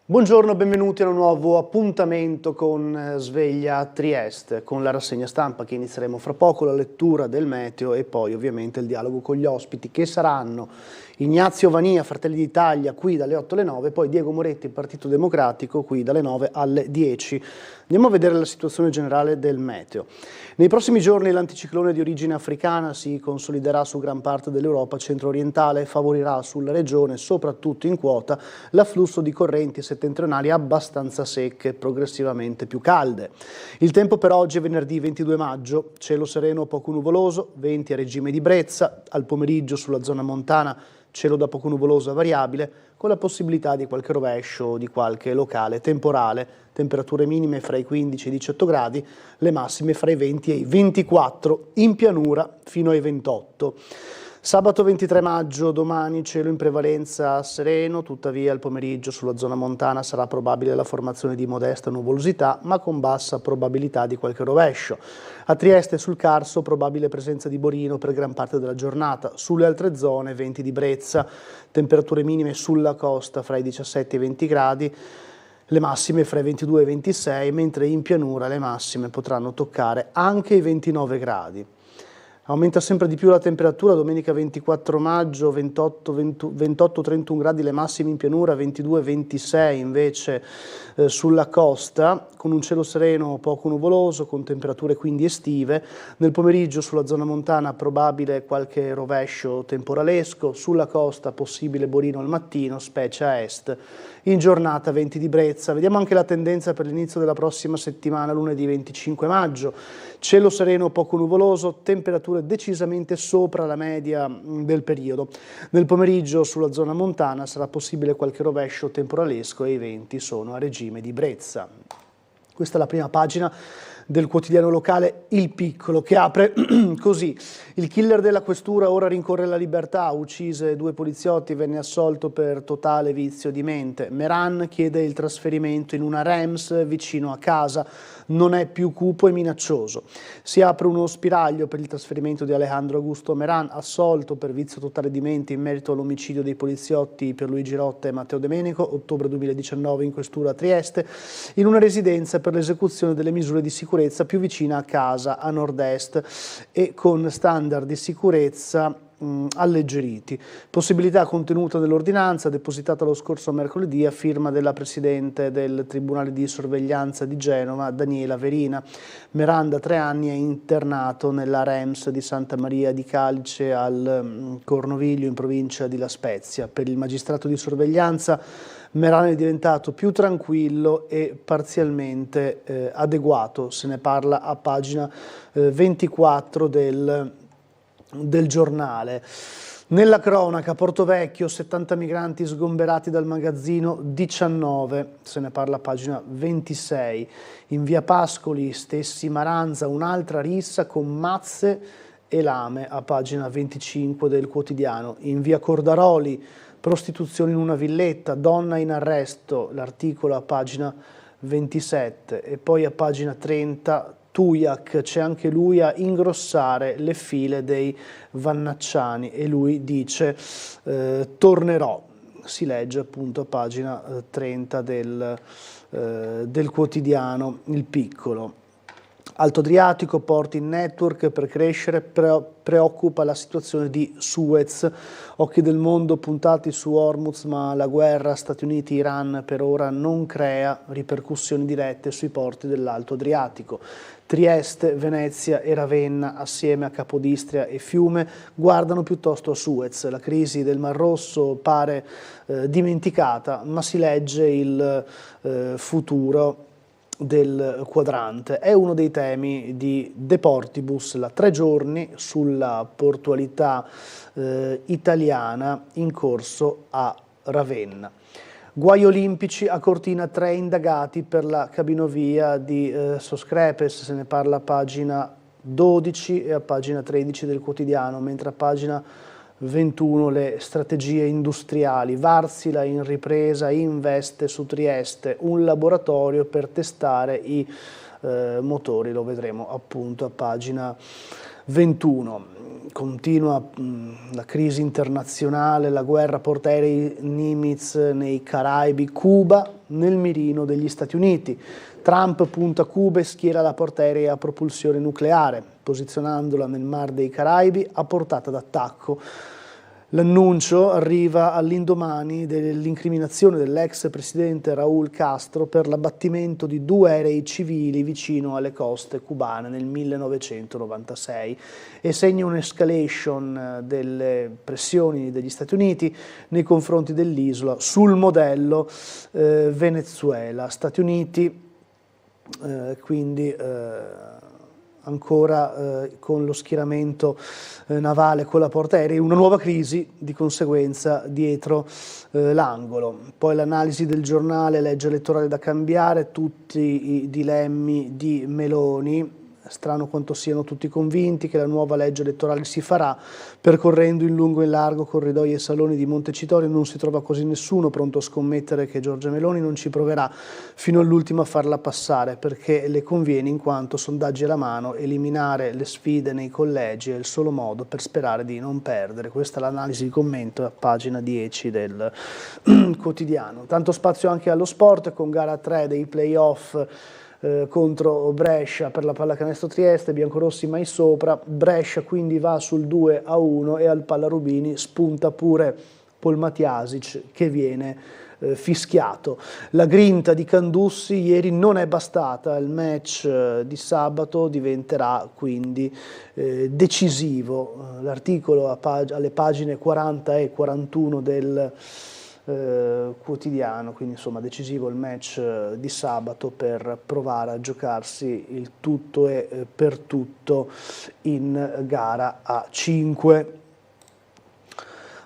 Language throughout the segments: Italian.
Buongiorno, benvenuti a un nuovo appuntamento con Sveglia Trieste, con la rassegna stampa che inizieremo fra poco, la lettura del meteo e poi ovviamente il dialogo con gli ospiti che saranno Ignazio Vannia, Fratelli d'Italia, qui dalle 8 alle 9, poi Diego Moretti, Partito Democratico, qui dalle 9 alle 10. Andiamo a vedere la situazione generale del meteo. Nei prossimi giorni l'anticiclone di origine africana si consoliderà su gran parte dell'Europa centro-orientale e favorirà sulla regione, soprattutto in quota, l'afflusso di correnti settentrionali abbastanza secche, progressivamente più calde. Il tempo per oggi è venerdì 22 maggio, cielo sereno poco nuvoloso, venti a regime di brezza, al pomeriggio sulla zona montana cielo da poco nuvoloso a variabile, con la possibilità di qualche rovescio o di qualche locale temporale, temperature minime fra i 15 e i 18 gradi, le massime fra i 20 e i 24, in pianura fino ai 28. Sabato 23 maggio, domani cielo in prevalenza sereno, tuttavia al pomeriggio sulla zona montana sarà probabile la formazione di modesta nuvolosità, ma con bassa probabilità di qualche rovescio. A Trieste e sul Carso probabile presenza di borino per gran parte della giornata, sulle altre zone venti di brezza, temperature minime sulla costa fra i 17 e i 20 gradi, le massime fra i 22 e i 26, mentre in pianura le massime potranno toccare anche i 29 gradi. Aumenta sempre di più la temperatura, domenica 24 maggio 28-31 gradi le massime in pianura, 22-26 invece sulla costa, con un cielo sereno poco nuvoloso, con temperature quindi estive. Nel pomeriggio sulla zona montana probabile qualche rovescio temporalesco, sulla costa possibile borino al mattino, specie a est. In giornata venti di brezza. Vediamo anche la tendenza per l'inizio della prossima settimana, lunedì 25 maggio. Cielo sereno poco nuvoloso, temperature decisamente sopra la media del periodo. Nel pomeriggio sulla zona montana sarà possibile qualche rovescio temporalesco e i venti sono a regime di brezza. Questa è la prima pagina del quotidiano locale Il Piccolo, che apre così: il killer della questura ora rincorre la libertà, uccise due poliziotti, venne assolto per totale vizio di mente. Meran chiede il trasferimento in una REMS vicino a casa, non è più cupo e minaccioso. Si apre uno spiraglio per il trasferimento di Alejandro Augusto Meran, assolto per vizio totale di mente in merito all'omicidio dei poliziotti Pierluigi Rotta e Matteo Domenico, ottobre 2019 in questura a Trieste, in una residenza per l'esecuzione delle misure di sicurezza più vicina a casa, a nord-est, e con standard di sicurezza alleggeriti. Possibilità contenuta nell'ordinanza depositata lo scorso mercoledì a firma della Presidente del Tribunale di Sorveglianza di Genova, Daniela Verina. Meran da 3 anni è internato nella REMS di Santa Maria di Calice al Cornoviglio in provincia di La Spezia. Per il magistrato di sorveglianza Meran è diventato più tranquillo e parzialmente adeguato. Se ne parla a pagina 24 del giornale. Nella cronaca, Portovecchio, 70 migranti sgomberati dal magazzino 19, se ne parla a pagina 26. In via Pascoli, stessi Maranza, un'altra rissa con mazze e lame, a pagina 25 del quotidiano. In via Cordaroli, prostituzione in una villetta, donna in arresto, l'articolo a pagina 27 e poi a pagina 30 Tuiac, c'è anche lui a ingrossare le file dei vannacciani e lui dice tornerò, si legge appunto a pagina 30 del quotidiano Il Piccolo. Alto Adriatico, porti in network per crescere, preoccupa la situazione di Suez. Occhi del mondo puntati su Hormuz, ma la guerra Stati Uniti-Iran per ora non crea ripercussioni dirette sui porti dell'Alto Adriatico. Trieste, Venezia e Ravenna, assieme a Capodistria e Fiume, guardano piuttosto a Suez. La crisi del Mar Rosso pare dimenticata, ma si legge il futuro del quadrante. È uno dei temi di De Portibus, la 3 giorni sulla portualità italiana in corso a Ravenna. Guai olimpici a Cortina, 3 indagati per la cabinovia di Soscrepes, se ne parla a pagina 12 e a pagina 13 del quotidiano, mentre a pagina 21 le strategie industriali. Varsila in ripresa investe su Trieste un laboratorio per testare i motori, lo vedremo appunto a pagina 21. Continua la crisi internazionale, la guerra portaerei Nimitz nei Caraibi, Cuba nel mirino degli Stati Uniti. Trump punta Cuba e schiera la portaerei a propulsione nucleare, posizionandola nel Mar dei Caraibi a portata d'attacco. L'annuncio arriva all'indomani dell'incriminazione dell'ex presidente Raúl Castro per l'abbattimento di 2 aerei civili vicino alle coste cubane nel 1996 e segna un'escalation delle pressioni degli Stati Uniti nei confronti dell'isola sul modello Venezuela. Stati Uniti quindi ancora con lo schieramento navale con la portaerei, una nuova crisi di conseguenza dietro l'angolo. Poi l'analisi del giornale, legge elettorale da cambiare, tutti i dilemmi di Meloni. Strano quanto siano tutti convinti che la nuova legge elettorale si farà, percorrendo in lungo e in largo corridoi e saloni di Montecitorio non si trova quasi nessuno pronto a scommettere che Giorgia Meloni non ci proverà fino all'ultimo a farla passare, perché le conviene in quanto sondaggi alla mano, eliminare le sfide nei collegi è il solo modo per sperare di non perdere. Questa è l'analisi di commento a pagina 10 del quotidiano. Tanto spazio anche allo sport con gara 3 dei playoff contro Brescia per la pallacanestro Trieste, biancorossi mai sopra. Brescia quindi va sul 2-1 e al Pallarubini spunta pure Polmatiasic che viene fischiato. La grinta di Candussi ieri non è bastata, il match di sabato diventerà quindi decisivo. L'articolo alle pagine 40 e 41 del quotidiano, quindi insomma decisivo il match di sabato per provare a giocarsi il tutto e per tutto in gara a 5.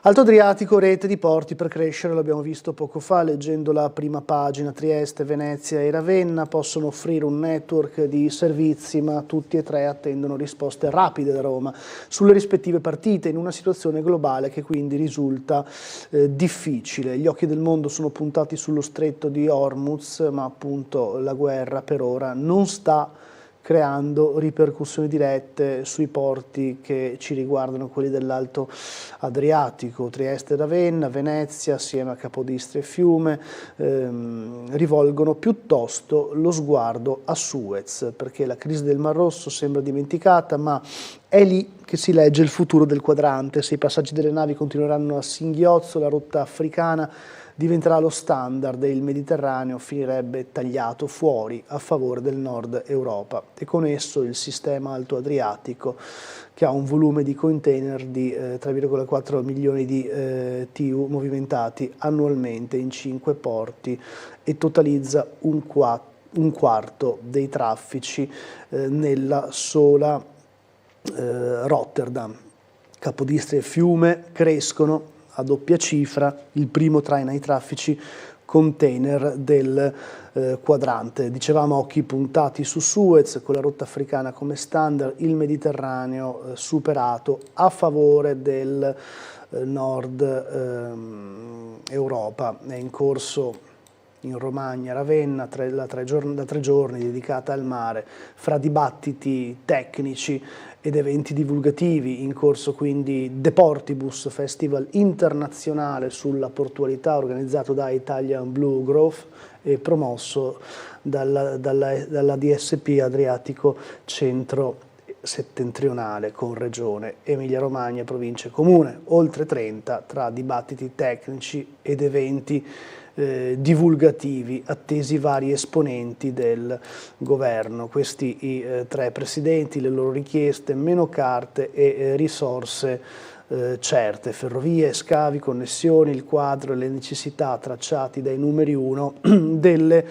Alto Adriatico, rete di porti per crescere, l'abbiamo visto poco fa leggendo la prima pagina. Trieste, Venezia e Ravenna possono offrire un network di servizi, ma tutti e tre attendono risposte rapide da Roma sulle rispettive partite in una situazione globale che quindi risulta difficile. Gli occhi del mondo sono puntati sullo stretto di Hormuz, ma appunto la guerra per ora non sta creando ripercussioni dirette sui porti che ci riguardano, quelli dell'Alto Adriatico. Trieste e Ravenna, Venezia, assieme a Capodistria e Fiume, rivolgono piuttosto lo sguardo a Suez, perché la crisi del Mar Rosso sembra dimenticata, ma è lì che si legge il futuro del quadrante. Se i passaggi delle navi continueranno a singhiozzo, la rotta africana diventerà lo standard e il Mediterraneo finirebbe tagliato fuori a favore del nord Europa e con esso il sistema Alto Adriatico, che ha un volume di container di 3,4 milioni di TEU movimentati annualmente in 5 porti e totalizza un quarto dei traffici nella sola Rotterdam. Capodistria e Fiume crescono a doppia cifra, il primo traina i traffici container del quadrante. Dicevamo occhi puntati su Suez con la rotta africana come standard, il Mediterraneo superato a favore del nord Europa. È in corso in Romagna, Ravenna, da 3 giorni dedicata al mare, fra dibattiti tecnici ed eventi divulgativi. In corso quindi Deportibus, festival internazionale sulla portualità organizzato da Italian Blue Growth e promosso dalla DSP Adriatico Centro Settentrionale con Regione Emilia-Romagna, Provincia e Comune, oltre 30 tra dibattiti tecnici ed eventi divulgativi, attesi vari esponenti del governo. Questi i 3 presidenti, le loro richieste: meno carte e risorse certe, ferrovie, scavi, connessioni, il quadro e le necessità tracciati dai numeri 1 delle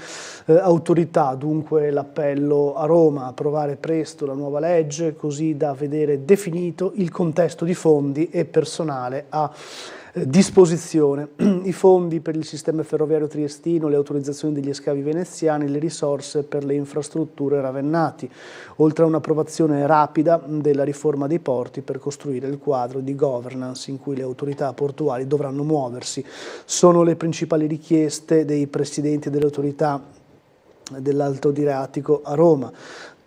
autorità. Dunque l'appello a Roma: approvare presto la nuova legge così da vedere definito il contesto di fondi e personale a disposizione, i fondi per il sistema ferroviario triestino, le autorizzazioni degli scavi veneziani, le risorse per le infrastrutture ravennati, oltre a un'approvazione rapida della riforma dei porti per costruire il quadro di governance in cui le autorità portuali dovranno muoversi. Sono le principali richieste dei presidenti delle autorità dell'Alto Adriatico a Roma.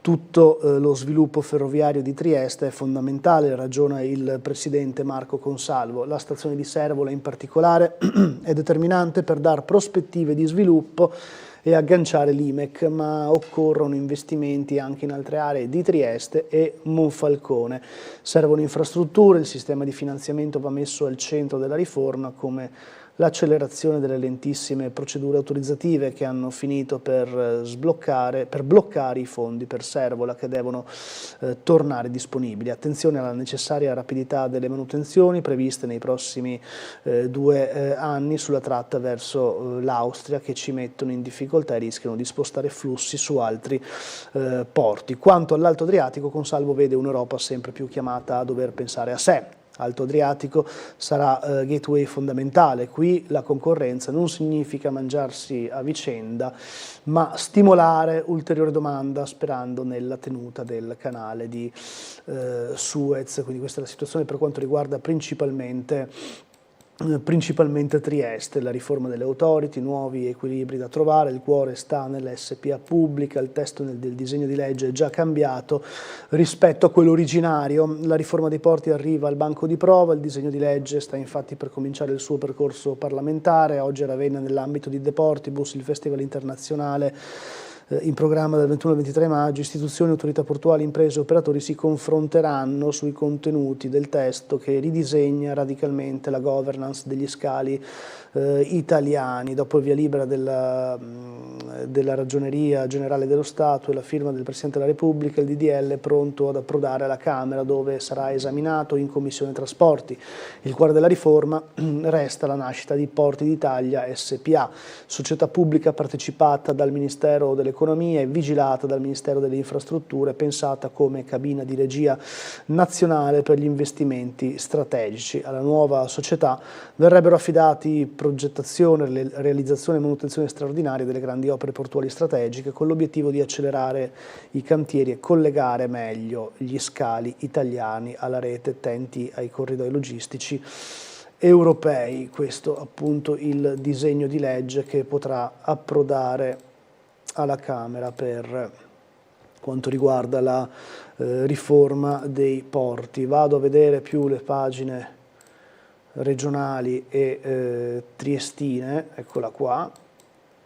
Tutto lo sviluppo ferroviario di Trieste è fondamentale, ragiona il presidente Marco Consalvo. La stazione di Servola in particolare è determinante per dar prospettive di sviluppo e agganciare l'IMEC, ma occorrono investimenti anche in altre aree di Trieste e Monfalcone. Servono infrastrutture, il sistema di finanziamento va messo al centro della riforma, come l'accelerazione delle lentissime procedure autorizzative che hanno finito per bloccare i fondi per Servola che devono tornare disponibili. Attenzione alla necessaria rapidità delle manutenzioni previste nei prossimi 2 anni sulla tratta verso l'Austria, che ci mettono in difficoltà e rischiano di spostare flussi su altri porti. Quanto all'Alto Adriatico, Consalvo vede un'Europa sempre più chiamata a dover pensare a sé. Alto Adriatico sarà gateway fondamentale. Qui la concorrenza non significa mangiarsi a vicenda, ma stimolare ulteriore domanda sperando nella tenuta del canale di Suez. Quindi questa è la situazione per quanto riguarda principalmente Trieste, la riforma delle authority, nuovi equilibri da trovare, il cuore sta nell'SPA pubblica, il testo del disegno di legge è già cambiato rispetto a quello originario, la riforma dei porti arriva al banco di prova, il disegno di legge sta infatti per cominciare il suo percorso parlamentare, oggi a Ravenna nell'ambito di Deportibus, il festival internazionale in programma dal 21 al 23 maggio, istituzioni, autorità portuali, imprese e operatori si confronteranno sui contenuti del testo che ridisegna radicalmente la governance degli scali italiani. Dopo il via libera della Ragioneria Generale dello Stato e la firma del Presidente della Repubblica, il DDL è pronto ad approdare alla Camera, dove sarà esaminato in Commissione Trasporti. Il cuore della riforma resta la nascita di Porti d'Italia SPA, società pubblica partecipata dal Ministero dell'Economia e vigilata dal Ministero delle Infrastrutture, pensata come cabina di regia nazionale per gli investimenti strategici. Alla nuova società verrebbero affidati progettazione, realizzazione e manutenzione straordinaria delle grandi opere portuali strategiche, con l'obiettivo di accelerare i cantieri e collegare meglio gli scali italiani alla rete TEN-T, ai corridoi logistici europei. Questo appunto il disegno di legge che potrà approdare alla Camera per quanto riguarda la riforma dei porti. Vado a vedere più le pagine regionali e triestine, eccola qua.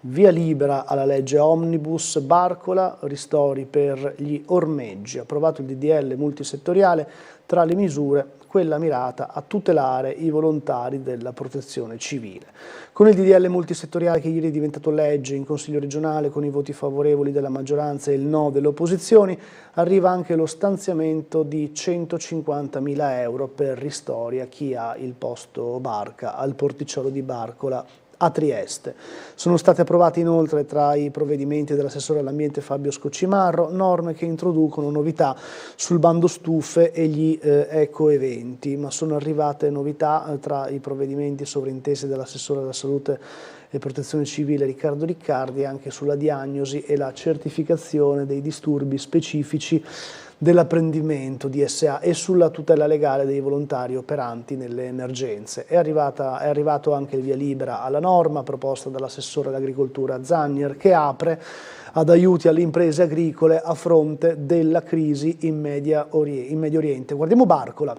Via libera alla legge Omnibus Barcola, ristori per gli ormeggi. Approvato il DDL multisettoriale, tra le misure quella mirata a tutelare i volontari della protezione civile. Con il DDL multisettoriale che ieri è diventato legge in Consiglio regionale con i voti favorevoli della maggioranza e il no delle opposizioni, arriva anche lo stanziamento di 150.000 euro per ristori a chi ha il posto barca al porticciolo di Barcola a Trieste. Sono state approvate inoltre tra i provvedimenti dell'assessore all'ambiente Fabio Scoccimarro norme che introducono novità sul bando stufe e gli ecoeventi, ma sono arrivate novità tra i provvedimenti sovrintesi dell'assessore alla salute e protezione civile Riccardo Riccardi anche sulla diagnosi e la certificazione dei disturbi specifici dell'apprendimento DSA e sulla tutela legale dei volontari operanti nelle emergenze. È arrivato anche il via libera alla norma proposta dall'assessore all'agricoltura Zannier, che apre ad aiuti alle imprese agricole a fronte della crisi in Medio Oriente. Guardiamo Barcola.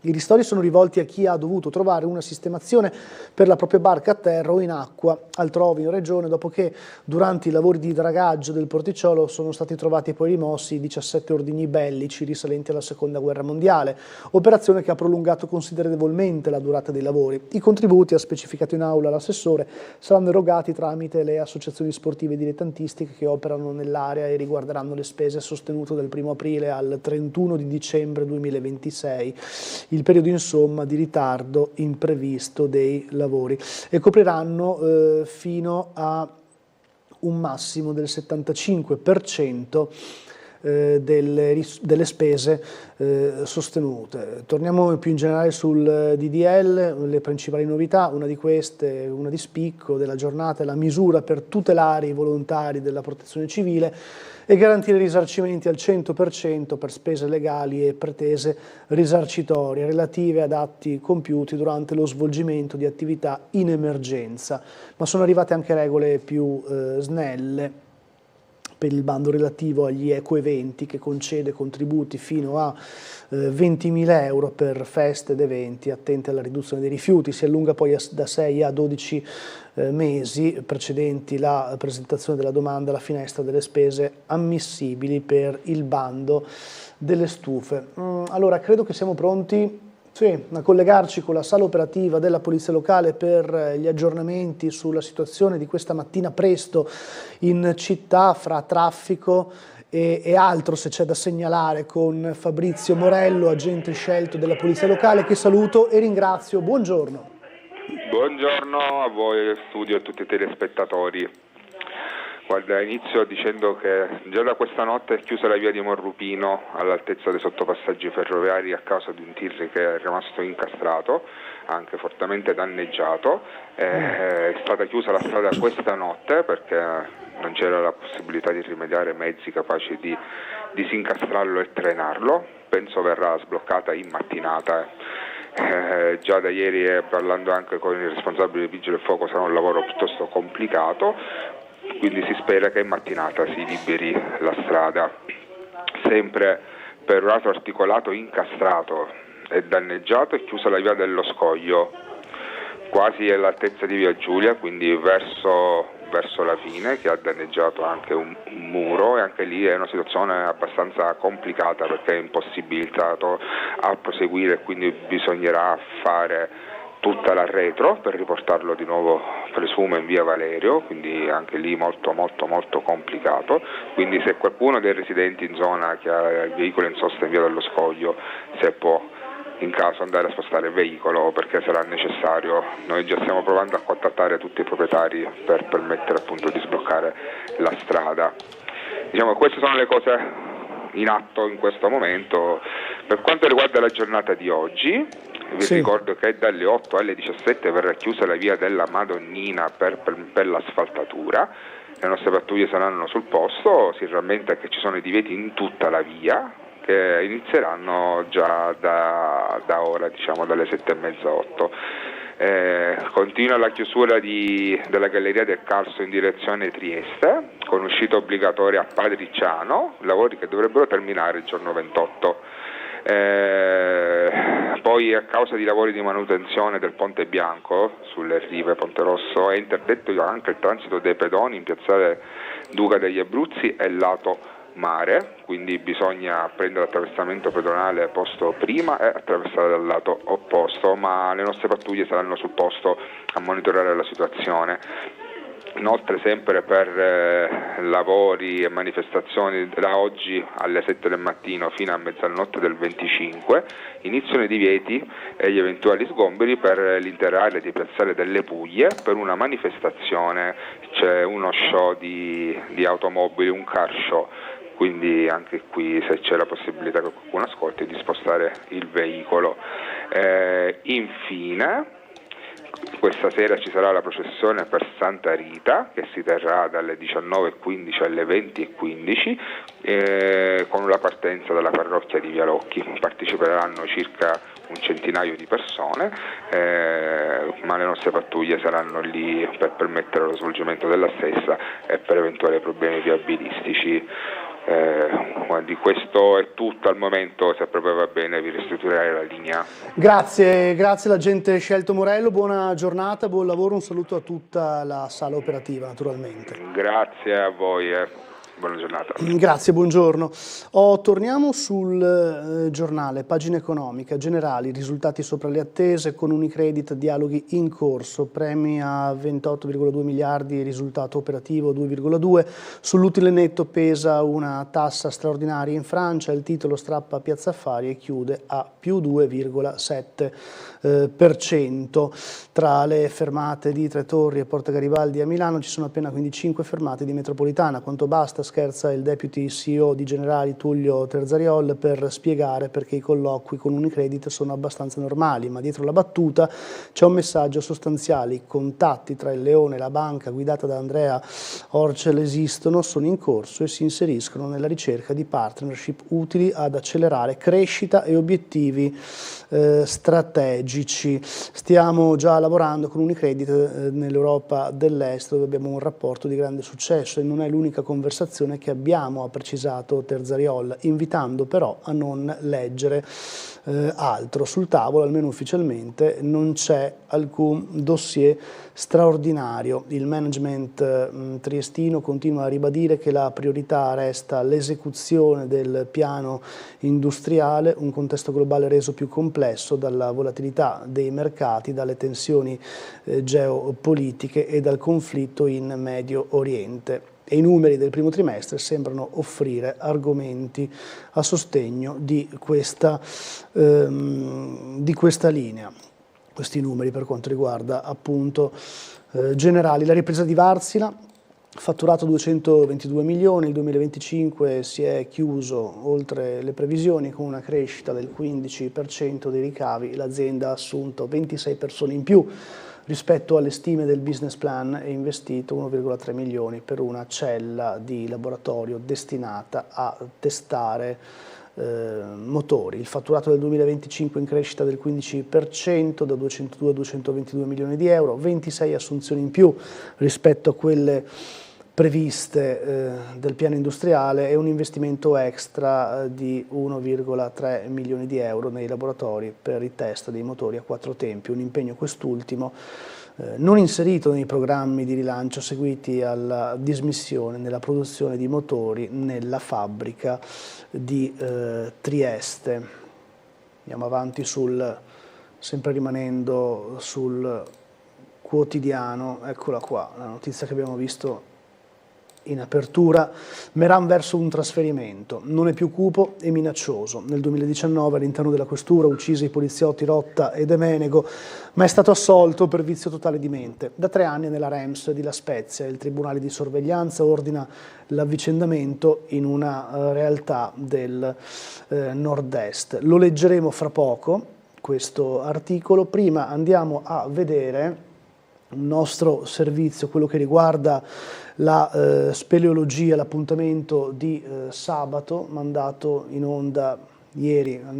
I ristori sono rivolti a chi ha dovuto trovare una sistemazione per la propria barca a terra o in acqua altrove in regione, dopo che durante i lavori di dragaggio del porticciolo sono stati trovati e poi rimossi 17 ordigni bellici risalenti alla Seconda Guerra Mondiale, operazione che ha prolungato considerevolmente la durata dei lavori. I contributi, ha specificato in aula l'assessore, saranno erogati tramite le associazioni sportive dilettantistiche che operano nell'area e riguarderanno le spese sostenute dal 1 aprile al 31 di dicembre 2026. Il periodo insomma di ritardo imprevisto dei lavori e copriranno fino a un massimo del 75% delle spese sostenute. Torniamo più in generale sul DDL, le principali novità, una di queste, una di spicco della giornata, è la misura per tutelare i volontari della protezione civile e garantire risarcimenti al 100% per spese legali e pretese risarcitorie relative ad atti compiuti durante lo svolgimento di attività in emergenza, ma sono arrivate anche regole più snelle per il bando relativo agli ecoeventi, che concede contributi fino a 20.000 euro per feste ed eventi attenti alla riduzione dei rifiuti. Si allunga poi da 6 a 12 mesi precedenti la presentazione della domanda alla finestra delle spese ammissibili per il bando delle stufe. Allora, credo che siamo pronti a collegarci con la sala operativa della Polizia Locale per gli aggiornamenti sulla situazione di questa mattina presto in città, fra traffico e altro, se c'è da segnalare, con Fabrizio Morello, agente scelto della Polizia Locale, che saluto e ringrazio. Buongiorno. Buongiorno a voi, studio, e a tutti i telespettatori. Guarda, inizio dicendo che già da questa notte è chiusa la via di Morrupino all'altezza dei sottopassaggi ferroviari a causa di un tir che è rimasto incastrato, anche fortemente danneggiato. È stata chiusa la strada questa notte perché non c'era la possibilità di rimediare mezzi capaci di disincastrarlo e trenarlo. Penso verrà sbloccata in mattinata. Già da ieri, parlando anche con i responsabili del Vigili del Fuoco, sarà un lavoro piuttosto complicato, quindi si spera che in mattinata si liberi la strada. Sempre per un altro articolato incastrato e danneggiato è chiusa la via dello Scoglio, quasi all'altezza di via Giulia, quindi verso la fine, che ha danneggiato anche un muro, e anche lì è una situazione abbastanza complicata perché è impossibilitato a proseguire, quindi bisognerà fare tutta la retro per riportarlo di nuovo, presumo, in via Valerio, quindi anche lì molto complicato. Quindi se qualcuno dei residenti in zona che ha il veicolo in sosta in via dello Scoglio, se può in caso andare a spostare il veicolo, perché sarà necessario. Noi già stiamo provando a contattare tutti i proprietari per permettere appunto di sbloccare la strada. Diciamo, queste sono le cose in atto in questo momento. Per quanto riguarda la giornata di oggi, vi ricordo che dalle 8 alle 17 verrà chiusa la via della Madonnina per l'asfaltatura. Le nostre pattuglie saranno sul posto. Si rammenta che ci sono i divieti in tutta la via, che inizieranno già da ora, diciamo dalle 7:30, 8. Continua la chiusura della Galleria del Carso in direzione Trieste, con uscita obbligatoria a Padriciano, lavori che dovrebbero terminare il giorno 28. Poi, a causa di lavori di manutenzione del Ponte Bianco sulle rive Ponte Rosso, è interdetto anche il transito dei pedoni in piazzale Duca degli Abruzzi e lato mare, quindi bisogna prendere l'attraversamento pedonale posto prima e attraversare dal lato opposto, ma le nostre pattuglie saranno sul posto a monitorare la situazione. Inoltre, sempre per lavori e manifestazioni, da oggi alle 7 del mattino fino a mezzanotte del 25 iniziano i divieti e gli eventuali sgomberi per l'intera area di Piazzale delle Puglie per una manifestazione. C'è uno show di automobili, un car show, quindi anche qui, se c'è la possibilità che qualcuno ascolti, di spostare il veicolo. Infine, questa sera ci sarà la processione per Santa Rita, che si terrà dalle 19:15 alle 20:15, con la partenza dalla parrocchia di Vialocchi. Parteciperanno circa un centinaio di persone, ma le nostre pattuglie saranno lì per permettere lo svolgimento della stessa e per eventuali problemi viabilistici. Di questo è tutto al momento. Se proprio va bene vi restituirei la linea. Grazie l'agente scelto Morello, buona giornata, buon lavoro, un saluto a tutta la sala operativa naturalmente. Grazie a voi. Buona giornata. Grazie, buongiorno. Torniamo sul giornale, pagina economica, generali, risultati sopra le attese, con Unicredit, dialoghi in corso, premi a 28,2 miliardi, risultato operativo 2,2, sull'utile netto pesa una tassa straordinaria in Francia, il titolo strappa Piazza Affari e chiude a più 2,7%. Tra le fermate di Tre Torri e Porta Garibaldi a Milano ci sono appena quindi 5 fermate di metropolitana. Quanto basta scherza il deputy CEO di Generali Tullio Terzariol per spiegare perché i colloqui con Unicredit sono abbastanza normali, ma dietro la battuta c'è un messaggio sostanziale: i contatti tra il Leone e la banca guidata da Andrea Orcel esistono, sono in corso e si inseriscono nella ricerca di partnership utili ad accelerare crescita e obiettivi strategici. Stiamo già lavorando con Unicredit nell'Europa dell'Est, dove abbiamo un rapporto di grande successo, e non è l'unica conversazione che abbiamo, ha precisato Terzariol, invitando però a non leggere altro. Sul tavolo, almeno ufficialmente, non c'è alcun dossier straordinario. Il management triestino continua a ribadire che la priorità resta l'esecuzione del piano industriale, un contesto globale reso più complesso dalla volatilità dei mercati, dalle tensioni geopolitiche e dal conflitto in Medio Oriente. E i numeri del primo trimestre sembrano offrire argomenti a sostegno di questa linea. Questi numeri per quanto riguarda appunto Generali. La ripresa di Wärtsilä, fatturato 222 milioni, il 2025 si è chiuso oltre le previsioni con una crescita del 15% dei ricavi. L'azienda ha assunto 26 persone in più rispetto alle stime del business plan e investito 1,3 milioni per una cella di laboratorio destinata a testare motori. Il fatturato del 2025 in crescita del 15%, da 202 a 222 milioni di euro, 26 assunzioni in più rispetto a quelle previste del piano industriale e un investimento extra di 1,3 milioni di euro nei laboratori per i test dei motori a quattro tempi, un impegno quest'ultimo non inserito nei programmi di rilancio seguiti alla dismissione nella produzione di motori nella fabbrica di Trieste. Andiamo avanti sempre rimanendo sul quotidiano, eccola qua, la notizia che abbiamo visto in apertura. Meran verso un trasferimento, non è più cupo e minaccioso. Nel 2019 all'interno della questura uccise i poliziotti Rotta e De Menego, ma è stato assolto per vizio totale di mente. Da 3 anni nella REMS di La Spezia. Il tribunale di sorveglianza ordina l'avvicendamento in una realtà del nord-est. Lo leggeremo fra poco, questo articolo. Prima andiamo a vedere un nostro servizio, quello che riguarda la speleologia, l'appuntamento di sabato, mandato in onda ieri nel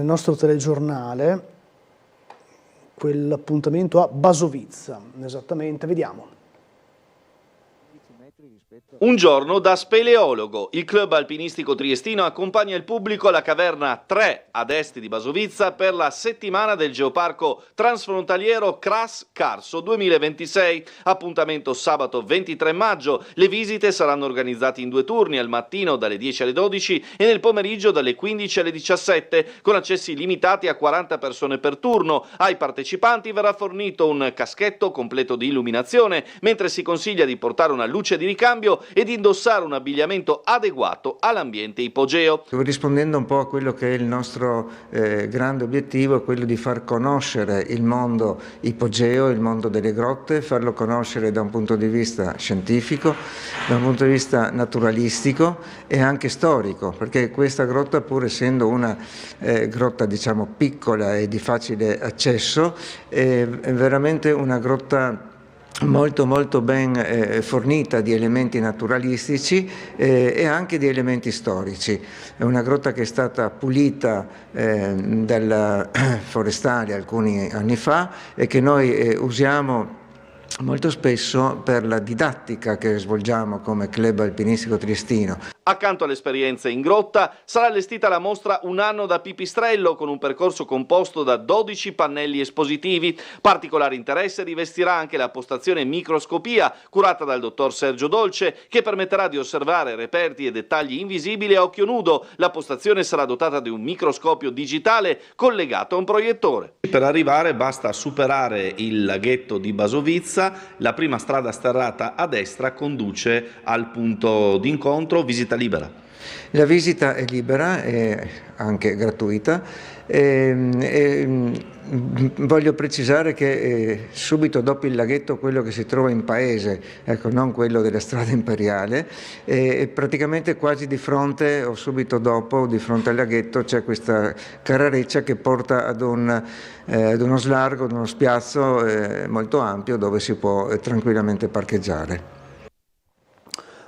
nostro telegiornale, quell'appuntamento a Basovizza, esattamente, vediamo. Un giorno da speleologo. Il club alpinistico triestino accompagna il pubblico alla caverna 3 ad est di Basovizza per la settimana del geoparco transfrontaliero Kras Carso 2026. Appuntamento sabato 23 maggio. Le visite saranno organizzate in 2 turni, al mattino dalle 10 alle 12 e nel pomeriggio dalle 15 alle 17, con accessi limitati a 40 persone per turno. Ai partecipanti verrà fornito un caschetto completo di illuminazione, mentre si consiglia di portare una luce di ricambio e di indossare un abbigliamento adeguato all'ambiente ipogeo. Rispondendo un po' a quello che è il nostro grande obiettivo, è quello di far conoscere il mondo ipogeo, il mondo delle grotte, farlo conoscere da un punto di vista scientifico, da un punto di vista naturalistico e anche storico, perché questa grotta, pur essendo una grotta diciamo piccola e di facile accesso, è veramente una grotta molto ben fornita di elementi naturalistici e anche di elementi storici. È una grotta che è stata pulita dalla forestale alcuni anni fa e che noi usiamo molto spesso per la didattica che svolgiamo come club alpinistico triestino. Accanto all'esperienza in grotta sarà allestita la mostra Un anno da Pipistrello, con un percorso composto da 12 pannelli espositivi. Particolare interesse rivestirà anche la postazione microscopia curata dal dottor Sergio Dolce, che permetterà di osservare reperti e dettagli invisibili a occhio nudo. La postazione sarà dotata di un microscopio digitale collegato a un proiettore. Per arrivare basta superare il laghetto di Basovizza. La prima strada sterrata a destra conduce al punto d'incontro, visita libera. La visita è libera e anche gratuita Voglio precisare che subito dopo il laghetto, quello che si trova in paese, ecco, non quello della strada imperiale, praticamente quasi di fronte o subito dopo, di fronte al laghetto, c'è questa carareccia che porta ad uno slargo, ad uno spiazzo molto ampio dove si può tranquillamente parcheggiare.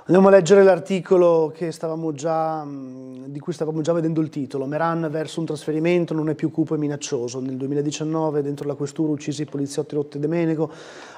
Andiamo a leggere l'articolo di cui stavamo già vedendo il titolo. Meran verso un trasferimento, non è più cupo e minaccioso. Nel 2019 dentro la questura uccisi i poliziotti Rotte de Menego,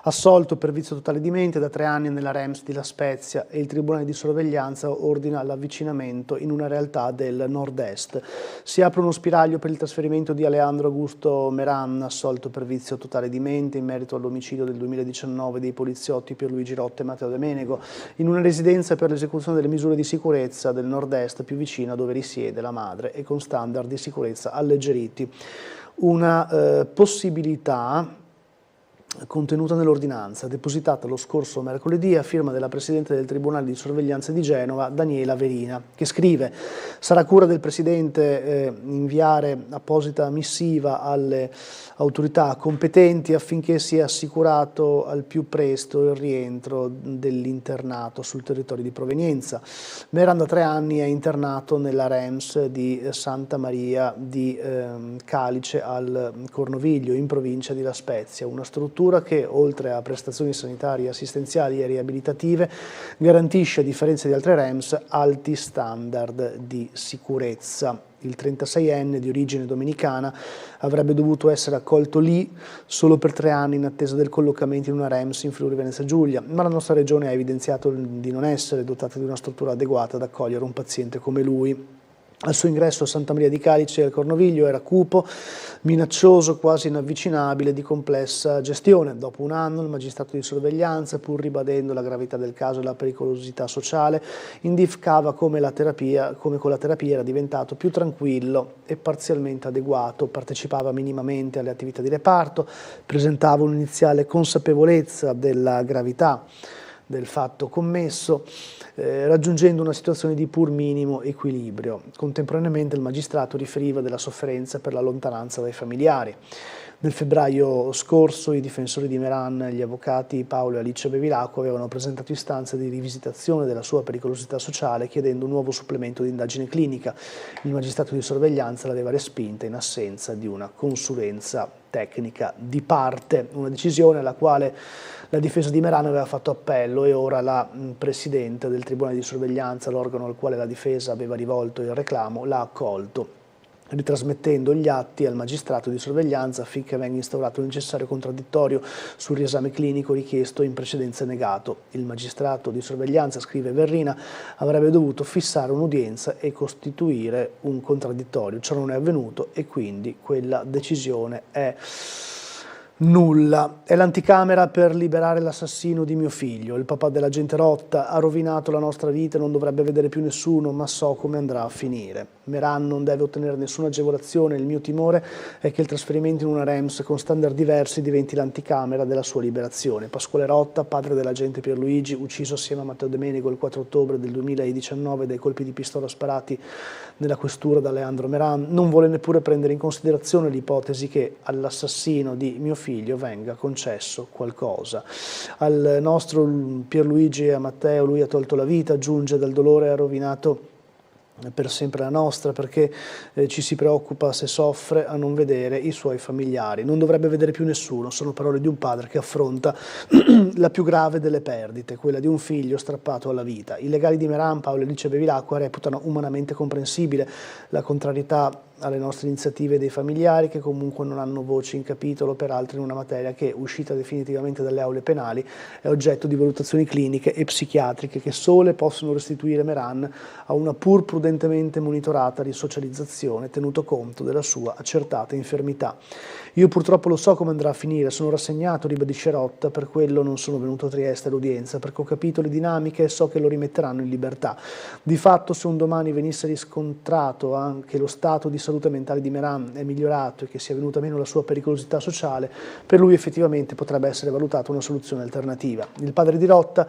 assolto per vizio totale di mente da 3 anni nella Rems di La Spezia, e il tribunale di sorveglianza ordina l'avvicinamento in una realtà del nord-est. Si apre uno spiraglio per il trasferimento di Alejandro Augusto Meran, assolto per vizio totale di mente in merito all'omicidio del 2019 dei poliziotti Pierluigi Rotte e Matteo de Menego, in una residenza per l'esecuzione delle misure di sicurezza del nord-est più vicina dove risiede la madre e con standard di sicurezza alleggeriti. Una possibilità contenuta nell'ordinanza, depositata lo scorso mercoledì a firma della Presidente del Tribunale di Sorveglianza di Genova, Daniela Verina, che scrive: sarà cura del Presidente inviare apposita missiva alle autorità competenti affinché sia assicurato al più presto il rientro dell'internato sul territorio di provenienza. Meran da 3 anni è internato nella Rems di Santa Maria di Calice al Cornoviglio, in provincia di La Spezia, una struttura che, oltre a prestazioni sanitarie, assistenziali e riabilitative, garantisce, a differenza di altre Rems, alti standard di sicurezza. Il 36enne di origine dominicana avrebbe dovuto essere accolto lì solo per 3 anni in attesa del collocamento in una Rems in Friuli Venezia Giulia, ma la nostra regione ha evidenziato di non essere dotata di una struttura adeguata ad accogliere un paziente come lui. Al suo ingresso a Santa Maria di Calice al Cornoviglio era cupo, minaccioso, quasi inavvicinabile, di complessa gestione. Dopo 1 anno il magistrato di sorveglianza, pur ribadendo la gravità del caso e la pericolosità sociale, indicava come con la terapia era diventato più tranquillo e parzialmente adeguato, partecipava minimamente alle attività di reparto, presentava un'iniziale consapevolezza della gravità del fatto commesso, raggiungendo una situazione di pur minimo equilibrio. Contemporaneamente il magistrato riferiva della sofferenza per la lontananza dai familiari. Nel febbraio scorso i difensori di Meran, gli avvocati Paolo e Alice Bevilacqua, avevano presentato istanze di rivisitazione della sua pericolosità sociale chiedendo un nuovo supplemento di indagine clinica. Il magistrato di sorveglianza l'aveva respinta in assenza di una consulenza tecnica di parte, una decisione alla quale la difesa di Meran aveva fatto appello e ora la Presidente del Tribunale di sorveglianza, l'organo al quale la difesa aveva rivolto il reclamo, l'ha accolto, ritrasmettendo gli atti al magistrato di sorveglianza affinché venga instaurato il necessario contraddittorio sul riesame clinico richiesto in precedenza negato. Il magistrato di sorveglianza, scrive Verrina, avrebbe dovuto fissare un'udienza e costituire un contraddittorio. Ciò non è avvenuto e quindi quella decisione è nulla. È l'anticamera per liberare l'assassino di mio figlio. Il papà dell'agente Rotta ha rovinato la nostra vita e non dovrebbe vedere più nessuno, ma so come andrà a finire. Meran non deve ottenere nessuna agevolazione. Il mio timore è che il trasferimento in una Rems con standard diversi diventi l'anticamera della sua liberazione. Pasquale Rotta, padre dell'agente Pierluigi, ucciso assieme a Matteo de Menego il 4 ottobre del 2019 dai colpi di pistola sparati nella questura da Alejandro Meran, non vuole neppure prendere in considerazione l'ipotesi che all'assassino di mio figlio venga concesso qualcosa. Al nostro Pierluigi e a Matteo lui ha tolto la vita, giunge dal dolore, ha rovinato per sempre la nostra, perché ci si preoccupa se soffre a non vedere i suoi familiari. Non dovrebbe vedere più nessuno, sono parole di un padre che affronta la più grave delle perdite, quella di un figlio strappato alla vita. I legali di Meran, Paolo e Alice Bevilacqua, reputano umanamente comprensibile la contrarietà alle nostre iniziative dei familiari che comunque non hanno voce in capitolo, peraltro in una materia che, uscita definitivamente dalle aule penali, è oggetto di valutazioni cliniche e psichiatriche che sole possono restituire Meran a una pur prudentemente monitorata risocializzazione, tenuto conto della sua accertata infermità. Io purtroppo lo so come andrà a finire, sono rassegnato, ribadisce Rotta, per quello non sono venuto a Trieste all'udienza, perché ho capito le dinamiche e so che lo rimetteranno in libertà. Di fatto, se un domani venisse riscontrato anche lo stato di salute mentale di Meran è migliorato e che sia venuta meno la sua pericolosità sociale, per lui effettivamente potrebbe essere valutata una soluzione alternativa. Il padre di Rotta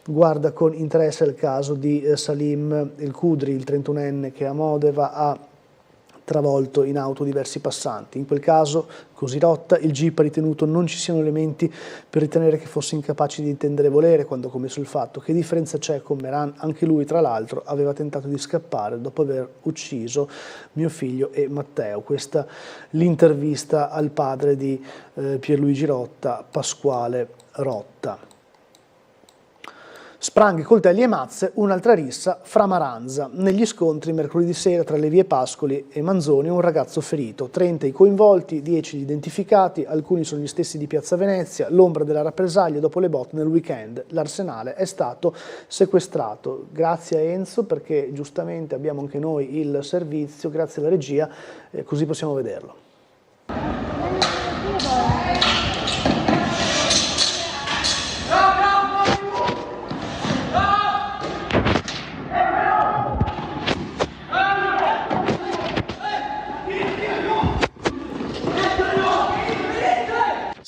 guarda con interesse il caso di Salim El Kudri, il 31enne che a Modeva ha travolto in auto diversi passanti. In quel caso, così Rotta, il GIP ha ritenuto non ci siano elementi per ritenere che fosse incapace di intendere volere quando ha commesso il fatto. Che differenza c'è con Meran? Anche lui, tra l'altro, aveva tentato di scappare dopo aver ucciso mio figlio e Matteo. Questa l'intervista al padre di Pierluigi Rotta, Pasquale Rotta. Spranghe, coltelli e mazze, un'altra rissa fra Maranza. Negli scontri mercoledì sera tra le vie Pascoli e Manzoni un ragazzo ferito, 30 i coinvolti, 10 gli identificati, alcuni sono gli stessi di Piazza Venezia, l'ombra della rappresaglia dopo le botte nel weekend. L'Arsenale è stato sequestrato. Grazie a Enzo, perché giustamente abbiamo anche noi il servizio, grazie alla regia, così possiamo vederlo.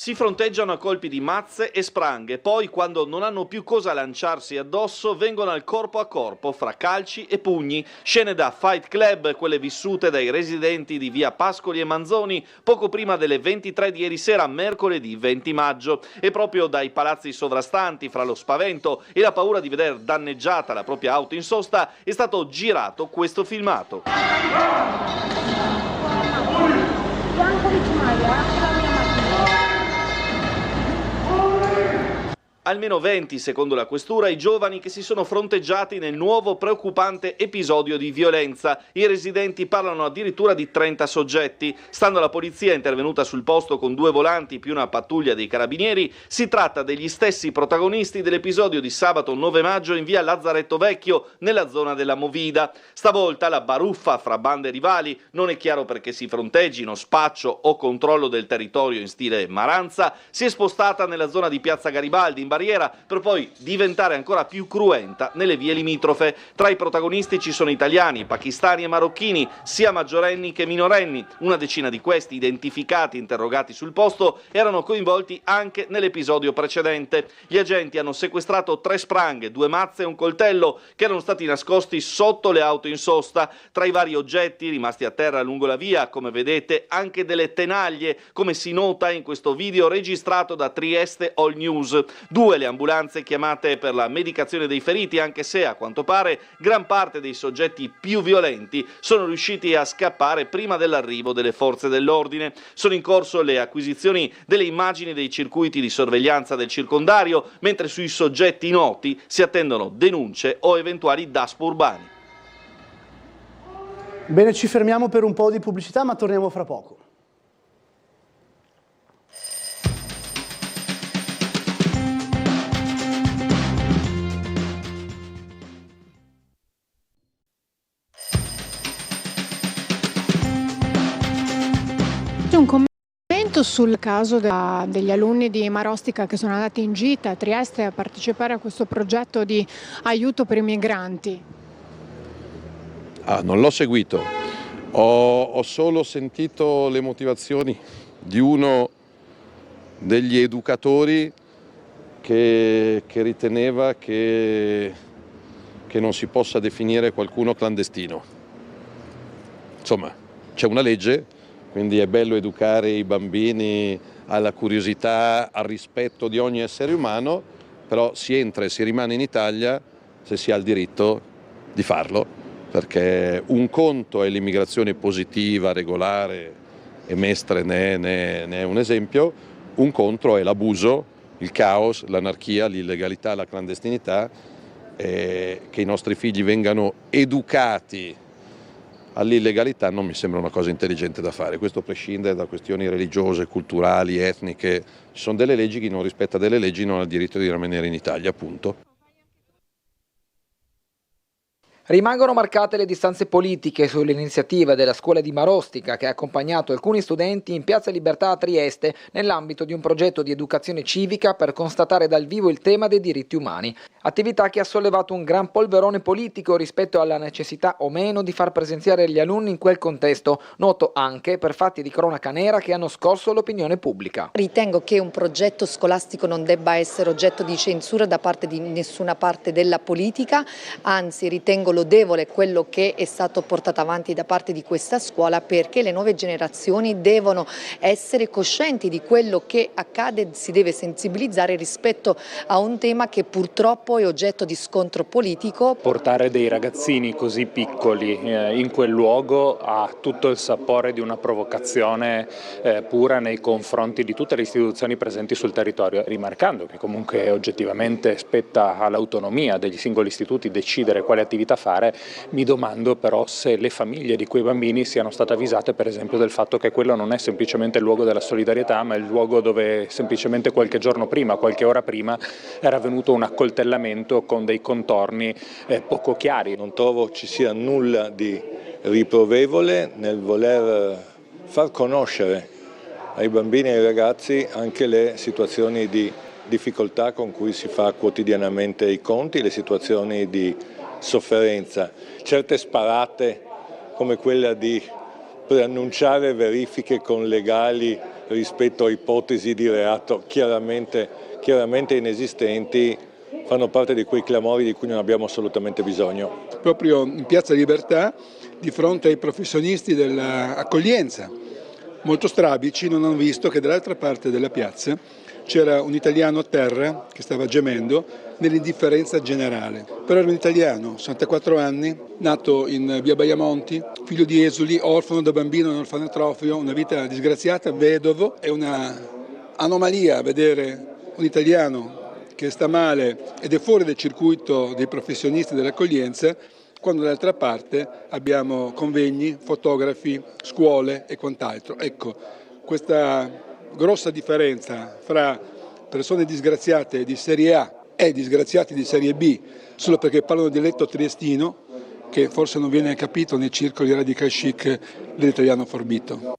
Si fronteggiano a colpi di mazze e spranghe, poi quando non hanno più cosa lanciarsi addosso vengono al corpo a corpo fra calci e pugni, scene da Fight Club, quelle vissute dai residenti di via Pascoli e Manzoni poco prima delle 23 di ieri sera, mercoledì 20 maggio, e proprio dai palazzi sovrastanti, fra lo spavento e la paura di veder danneggiata la propria auto in sosta, è stato girato questo filmato. Almeno 20, secondo la questura, i giovani che si sono fronteggiati nel nuovo preoccupante episodio di violenza. I residenti parlano addirittura di 30 soggetti. Stando alla polizia intervenuta sul posto con 2 volanti più una pattuglia dei carabinieri, si tratta degli stessi protagonisti dell'episodio di sabato 9 maggio in via Lazzaretto Vecchio, nella zona della Movida. Stavolta la baruffa fra bande rivali, non è chiaro perché si fronteggino, spaccio o controllo del territorio in stile Maranza, si è spostata nella zona di Piazza Garibaldi, in barriera, per poi diventare ancora più cruenta nelle vie limitrofe. Tra i protagonisti ci sono italiani, pakistani e marocchini, sia maggiorenni che minorenni. Una decina di questi, identificati, interrogati sul posto, erano coinvolti anche nell'episodio precedente. Gli agenti hanno sequestrato 3 spranghe, 2 mazze e un coltello che erano stati nascosti sotto le auto in sosta. Tra i vari oggetti rimasti a terra lungo la via, come vedete, anche delle tenaglie, come si nota in questo video registrato da Trieste All News. 2 le ambulanze chiamate per la medicazione dei feriti, anche se a quanto pare gran parte dei soggetti più violenti sono riusciti a scappare prima dell'arrivo delle forze dell'ordine. Sono in corso le acquisizioni delle immagini dei circuiti di sorveglianza del circondario, mentre sui soggetti noti si attendono denunce o eventuali DASPO urbani. Bene, ci fermiamo per un po' di pubblicità, ma torniamo fra poco. Un commento sul caso degli alunni di Marostica che sono andati in gita a Trieste a partecipare a questo progetto di aiuto per i migranti. Non l'ho seguito, ho solo sentito le motivazioni di uno degli educatori che riteneva che non si possa definire qualcuno clandestino. Insomma, c'è una legge. Quindi è bello educare i bambini alla curiosità, al rispetto di ogni essere umano, però si entra e si rimane in Italia se si ha il diritto di farlo, perché un conto è l'immigrazione positiva, regolare, e Mestre ne è un esempio, un conto è l'abuso, il caos, l'anarchia, l'illegalità, la clandestinità, che i nostri figli vengano educati all'illegalità non mi sembra una cosa intelligente da fare. Questo prescinde da questioni religiose, culturali, etniche. Ci sono delle leggi, chi non rispetta delle leggi non ha il diritto di rimanere in Italia, appunto. Rimangono marcate le distanze politiche sull'iniziativa della scuola di Marostica che ha accompagnato alcuni studenti in Piazza Libertà a Trieste nell'ambito di un progetto di educazione civica per constatare dal vivo il tema dei diritti umani. Attività che ha sollevato un gran polverone politico rispetto alla necessità o meno di far presenziare gli alunni in quel contesto, noto anche per fatti di cronaca nera che hanno scosso l'opinione pubblica. Ritengo che un progetto scolastico non debba essere oggetto di censura da parte di nessuna parte della politica, anzi ritengo lodevole quello che è stato portato avanti da parte di questa scuola, perché le nuove generazioni devono essere coscienti di quello che accade, si deve sensibilizzare rispetto a un tema che purtroppo è oggetto di scontro politico. Portare dei ragazzini così piccoli in quel luogo ha tutto il sapore di una provocazione pura nei confronti di tutte le istituzioni presenti sul territorio, rimarcando che comunque oggettivamente spetta all'autonomia degli singoli istituti decidere quale attività fare. Mi domando però se le famiglie di quei bambini siano state avvisate per esempio del fatto che quello non è semplicemente il luogo della solidarietà, ma il luogo dove semplicemente qualche giorno prima, qualche ora prima era avvenuto un accoltellamento con dei contorni poco chiari. Non trovo ci sia nulla di riprovevole nel voler far conoscere ai bambini e ai ragazzi anche le situazioni di difficoltà con cui si fa quotidianamente i conti, le situazioni di sofferenza. Certe sparate come quella di preannunciare verifiche collegali rispetto a ipotesi di reato chiaramente inesistenti fanno parte di quei clamori di cui non abbiamo assolutamente bisogno. Proprio in Piazza Libertà, di fronte ai professionisti dell'accoglienza, molto strabici, non hanno visto che dall'altra parte della piazza c'era un italiano a terra che stava gemendo nell'indifferenza generale. Però era un italiano, 64 anni, nato in via Baiamonti, figlio di esuli, orfano da bambino in orfanotrofio, una vita disgraziata, vedovo. È una anomalia vedere un italiano che sta male ed è fuori dal circuito dei professionisti dell'accoglienza, quando dall'altra parte abbiamo convegni, fotografi, scuole e quant'altro. Ecco, questa grossa differenza fra persone disgraziate di serie A e disgraziati di serie B, solo perché parlano dialetto triestino, che forse non viene capito nei circoli radical chic dell'italiano forbito.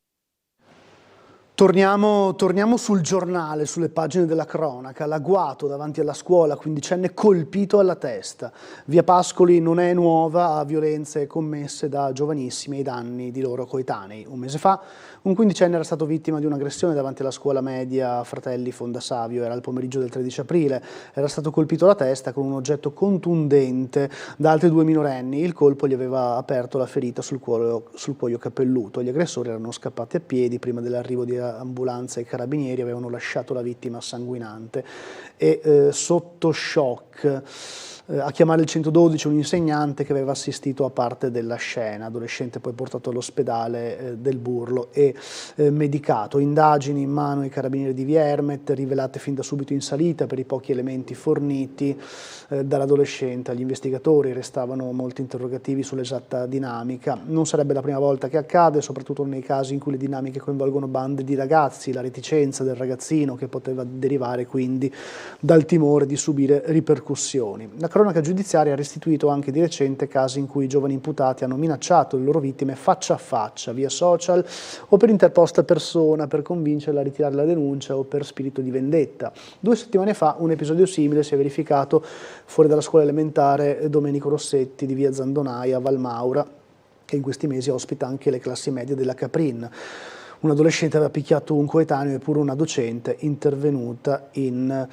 Torniamo sul giornale, sulle pagine della cronaca. L'agguato davanti alla scuola, quindicenne colpito alla testa. Via Pascoli non è nuova a violenze commesse da giovanissimi ai danni di loro coetanei. Un mese fa un quindicenne era stato vittima di un'aggressione davanti alla scuola media Fratelli Fondasavio. Era il pomeriggio del 13 aprile. Era stato colpito alla testa con un oggetto contundente da altri 2 minorenni. Il colpo gli aveva aperto la ferita sul cuoio capelluto. Gli aggressori erano scappati a piedi prima dell'arrivo di ambulanza e carabinieri, avevano lasciato la vittima sanguinante e sotto shock. A chiamare il 112 un insegnante che aveva assistito a parte della scena, adolescente poi portato all'ospedale del Burlo e medicato. Indagini in mano ai carabinieri di Via Ermet, rivelate fin da subito in salita per i pochi elementi forniti dall'adolescente agli investigatori. Restavano molti interrogativi sull'esatta dinamica. Non sarebbe la prima volta che accade, soprattutto nei casi in cui le dinamiche coinvolgono bande di ragazzi, la reticenza del ragazzino che poteva derivare quindi dal timore di subire ripercussioni. La cronaca giudiziaria ha restituito anche di recente casi in cui i giovani imputati hanno minacciato le loro vittime faccia a faccia, via social o per interposta persona, per convincerla a ritirare la denuncia o per spirito di vendetta. 2 settimane fa un episodio simile si è verificato fuori dalla scuola elementare Domenico Rossetti di via Zandonaia a Valmaura, che in questi mesi ospita anche le classi medie della Caprin. Un adolescente aveva picchiato un coetaneo e pure una docente intervenuta in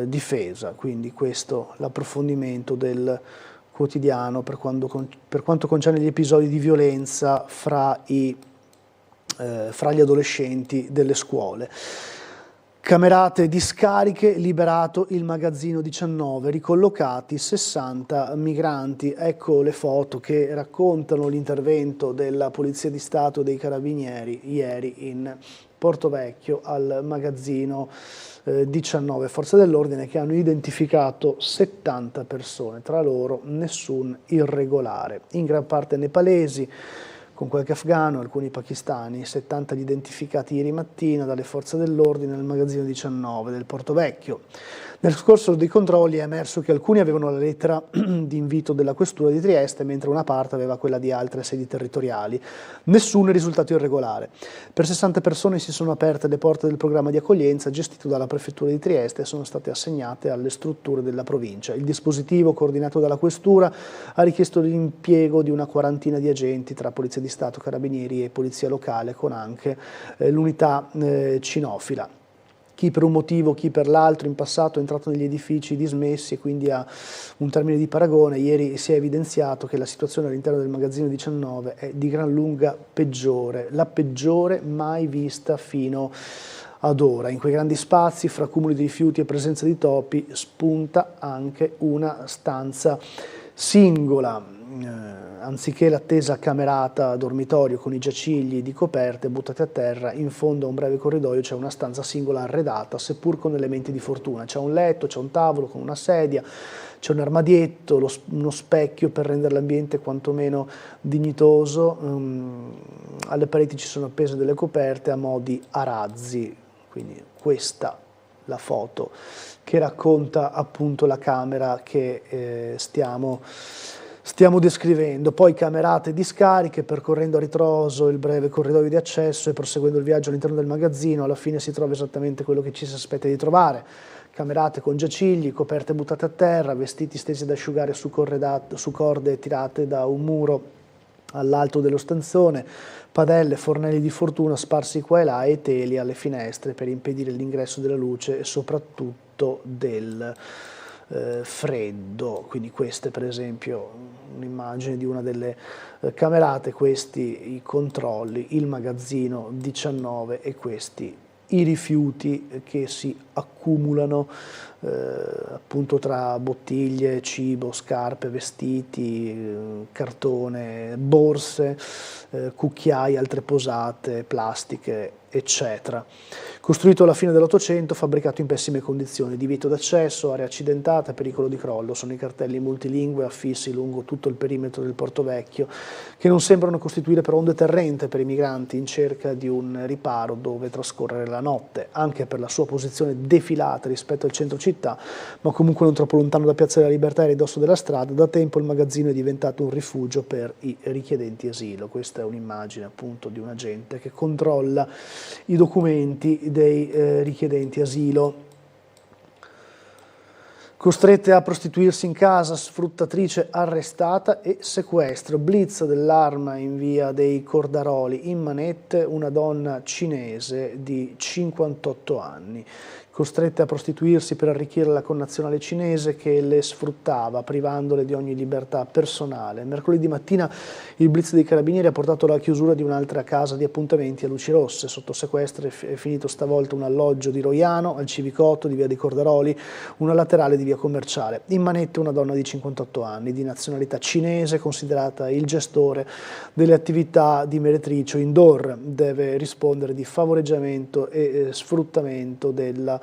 difesa. Quindi questo l'approfondimento del quotidiano per quanto concerne gli episodi di violenza fra gli adolescenti delle scuole. Camerate di scariche, liberato il magazzino 19, ricollocati 60 migranti. Ecco le foto che raccontano l'intervento della Polizia di Stato e dei Carabinieri ieri in Portovecchio al magazzino 19. Forze dell'ordine che hanno identificato 70 persone, tra loro nessun irregolare, in gran parte nepalesi, con qualche afghano, alcuni pakistani, 70 gli identificati ieri mattina dalle forze dell'ordine nel magazzino 19 del Portovecchio. Nel corso dei controlli è emerso che alcuni avevano la lettera di invito della Questura di Trieste, mentre una parte aveva quella di altre sedi territoriali. Nessuno è risultato irregolare. Per 60 persone si sono aperte le porte del programma di accoglienza gestito dalla Prefettura di Trieste e sono state assegnate alle strutture della provincia. Il dispositivo, coordinato dalla Questura, ha richiesto l'impiego di una quarantina di agenti tra Polizia di Stato, Carabinieri e Polizia Locale, con anche l'unità cinofila. chi per un motivo, chi per l'altro in passato è entrato negli edifici dismessi e quindi ha un termine di paragone. Ieri si è evidenziato che la situazione all'interno del magazzino 19 è di gran lunga peggiore, la peggiore mai vista fino ad ora. In quei grandi spazi, fra cumuli di rifiuti e presenza di topi, spunta anche una stanza singola. Anziché l'attesa camerata dormitorio con i giacigli di coperte buttate a terra, in fondo a un breve corridoio c'è una stanza singola arredata, seppur con elementi di fortuna. C'è un letto, c'è un tavolo con una sedia, c'è un armadietto, uno specchio per rendere l'ambiente quantomeno dignitoso. Alle pareti ci sono appese delle coperte a mo' di arazzi. Quindi questa la foto che racconta appunto la camera che stiamo descrivendo. Poi camerate e discariche, percorrendo a ritroso il breve corridoio di accesso e proseguendo il viaggio all'interno del magazzino, alla fine si trova esattamente quello che ci si aspetta di trovare. Camerate con giacigli, coperte buttate a terra, vestiti stesi ad asciugare su corde tirate da un muro all'alto dello stanzone, padelle, fornelli di fortuna sparsi qua e là e teli alle finestre per impedire l'ingresso della luce e soprattutto del freddo. Quindi queste per esempio un'immagine di una delle camerate, questi i controlli, il magazzino 19 e questi i rifiuti che si accumulano appunto tra bottiglie, cibo, scarpe, vestiti, cartone, borse, cucchiai, altre posate, plastiche, eccetera. Costruito alla fine dell'Ottocento, fabbricato in pessime condizioni, divieto d'accesso, area accidentata, pericolo di crollo. Sono i cartelli multilingue affissi lungo tutto il perimetro del Porto Vecchio, che non sembrano costituire però un deterrente per i migranti in cerca di un riparo dove trascorrere la notte, anche per la sua posizione defilata rispetto al centro città, ma comunque non troppo lontano da Piazza della Libertà e a ridosso della strada. Da tempo il magazzino è diventato un rifugio per i richiedenti asilo. Questa è un'immagine appunto di un agente che controlla i documenti dei richiedenti asilo. Costrette a prostituirsi in casa, sfruttatrice arrestata e sequestro. Blitz dell'arma in via dei Cordaroli, in manette una donna cinese di 58 anni. Costrette a prostituirsi per arricchire la connazionale cinese che le sfruttava, privandole di ogni libertà personale. Mercoledì mattina il blitz dei carabinieri ha portato alla chiusura di un'altra casa di appuntamenti a luci rosse. Sotto sequestro è finito stavolta un alloggio di Roiano, al Civicotto di via dei Cordaroli, una laterale di via Commerciale. In manette una donna di 58 anni, di nazionalità cinese, considerata il gestore delle attività di meretricio indoor. Deve rispondere di favoreggiamento e sfruttamento della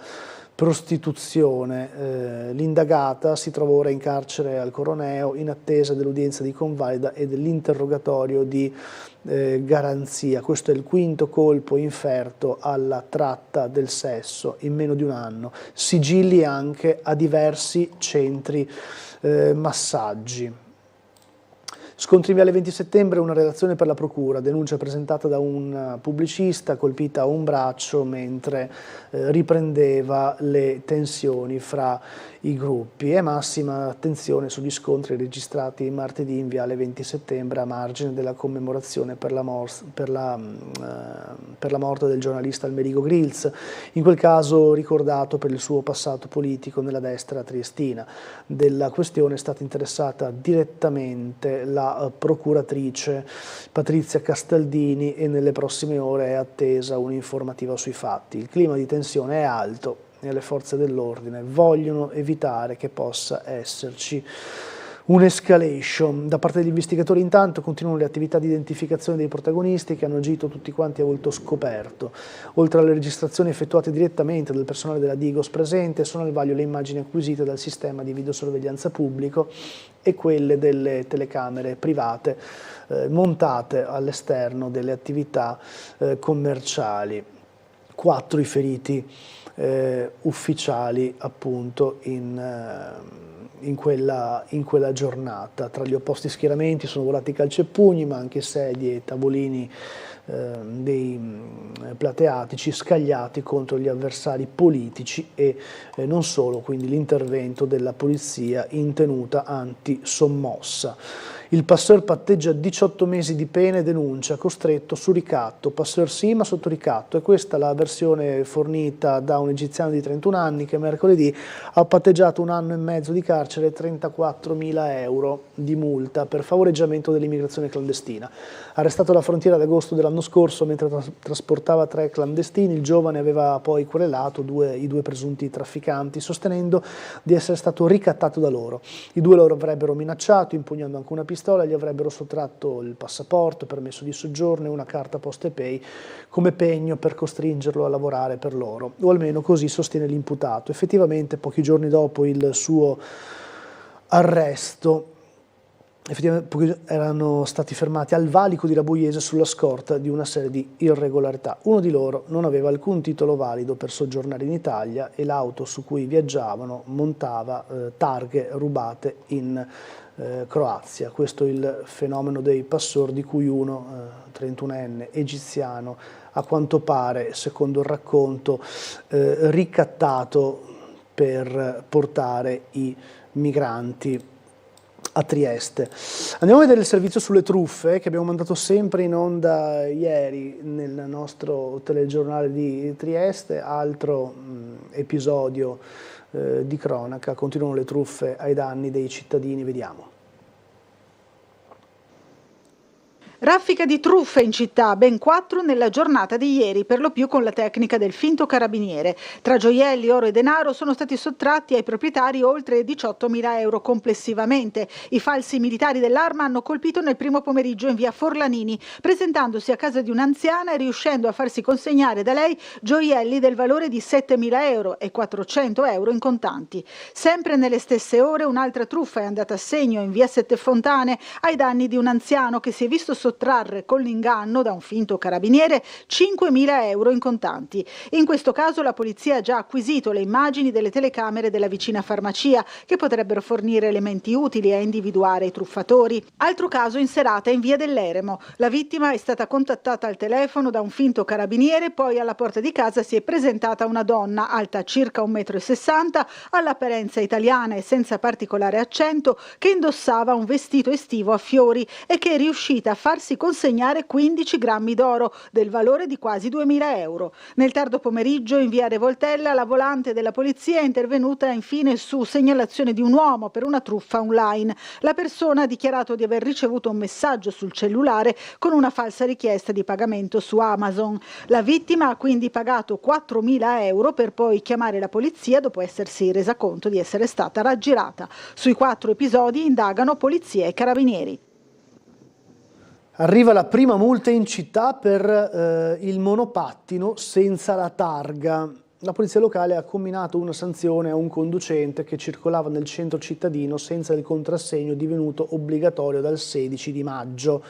prostituzione. L'indagata si trova ora in carcere al Coroneo in attesa dell'udienza di convalida e dell'interrogatorio di garanzia. Questo è il quinto colpo inferto alla tratta del sesso in meno di un anno. Sigilli anche a diversi centri massaggi. Scontri in Viale 20 Settembre, una relazione per la procura, denuncia presentata da un pubblicista colpita a un braccio mentre riprendeva le tensioni fra i gruppi. È massima attenzione sugli scontri registrati martedì in Viale 20 Settembre a margine della commemorazione per la morte del giornalista Almerico Grills, in quel caso ricordato per il suo passato politico nella destra triestina. Della questione è stata interessata direttamente la procuratrice Patrizia Castaldini e nelle prossime ore è attesa un'informativa sui fatti. Il clima di tensione è alto e le forze dell'ordine vogliono evitare che possa esserci un'escalation. Da parte degli investigatori intanto continuano le attività di identificazione dei protagonisti che hanno agito tutti quanti a volto scoperto. Oltre alle registrazioni effettuate direttamente dal personale della Digos presente, sono al vaglio le immagini acquisite dal sistema di videosorveglianza pubblico e quelle delle telecamere private montate all'esterno delle attività commerciali. 4 i feriti ufficiali appunto in quella giornata. Tra gli opposti schieramenti sono volati calci e pugni, ma anche sedie e tavolini dei plateatici scagliati contro gli avversari politici e non solo, quindi l'intervento della polizia in tenuta antisommossa. Il Passeur patteggia 18 mesi di pena e denuncia, costretto su ricatto. Passeur sì, ma sotto ricatto. E questa è la versione fornita da un egiziano di 31 anni che mercoledì ha patteggiato 1 anno e mezzo di carcere e 34.000 euro di multa per favoreggiamento dell'immigrazione clandestina. Arrestato alla frontiera ad agosto dell'anno scorso mentre trasportava 3 clandestini, il giovane aveva poi querelato i due presunti trafficanti, sostenendo di essere stato ricattato da loro. I due lo avrebbero minacciato, impugnando anche una pistola, e gli avrebbero sottratto il passaporto, permesso di soggiorno e una carta Postepay come pegno per costringerlo a lavorare per loro, o almeno così sostiene l'imputato. Effettivamente, pochi giorni dopo il suo arresto, erano stati fermati al valico di Rabuiese sulla scorta di una serie di irregolarità. Uno di loro non aveva alcun titolo valido per soggiornare in Italia e l'auto su cui viaggiavano montava targhe rubate in Croazia. Questo è il fenomeno dei passeur, di cui uno, 31enne egiziano, a quanto pare, secondo il racconto, ricattato per portare i migranti a Trieste. Andiamo a vedere il servizio sulle truffe che abbiamo mandato sempre in onda ieri nel nostro telegiornale di Trieste, altro episodio di cronaca. Continuano le truffe ai danni dei cittadini, vediamo. Raffica di truffe in città, ben 4 nella giornata di ieri, per lo più con la tecnica del finto carabiniere. Tra gioielli, oro e denaro sono stati sottratti ai proprietari oltre 18.000 euro complessivamente. I falsi militari dell'arma hanno colpito nel primo pomeriggio in via Forlanini, presentandosi a casa di un'anziana e riuscendo a farsi consegnare da lei gioielli del valore di 7.000 euro e 400 euro in contanti. Sempre nelle stesse ore un'altra truffa è andata a segno in via Sette Fontane ai danni di un anziano che si è visto sottrarre con l'inganno da un finto carabiniere 5.000 euro in contanti. In questo caso la polizia ha già acquisito le immagini delle telecamere della vicina farmacia che potrebbero fornire elementi utili a individuare i truffatori. Altro caso in serata in via dell'Eremo. La vittima è stata contattata al telefono da un finto carabiniere, poi alla porta di casa si è presentata una donna alta circa 1,60 m, all'apparenza italiana e senza particolare accento, che indossava un vestito estivo a fiori e che è riuscita a farsi consegnare 15 grammi d'oro del valore di quasi 2.000 euro. Nel tardo pomeriggio in via Revoltella la volante della polizia è intervenuta infine su segnalazione di un uomo per una truffa online. La persona ha dichiarato di aver ricevuto un messaggio sul cellulare con una falsa richiesta di pagamento su Amazon. La vittima ha quindi pagato 4.000 euro per poi chiamare la polizia dopo essersi resa conto di essere stata raggirata. Sui 4 episodi indagano polizia e carabinieri. Arriva la prima multa in città per il monopattino senza la targa. La polizia locale ha comminato una sanzione a un conducente che circolava nel centro cittadino senza il contrassegno divenuto obbligatorio dal 16 di maggio.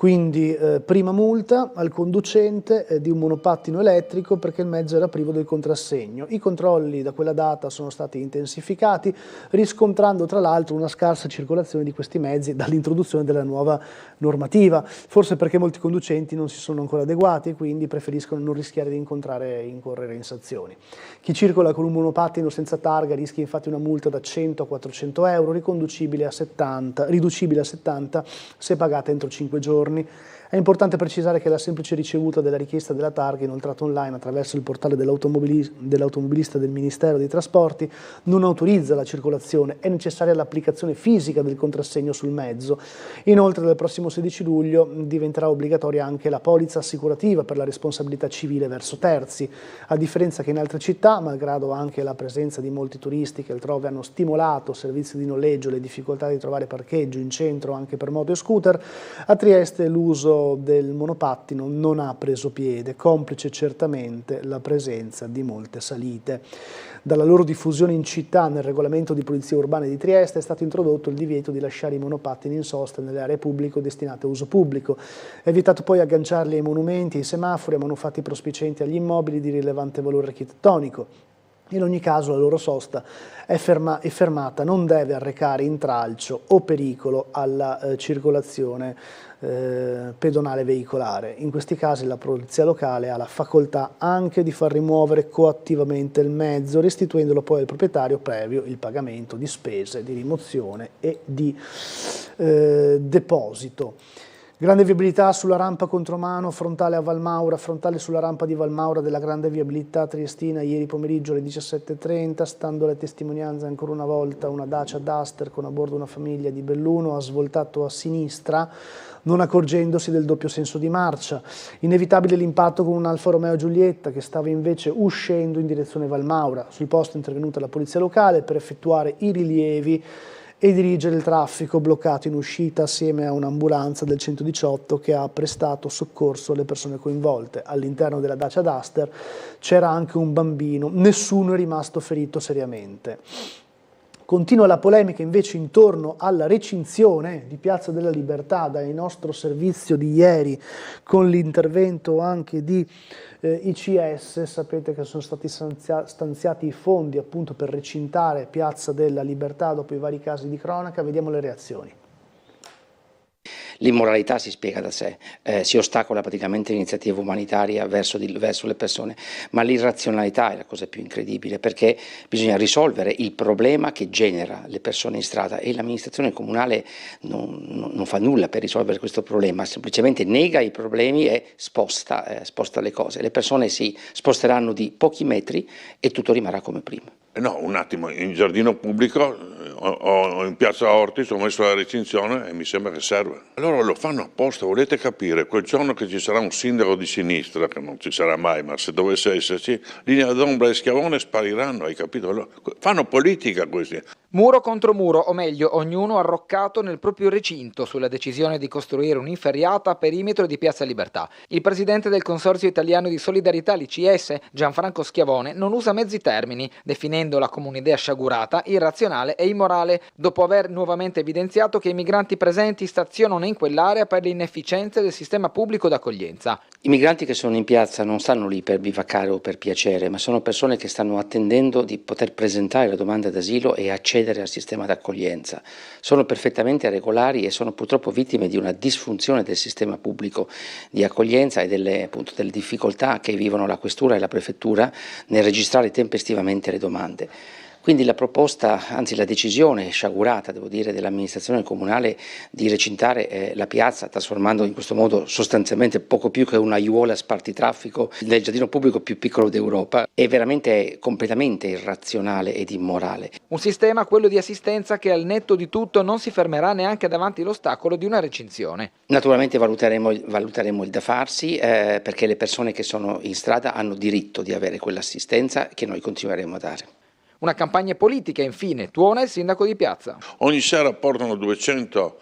Quindi prima multa al conducente di un monopattino elettrico perché il mezzo era privo del contrassegno. I controlli da quella data sono stati intensificati, riscontrando tra l'altro una scarsa circolazione di questi mezzi dall'introduzione della nuova normativa, forse perché molti conducenti non si sono ancora adeguati e quindi preferiscono non rischiare di incorrere in sanzioni. Chi circola con un monopattino senza targa rischia infatti una multa da 100 a 400 euro, riducibile a 70 se pagata entro 5 giorni. È importante precisare che la semplice ricevuta della richiesta della targa inoltrata online attraverso il portale dell'automobilista del Ministero dei Trasporti non autorizza la circolazione, è necessaria l'applicazione fisica del contrassegno sul mezzo. Inoltre dal prossimo 16 luglio diventerà obbligatoria anche la polizza assicurativa per la responsabilità civile verso terzi, a differenza che in altre città, malgrado anche la presenza di molti turisti che altrove hanno stimolato servizi di noleggio e le difficoltà di trovare parcheggio in centro anche per moto e scooter, a Trieste l'uso del monopattino non ha preso piede, complice certamente la presenza di molte salite. Dalla loro diffusione in città nel regolamento di polizia urbana di Trieste è stato introdotto il divieto di lasciare i monopattini in sosta nelle aree pubbliche o destinate a uso pubblico. È vietato poi agganciarli ai monumenti, ai semafori, a manufatti prospicienti agli immobili di rilevante valore architettonico. In ogni caso la loro sosta è fermata, non deve arrecare intralcio o pericolo alla circolazione pedonale veicolare. In questi casi la polizia locale ha la facoltà anche di far rimuovere coattivamente il mezzo, restituendolo poi al proprietario previo il pagamento di spese di rimozione e di deposito. Grande viabilità sulla rampa Contromano, frontale a Valmaura, frontale sulla rampa di Valmaura della grande viabilità triestina ieri pomeriggio alle 17:30, stando alle testimonianze ancora una volta una Dacia Duster con a bordo una famiglia di Belluno ha svoltato a sinistra non accorgendosi del doppio senso di marcia. Inevitabile l'impatto con un Alfa Romeo Giulietta che stava invece uscendo in direzione Valmaura. Sul posto è intervenuta la polizia locale per effettuare i rilievi e dirigere il traffico bloccato in uscita assieme a un'ambulanza del 118 che ha prestato soccorso alle persone coinvolte. All'interno della Dacia Duster c'era anche un bambino, nessuno è rimasto ferito seriamente. Continua la polemica invece intorno alla recinzione di Piazza della Libertà dal nostro servizio di ieri con l'intervento anche di ICS. Sapete che sono stati stanziati i fondi appunto per recintare Piazza della Libertà dopo i vari casi di cronaca. Vediamo le reazioni. L'immoralità si spiega da sé, si ostacola praticamente l'iniziativa umanitaria verso le persone, ma l'irrazionalità è la cosa più incredibile, perché bisogna risolvere il problema che genera le persone in strada e l'amministrazione comunale non fa nulla per risolvere questo problema, semplicemente nega i problemi e sposta le cose. Le persone si sposteranno di pochi metri e tutto rimarrà come prima. No, un attimo, in giardino pubblico o in piazza Ortis ho messo la recinzione e mi sembra che serve. Allora lo fanno apposta, volete capire, quel giorno che ci sarà un sindaco di sinistra, che non ci sarà mai, ma se dovesse esserci, Linea d'Ombra e Schiavone spariranno, hai capito? Allora, fanno politica questi. Muro contro muro, o meglio, ognuno arroccato nel proprio recinto sulla decisione di costruire un'inferriata a perimetro di Piazza Libertà. Il presidente del Consorzio Italiano di Solidarietà, l'ICS, Gianfranco Schiavone, non usa mezzi termini, definendola come un'idea sciagurata, irrazionale e immorale, dopo aver nuovamente evidenziato che i migranti presenti stazionano in quell'area per le inefficienze del sistema pubblico d'accoglienza. I migranti che sono in piazza non stanno lì per bivaccare o per piacere, ma sono persone che stanno attendendo di poter presentare la domanda d'asilo e accedere al sistema d'accoglienza. Sono perfettamente regolari e sono purtroppo vittime di una disfunzione del sistema pubblico di accoglienza e delle difficoltà che vivono la questura e la prefettura nel registrare tempestivamente le domande. Quindi la proposta, anzi la decisione sciagurata, devo dire, dell'amministrazione comunale di recintare la piazza, trasformando in questo modo sostanzialmente poco più che una aiuola spartitraffico del giardino pubblico più piccolo d'Europa, è veramente completamente irrazionale ed immorale. Un sistema, quello di assistenza, che al netto di tutto non si fermerà neanche davanti all'ostacolo di una recinzione. Naturalmente valuteremo il da farsi, perché le persone che sono in strada hanno diritto di avere quell'assistenza che noi continueremo a dare. Una campagna politica, infine, tuona il sindaco di Piazza. Ogni sera portano 200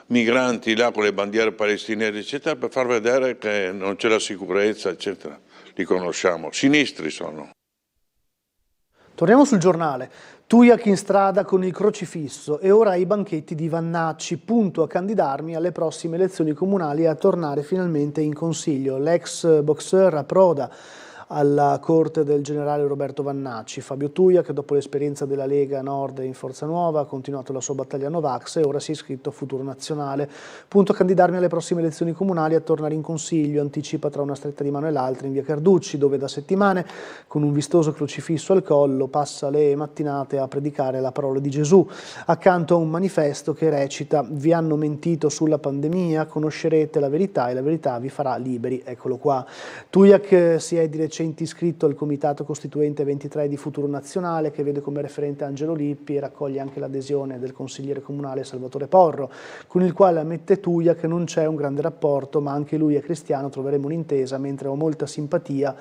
migranti là con le bandiere palestinesi, eccetera, per far vedere che non c'è la sicurezza, eccetera. Li conosciamo, sinistri sono. Torniamo sul giornale. Tuiac in strada con il crocifisso e ora ai banchetti di Vannacci, punto a candidarmi alle prossime elezioni comunali e a tornare finalmente in consiglio. L'ex boxer approda alla corte del generale Roberto Vannacci. Fabio Tuiac, dopo l'esperienza della Lega Nord in Forza Nuova, ha continuato la sua battaglia Novax e ora si è iscritto a Futuro Nazionale. Punto a candidarmi alle prossime elezioni comunali e a tornare in consiglio, anticipa tra una stretta di mano e l'altra in via Carducci, dove da settimane, con un vistoso crocifisso al collo, passa le mattinate a predicare la parola di Gesù, accanto a un manifesto che recita: vi hanno mentito sulla pandemia, conoscerete la verità e la verità vi farà liberi. Eccolo qua. Tuiac si è di recente iscritto al Comitato Costituente 23 di Futuro Nazionale, che vede come referente Angelo Lippi e raccoglie anche l'adesione del consigliere comunale Salvatore Porro, con il quale, ammette Tuiac, che non c'è un grande rapporto, ma anche lui è cristiano, troveremo un'intesa, mentre ho molta simpatia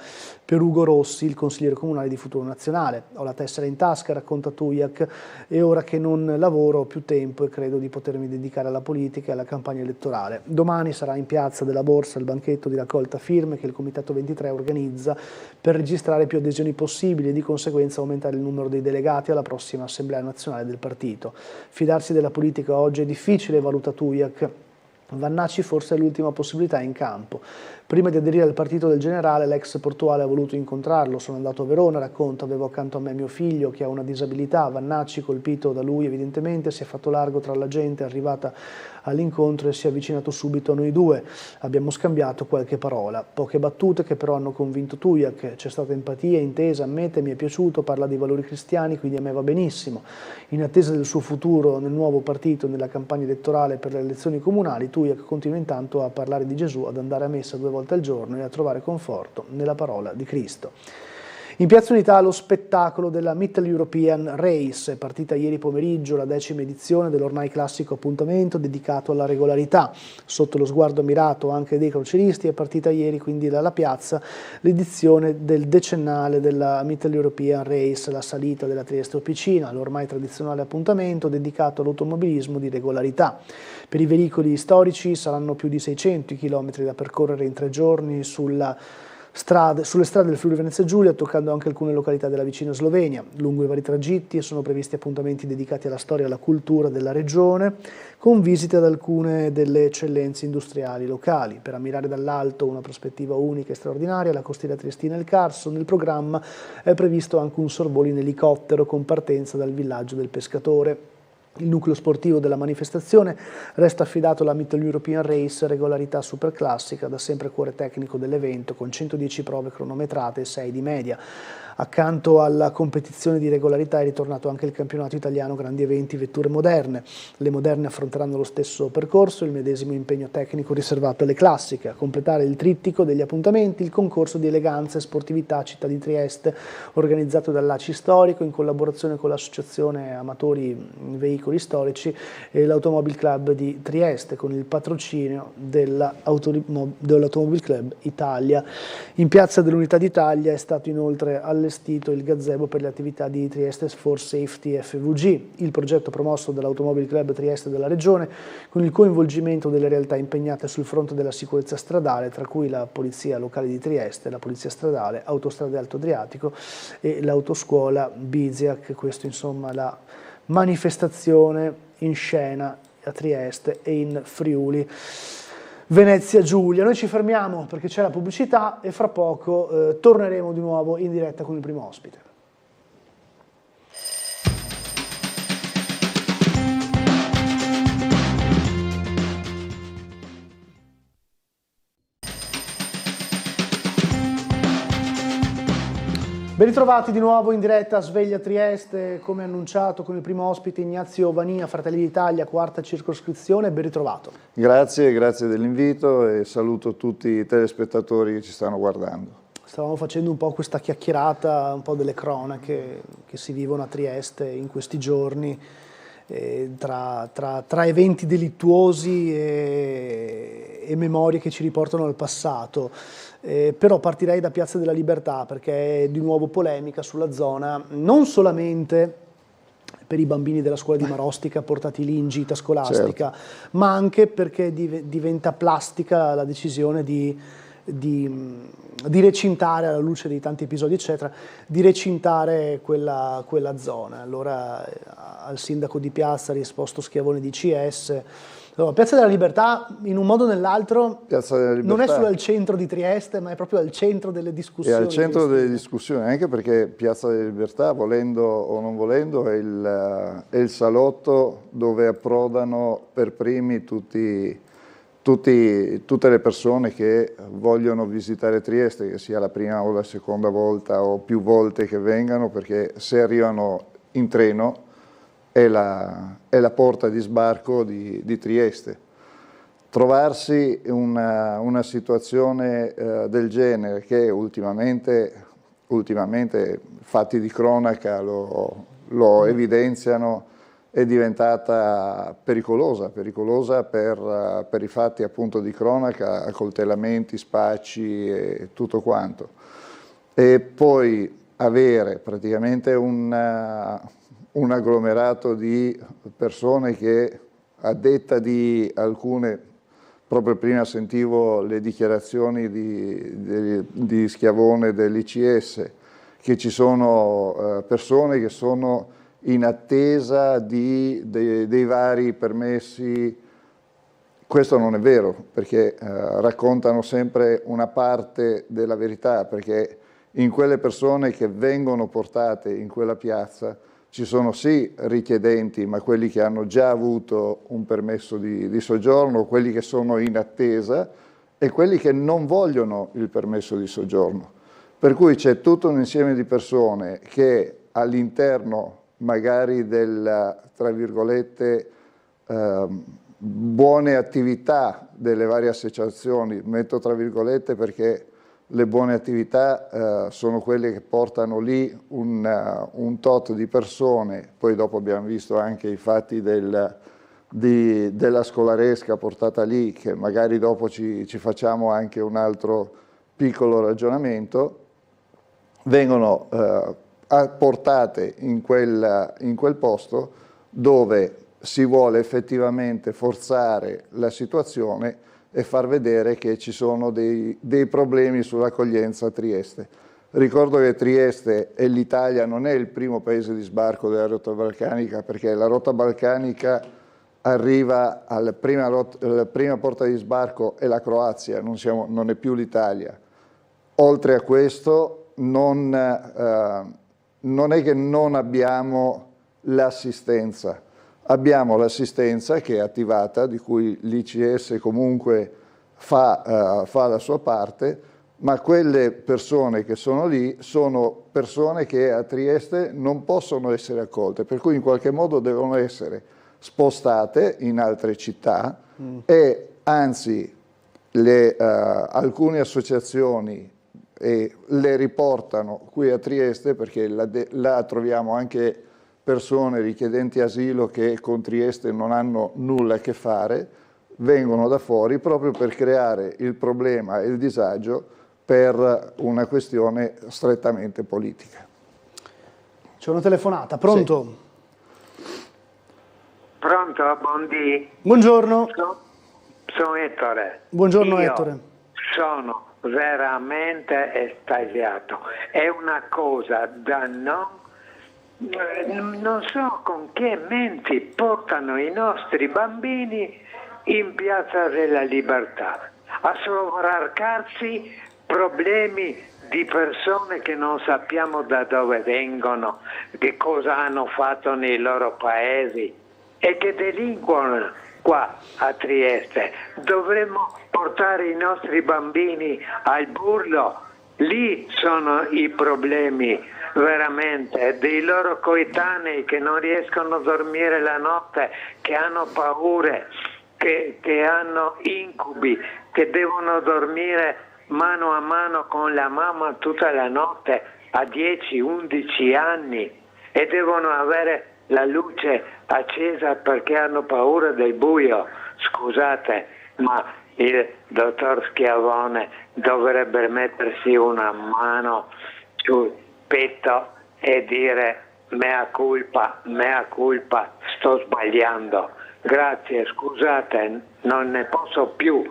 per Ugo Rossi, il consigliere comunale di Futuro Nazionale. Ho la tessera in tasca, racconta Tuiac, e ora che non lavoro ho più tempo e credo di potermi dedicare alla politica e alla campagna elettorale. Domani sarà in piazza della Borsa il banchetto di raccolta firme che il Comitato 23 organizza per registrare più adesioni possibili e di conseguenza aumentare il numero dei delegati alla prossima Assemblea Nazionale del partito. Fidarsi della politica oggi è difficile, valuta Tuiac. Vannacci forse è l'ultima possibilità in campo. Prima di aderire al partito del generale, l'ex portuale ha voluto incontrarlo. Sono andato a Verona, racconta, avevo accanto a me mio figlio che ha una disabilità. Vannacci, colpito da lui evidentemente, si è fatto largo tra la gente, è arrivata all'incontro e si è avvicinato subito a noi due. Abbiamo scambiato qualche parola, poche battute che però hanno convinto Tujak. C'è stata empatia, intesa, ammette, mi è piaciuto, parla dei valori cristiani, quindi a me va benissimo. In attesa del suo futuro nel nuovo partito, nella campagna elettorale per le elezioni comunali, Tujak continua intanto a parlare di Gesù, ad andare a messa 2 volte al giorno e a trovare conforto nella parola di Cristo. In Piazza Unità lo spettacolo della Mittel European Race, è partita ieri pomeriggio la 10ª edizione dell'ormai classico appuntamento dedicato alla regolarità. Sotto lo sguardo ammirato anche dei croceristi è partita ieri quindi dalla piazza l'edizione del decennale della Mittel European Race, la salita della Trieste Officina, l'ormai tradizionale appuntamento dedicato all'automobilismo di regolarità. Per i veicoli storici saranno più di 600 i chilometri da percorrere in 3 giorni sulle strade del Friuli Venezia Giulia, toccando anche alcune località della vicina Slovenia. Lungo i vari tragitti e sono previsti appuntamenti dedicati alla storia e alla cultura della regione, con visite ad alcune delle eccellenze industriali locali. Per ammirare dall'alto una prospettiva unica e straordinaria, la costiera triestina e il Carso, nel programma è previsto anche un sorvolo in elicottero con partenza dal villaggio del pescatore. Il nucleo sportivo della manifestazione resta affidato alla Mittel European Race, regolarità superclassica, da sempre cuore tecnico dell'evento, con 110 prove cronometrate e 6 di media. Accanto alla competizione di regolarità è ritornato anche il campionato italiano grandi eventi vetture moderne. Le moderne affronteranno lo stesso percorso, il medesimo impegno tecnico riservato alle classiche. A completare il trittico degli appuntamenti il concorso di eleganza e sportività Città di Trieste, organizzato dall'ACI Storico in collaborazione con l'Associazione Amatori Veicoli Storici e l'Automobile Club di Trieste, con il patrocinio dell'Automobile Club Italia. In Piazza dell'Unità d'Italia è stato inoltre allestito il gazebo per le attività di Trieste for Safety FVG, il progetto promosso dall'Automobile Club Trieste della Regione, con il coinvolgimento delle realtà impegnate sul fronte della sicurezza stradale, tra cui la Polizia Locale di Trieste, la Polizia Stradale, Autostrade Alto Adriatico e l'Autoscuola Biziac. Questo insomma la manifestazione in scena a Trieste e in Friuli Venezia Giulia. Noi ci fermiamo perché c'è la pubblicità e fra poco torneremo di nuovo in diretta con il primo ospite. Ben ritrovati di nuovo in diretta a Sveglia Trieste, come annunciato con il primo ospite Ignazio Vannia, Fratelli d'Italia, 4ª circoscrizione, ben ritrovato. Grazie dell'invito e saluto tutti i telespettatori che ci stanno guardando. Stavamo facendo un po' questa chiacchierata, un po' delle cronache che si vivono a Trieste in questi giorni, tra eventi delittuosi e memorie che ci riportano al passato. Però partirei da Piazza della Libertà perché è di nuovo polemica sulla zona, non solamente per i bambini della scuola di Marostica portati lì in gita scolastica, certo, ma anche perché diventa plastica la decisione di recintare, alla luce di tanti episodi eccetera, di recintare quella zona. Allora al sindaco di Piazza ha risposto Schiavone di CS. Allora, Piazza della Libertà, in un modo o nell'altro, non è solo al centro di Trieste, ma è proprio al centro delle discussioni. È al centro delle discussioni, anche perché Piazza della Libertà, volendo o non volendo, è il salotto dove approdano per primi tutte le persone che vogliono visitare Trieste, che sia la prima o la seconda volta o più volte che vengano, perché se arrivano in treno è la porta di sbarco di Trieste. Trovarsi una situazione del genere, che ultimamente fatti di cronaca lo evidenziano, è diventata pericolosa per i fatti appunto di cronaca, accoltellamenti, spacci e tutto quanto. E poi avere praticamente un agglomerato di persone che, a detta di alcune, proprio prima sentivo le dichiarazioni di Schiavone dell'ICS, che ci sono persone che sono in attesa dei vari permessi Questo non è vero, perché raccontano sempre una parte della verità, perché in quelle persone che vengono portate in quella piazza ci sono sì richiedenti, ma quelli che hanno già avuto un permesso di soggiorno, quelli che sono in attesa e quelli che non vogliono il permesso di soggiorno. Per cui c'è tutto un insieme di persone che all'interno magari del, tra virgolette, buone attività delle varie associazioni, metto tra virgolette perché le buone attività sono quelle che portano lì un tot di persone, poi dopo abbiamo visto anche i fatti della scolaresca portata lì, che magari dopo ci facciamo anche un altro piccolo ragionamento, vengono portate in quel posto dove si vuole effettivamente forzare la situazione e far vedere che ci sono dei problemi sull'accoglienza a Trieste. Ricordo che Trieste e l'Italia non è il primo paese di sbarco della rotta balcanica, perché la rotta balcanica arriva alla prima porta di sbarco è la Croazia, non è più l'Italia. Oltre a questo non è che non abbiamo l'assistenza. Abbiamo l'assistenza che è attivata, di cui l'ICS comunque fa la sua parte, ma quelle persone che sono lì sono persone che a Trieste non possono essere accolte, per cui in qualche modo devono essere spostate in altre città e anzi alcune associazioni le riportano qui a Trieste, perché là troviamo anche persone richiedenti asilo che con Trieste non hanno nulla a che fare, vengono da fuori proprio per creare il problema e il disagio per una questione strettamente politica. C'è una telefonata, pronto? Sì. Pronto, buondì. Buongiorno. Sono Ettore. Buongiorno Ettore. Sono veramente estasiato. È una cosa da non so con che menti portano i nostri bambini in Piazza della Libertà a sovraccarsi problemi di persone che non sappiamo da dove vengono, che cosa hanno fatto nei loro paesi e che delinquono qua a Trieste. Dovremmo portare i nostri bambini al burlo, lì sono i problemi veramente dei loro coetanei che non riescono a dormire la notte, che hanno paure, che hanno incubi, che devono dormire mano a mano con la mamma tutta la notte a 10-11 anni e devono avere la luce accesa perché hanno paura del buio. Scusate, ma il dottor Schiavone dovrebbe mettersi una mano sul petto e dire mea culpa, sto sbagliando. Grazie, scusate, non ne posso più.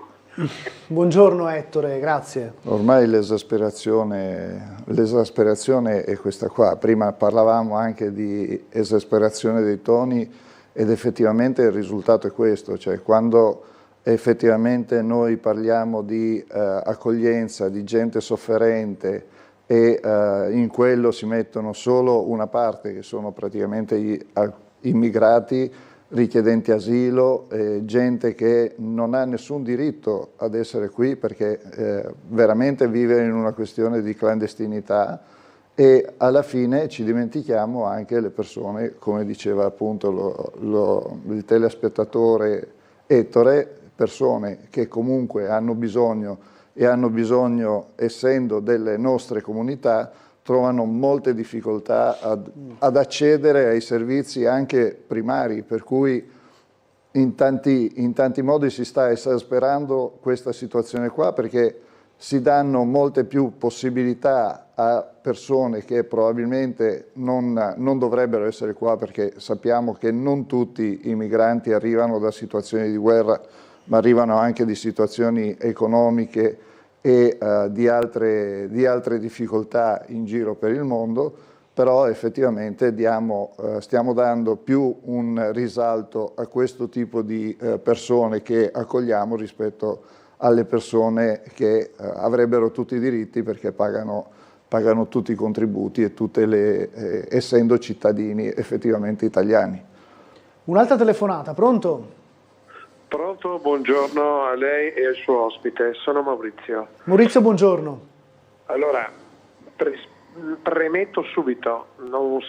Buongiorno Ettore, grazie. Ormai l'esasperazione è questa qua. Prima parlavamo anche di esasperazione dei toni ed effettivamente il risultato è questo, cioè quando effettivamente noi parliamo di accoglienza, di gente sofferente, e in quello si mettono solo una parte, che sono praticamente gli immigrati, richiedenti asilo, gente che non ha nessun diritto ad essere qui perché veramente vive in una questione di clandestinità, e alla fine ci dimentichiamo anche le persone, come diceva appunto il telespettatore Ettore, persone che comunque hanno bisogno, essendo delle nostre comunità, trovano molte difficoltà ad accedere ai servizi anche primari, per cui in tanti modi si sta esasperando questa situazione qua, perché si danno molte più possibilità a persone che probabilmente non dovrebbero essere qua, perché sappiamo che non tutti i migranti arrivano da situazioni di guerra, ma arrivano anche di situazioni economiche e di altre difficoltà in giro per il mondo, però effettivamente stiamo dando più un risalto a questo tipo di persone che accogliamo rispetto alle persone che avrebbero tutti i diritti perché pagano tutti i contributi e essendo cittadini effettivamente italiani. Un'altra telefonata, pronto? Pronto, buongiorno a lei e al suo ospite, sono Maurizio. Maurizio, buongiorno. Allora, premetto subito, non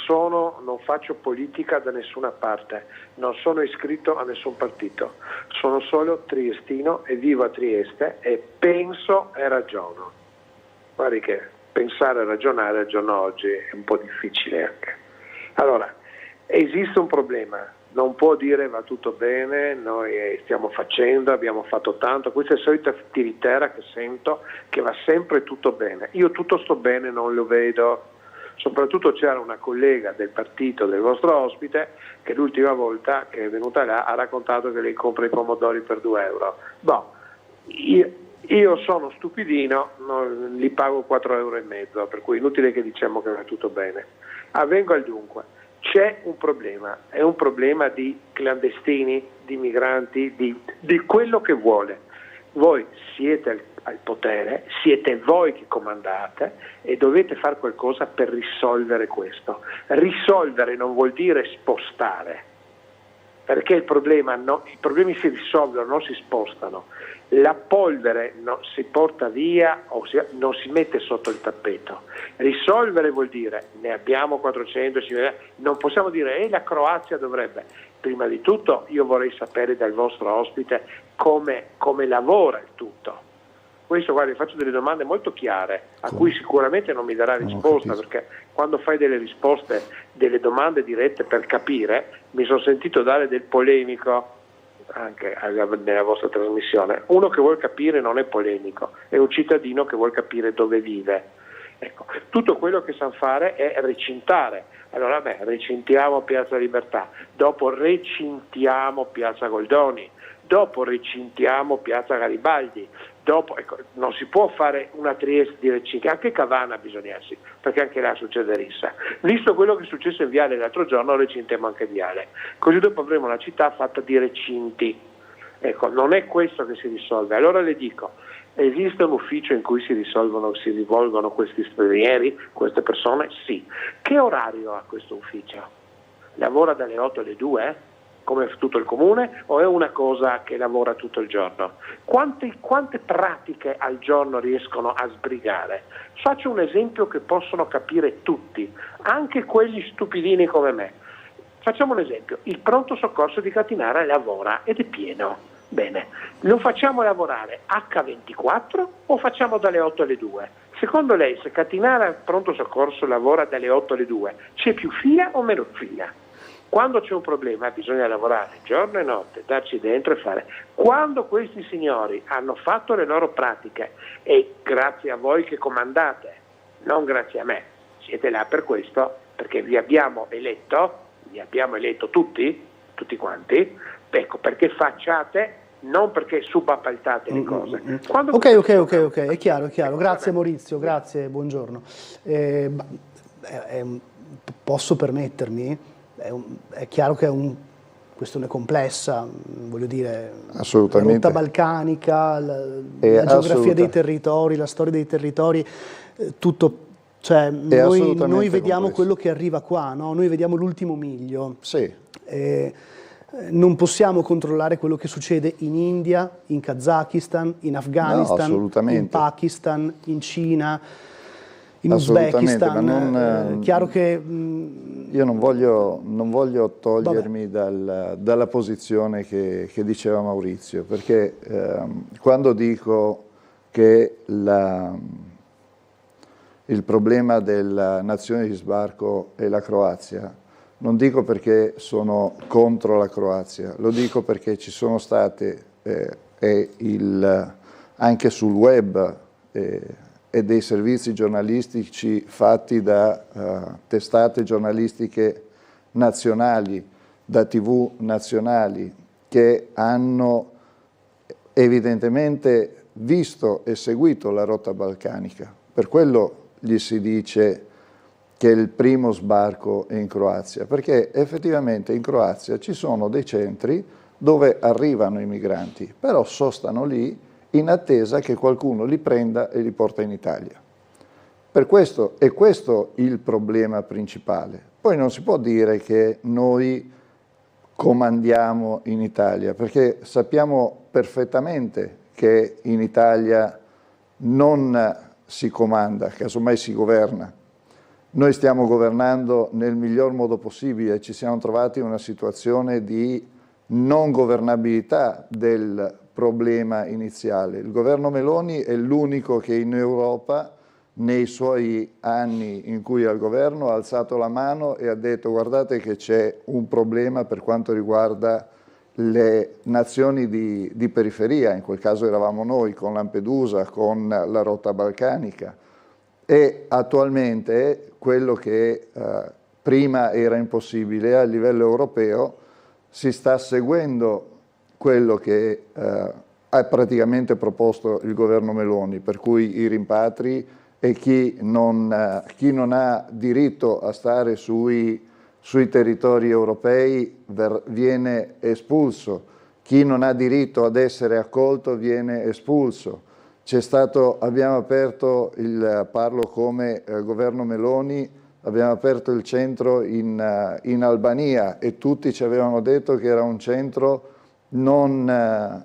faccio politica da nessuna parte, non sono iscritto a nessun partito, sono solo triestino e vivo a Trieste e penso e ragiono. Guardi che pensare e ragionare al giorno oggi è un po' difficile anche. Allora, esiste un problema. Non può dire va tutto bene, noi stiamo facendo, abbiamo fatto tanto, questa è la solita tiritera che sento, che va sempre tutto bene. Io tutto sto bene non lo vedo, soprattutto c'era una collega del partito del vostro ospite che l'ultima volta che è venuta là ha raccontato che lei compra i pomodori per 2 euro. Boh, io sono stupidino, li pago 4,5 euro, per cui inutile che diciamo che va tutto bene. Vengo al dunque. C'è un problema, è un problema di clandestini, di migranti, di quello che vuole. Voi siete al potere, siete voi che comandate e dovete fare qualcosa per risolvere questo. Risolvere non vuol dire spostare, perché i problemi si risolvono, non si spostano. La polvere si porta via o non si mette sotto il tappeto. Risolvere vuol dire ne abbiamo 450, non possiamo dire la Croazia dovrebbe. Prima di tutto io vorrei sapere dal vostro ospite come lavora il tutto. Questo, guardi, faccio delle domande molto chiare a cui sicuramente non mi darà risposta, perché quando fai delle risposte, delle domande dirette per capire, mi sono sentito dare del polemico anche nella vostra trasmissione. Uno che vuol capire non è polemico, è un cittadino che vuol capire dove vive. Ecco, tutto quello che sanno fare è recintare. Allora recintiamo Piazza Libertà, dopo recintiamo Piazza Goldoni, dopo recintiamo Piazza Garibaldi, dopo non si può fare una Trieste di recinti, anche Cavana bisognasse, perché anche là succede rissa. Visto quello che è successo in Viale l'altro giorno, recintiamo anche Viale, così dopo avremo una città fatta di recinti. Ecco, non è questo che si risolve. Allora le dico, esiste un ufficio in cui si rivolgono questi stranieri, queste persone? Sì. Che orario ha questo ufficio? Lavora dalle 8 alle 2? Come tutto il comune, o è una cosa che lavora tutto il giorno? Quante pratiche al giorno riescono a sbrigare? Faccio un esempio che possono capire tutti, anche quelli stupidini come me. Facciamo un esempio, il pronto soccorso di Catinara lavora ed è pieno. Bene, lo facciamo lavorare H24 o facciamo dalle 8 alle 2? Secondo lei, se Catinara pronto soccorso lavora dalle 8 alle 2, c'è più fila o meno fila? Quando c'è un problema bisogna lavorare giorno e notte, darci dentro e fare. Quando questi signori hanno fatto le loro pratiche, e grazie a voi che comandate, non grazie a me, siete là per questo, perché vi abbiamo eletto tutti quanti, ecco, perché facciate, non perché subappaltate le cose. Ok, è chiaro. Grazie Maurizio, grazie, buongiorno. Posso permettermi? È chiaro che è una questione complessa, voglio dire, assolutamente. La rotta balcanica, la geografia dei territori, la storia dei territori, tutto, cioè noi vediamo quello che arriva qua, no? Noi vediamo l'ultimo miglio. Sì. Non possiamo controllare quello che succede in India, in Kazakistan, in Afghanistan, in Pakistan, in Cina, in Uzbekistan. Chiaro che io non voglio togliermi dalla posizione che diceva Maurizio, perché quando dico che il problema della nazione di sbarco è la Croazia, non dico perché sono contro la Croazia, lo dico perché ci sono state anche sul web e dei servizi giornalistici fatti da testate giornalistiche nazionali, da TV nazionali, che hanno evidentemente visto e seguito la rotta balcanica. Per quello gli si dice che il primo sbarco è in Croazia, perché effettivamente in Croazia ci sono dei centri dove arrivano i migranti, però sostano lì in attesa che qualcuno li prenda e li porta in Italia. Per questo è questo il problema principale. Poi non si può dire che noi comandiamo in Italia, perché sappiamo perfettamente che in Italia non si comanda, casomai si governa. Noi stiamo governando nel miglior modo possibile, ci siamo trovati in una situazione di non governabilità del problema iniziale. Il governo Meloni è l'unico che in Europa, nei suoi anni in cui è al governo, ha alzato la mano e ha detto: guardate che c'è un problema per quanto riguarda le nazioni di periferia, in quel caso eravamo noi con Lampedusa, con la rotta balcanica, e attualmente quello che prima era impossibile a livello europeo si sta seguendo quello che ha praticamente proposto il governo Meloni, per cui i rimpatri e chi non ha diritto a stare sui territori europei viene espulso, chi non ha diritto ad essere accolto viene espulso. Abbiamo aperto, parlo come governo Meloni, abbiamo aperto il centro in Albania e tutti ci avevano detto che era un centro che non era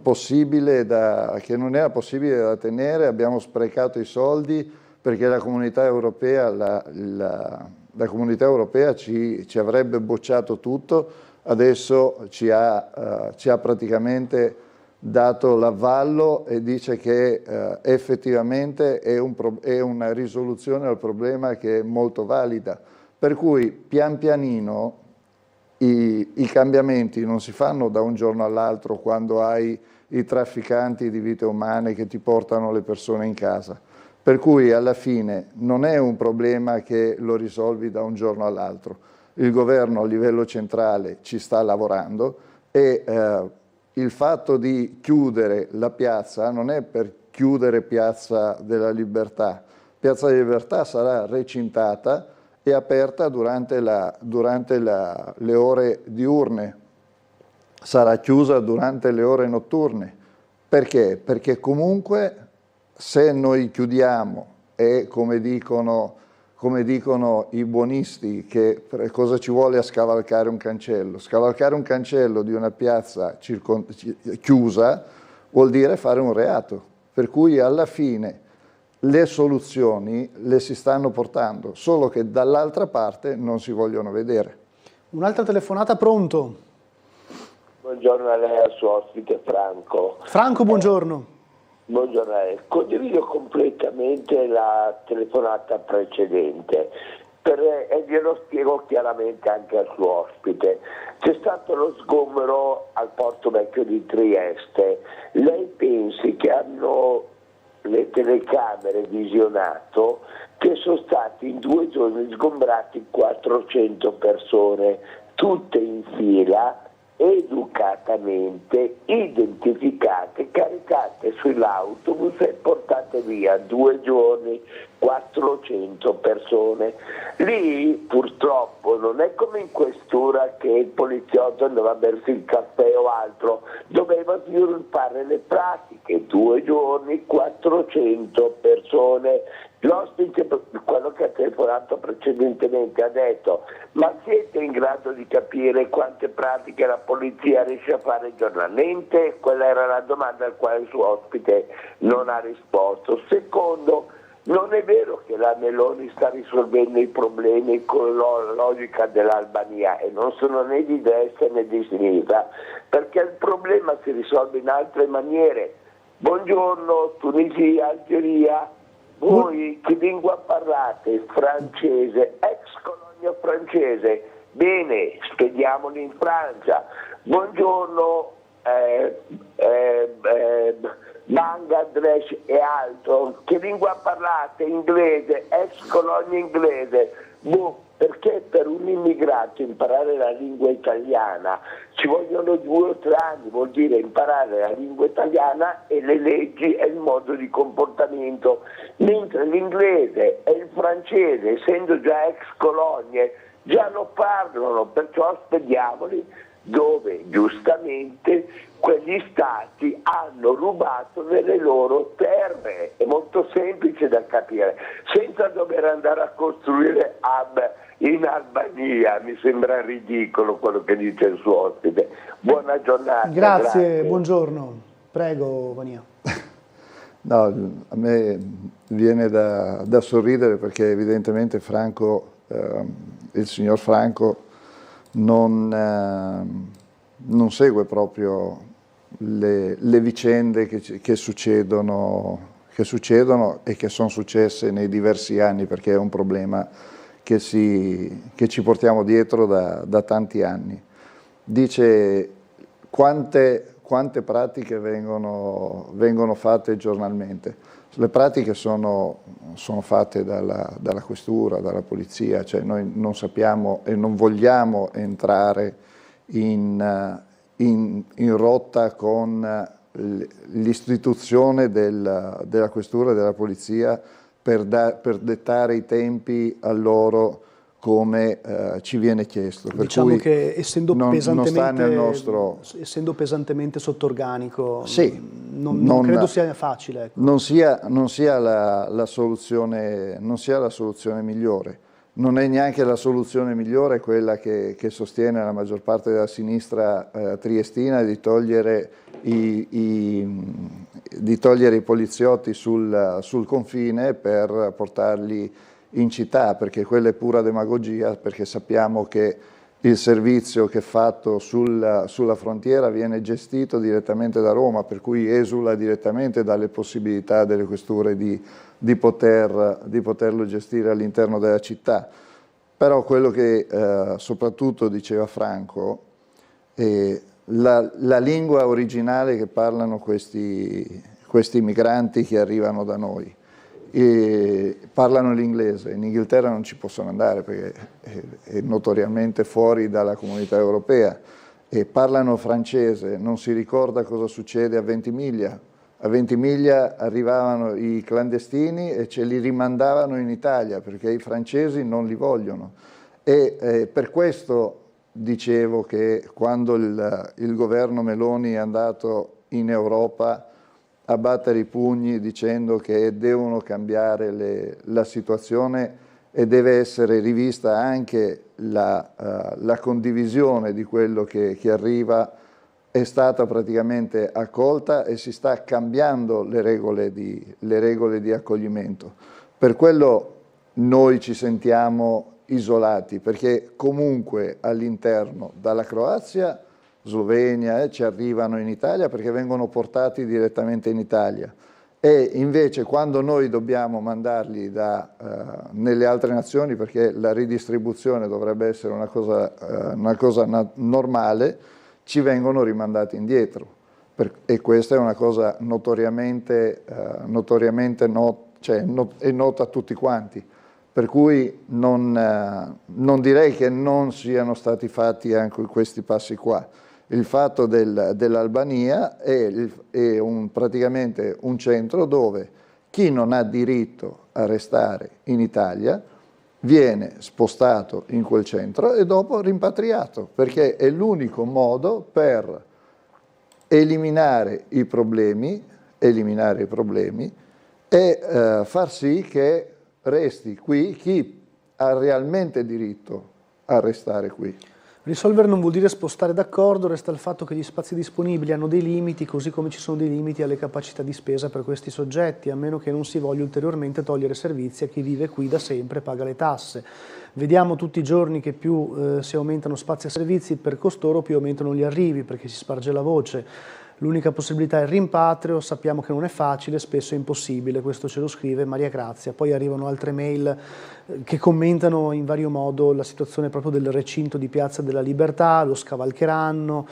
possibile da tenere, abbiamo sprecato i soldi perché la comunità europea, la comunità europea ci avrebbe bocciato tutto, adesso ci ha praticamente dato l'avvallo e dice che effettivamente è una risoluzione al problema che è molto valida. Per cui pian pianino i cambiamenti non si fanno da un giorno all'altro quando hai i trafficanti di vite umane che ti portano le persone in casa. Per cui alla fine non è un problema che lo risolvi da un giorno all'altro. Il governo a livello centrale ci sta lavorando e il fatto di chiudere la piazza non è per chiudere Piazza della Libertà. Piazza della Libertà sarà recintata e aperta durante le ore diurne, sarà chiusa durante le ore notturne. Perché? Perché comunque se noi chiudiamo e come dicono i buonisti, che cosa ci vuole a scavalcare un cancello? Scavalcare un cancello di una piazza chiusa vuol dire fare un reato, per cui alla fine le soluzioni le si stanno portando, solo che dall'altra parte non si vogliono vedere. Un'altra telefonata, pronto? Buongiorno a lei, al suo ospite Franco. Franco, buongiorno. Buongiorno a lei. Condivido completamente la telefonata precedente e glielo spiego chiaramente anche al suo ospite. C'è stato lo sgombero al Porto Vecchio di Trieste. Lei pensi che hanno le telecamere visionato che sono stati in 2 giorni sgombrati 400 persone, tutte in fila, educatamente identificate, caricate sull'autobus e portate via 2 giorni 400 persone. Lì purtroppo non è come in questura che il poliziotto andava a bersi il caffè o altro, doveva sviluppare le pratiche, 2 giorni 400 persone. L'ospite, quello che ha telefonato precedentemente, ha detto: ma siete in grado di capire quante pratiche la polizia riesce a fare giornalmente? Quella era la domanda al quale il suo ospite non ha risposto. Secondo, non è vero che la Meloni sta risolvendo i problemi con la logica dell'Albania, e non sono né di destra né di sinistra, perché il problema si risolve in altre maniere. Buongiorno, Tunisia, Algeria. Voi che lingua parlate? Francese, ex colonia francese. Bene, spediamoli in Francia. Buongiorno, Bangladesh e altro. Che lingua parlate? Inglese, ex colonia inglese. perché per un immigrato imparare la lingua italiana ci vogliono 2 o 3 anni, vuol dire imparare la lingua italiana e le leggi e il modo di comportamento, mentre l'inglese e il francese, essendo già ex colonie, già lo parlano, perciò spediamoli dove giustamente quegli stati hanno rubato nelle loro terre. È molto semplice da capire, senza dover andare a costruire hub in Albania. Mi sembra ridicolo quello che dice il suo ospite. Buona giornata. Grazie. Buongiorno. Prego, Vania. No, a me viene da sorridere perché evidentemente Franco, il signor Franco, non segue proprio le vicende che succedono e che sono successe nei diversi anni, perché è un problema che ci portiamo dietro da tanti anni. Dice quante pratiche vengono fatte giornalmente. Le pratiche sono fatte dalla questura, dalla polizia, cioè noi non sappiamo e non vogliamo entrare in rotta con l'istituzione della questura e della polizia per dettare i tempi a loro come ci viene chiesto. Per diciamo cui che essendo pesantemente sotto organico, sì, non credo sia facile. Ecco. Non sia la soluzione migliore. Non è neanche la soluzione migliore quella che sostiene la maggior parte della sinistra triestina di togliere i poliziotti sul confine per portarli in città, perché quella è pura demagogia, perché sappiamo che il servizio che è fatto sulla frontiera viene gestito direttamente da Roma, per cui esula direttamente dalle possibilità delle questure di poterlo gestire all'interno della città. Però quello che soprattutto diceva Franco, la lingua originale che parlano questi migranti che arrivano da noi, parlano l'inglese. In Inghilterra non ci possono andare perché è notoriamente fuori dalla comunità europea, e parlano francese, non si ricorda cosa succede a Ventimiglia. A Ventimiglia arrivavano i clandestini e ce li rimandavano in Italia perché i francesi non li vogliono, e per questo dicevo che quando il governo Meloni è andato in Europa a battere i pugni dicendo che devono cambiare la situazione e deve essere rivista anche la condivisione di quello che arriva, è stata praticamente accolta e si sta cambiando le regole di accoglimento. Per quello noi ci sentiamo isolati, perché comunque all'interno dalla Croazia, Slovenia ci arrivano in Italia perché vengono portati direttamente in Italia, e invece quando noi dobbiamo mandarli nelle altre nazioni, perché la ridistribuzione dovrebbe essere una cosa normale, ci vengono rimandati indietro, e questa è una cosa notoriamente è nota a tutti quanti, per cui non direi che non siano stati fatti anche questi passi qua. Il fatto dell'Albania è praticamente un centro dove chi non ha diritto a restare in Italia viene spostato in quel centro e dopo rimpatriato, perché è l'unico modo per eliminare i problemi e far sì che resti qui chi ha realmente diritto a restare qui. Risolvere non vuol dire spostare d'accordo, resta il fatto che gli spazi disponibili hanno dei limiti, così come ci sono dei limiti alle capacità di spesa per questi soggetti, a meno che non si voglia ulteriormente togliere servizi a chi vive qui da sempre e paga le tasse. Vediamo tutti i giorni che più si aumentano spazi e servizi per costoro, più aumentano gli arrivi, perché si sparge la voce. L'unica possibilità è il rimpatrio, sappiamo che non è facile, spesso è impossibile, questo ce lo scrive Maria Grazia. Poi arrivano altre mail che commentano in vario modo la situazione proprio del recinto di Piazza della Libertà, lo scavalcheranno,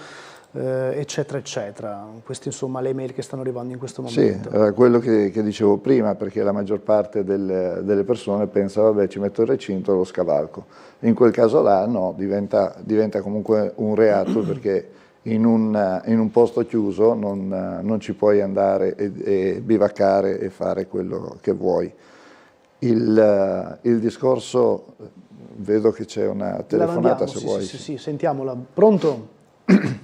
eccetera eccetera. Queste insomma le email che stanno arrivando in questo momento. Sì, era quello che dicevo prima, perché la maggior parte delle persone pensa vabbè ci metto il recinto e lo scavalco. In quel caso là no, diventa comunque un reato perché in un posto chiuso non ci puoi andare e bivaccare e fare quello che vuoi. Il discorso, vedo che c'è una telefonata se vuoi. Sì, sentiamola. Pronto?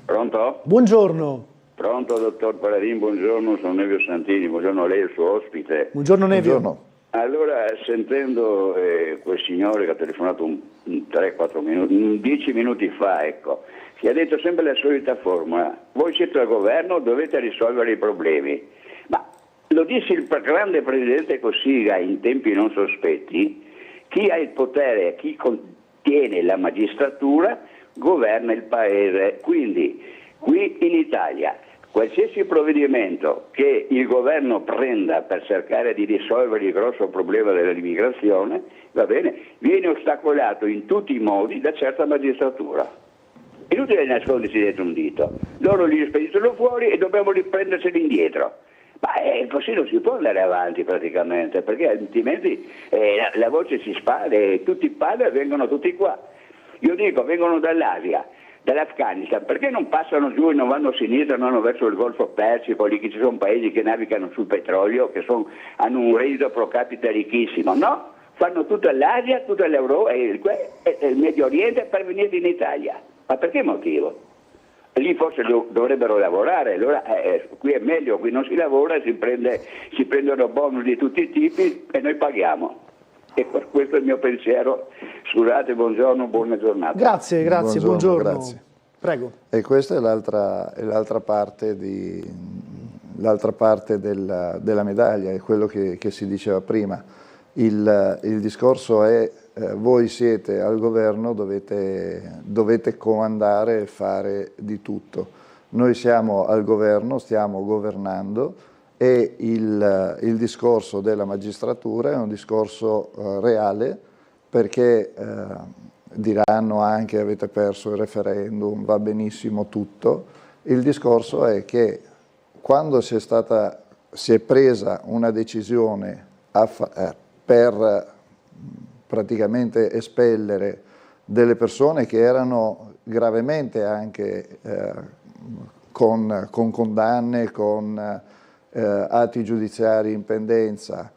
Pronto? Buongiorno. Pronto, dottor Paladin, buongiorno, sono Nevio Santini, buongiorno a lei e il suo ospite. Buongiorno Nevio. Buongiorno. Allora, sentendo quel signore che ha telefonato 3-4 minuti, 10 minuti fa, ecco, che ha detto sempre la solita formula, voi siete al governo, dovete risolvere i problemi. Ma lo disse il grande presidente Cossiga in tempi non sospetti, chi ha il potere, chi contiene la magistratura, governa il paese. Quindi qui in Italia qualsiasi provvedimento che il governo prenda per cercare di risolvere il grosso problema dell'immigrazione, va bene, viene ostacolato in tutti i modi da certa magistratura. Inutile nascondersi dietro un dito. Loro li spediscono fuori e dobbiamo riprenderseli indietro. Ma così non si può andare avanti praticamente, perché altrimenti la voce si spara e tutti parlano e vengono tutti qua. Io dico, vengono dall'Asia, dall'Afghanistan, perché non passano giù e non vanno a sinistra, non vanno verso il Golfo Persico, lì che ci sono paesi che navigano sul petrolio, che hanno un reddito pro capite ricchissimo, no? Fanno tutta l'Asia, tutta l'Europa e il Medio Oriente per venire in Italia. Ma per che motivo? Lì forse dovrebbero lavorare, allora qui è meglio, qui non si lavora, si prendono bonus di tutti i tipi e noi paghiamo. E questo è il mio pensiero. Scusate, buongiorno, buona giornata. Grazie, buongiorno. Grazie. Prego. E questa è l'altra parte, della medaglia, è quello che si diceva prima. Il discorso è voi siete al governo, dovete comandare e fare di tutto. Noi siamo al governo, stiamo governando e il discorso della magistratura è un discorso reale, perché diranno anche avete perso il referendum, va benissimo tutto. Il discorso è che quando si è presa una decisione per praticamente espellere delle persone che erano gravemente anche con condanne, con atti giudiziari in pendenza,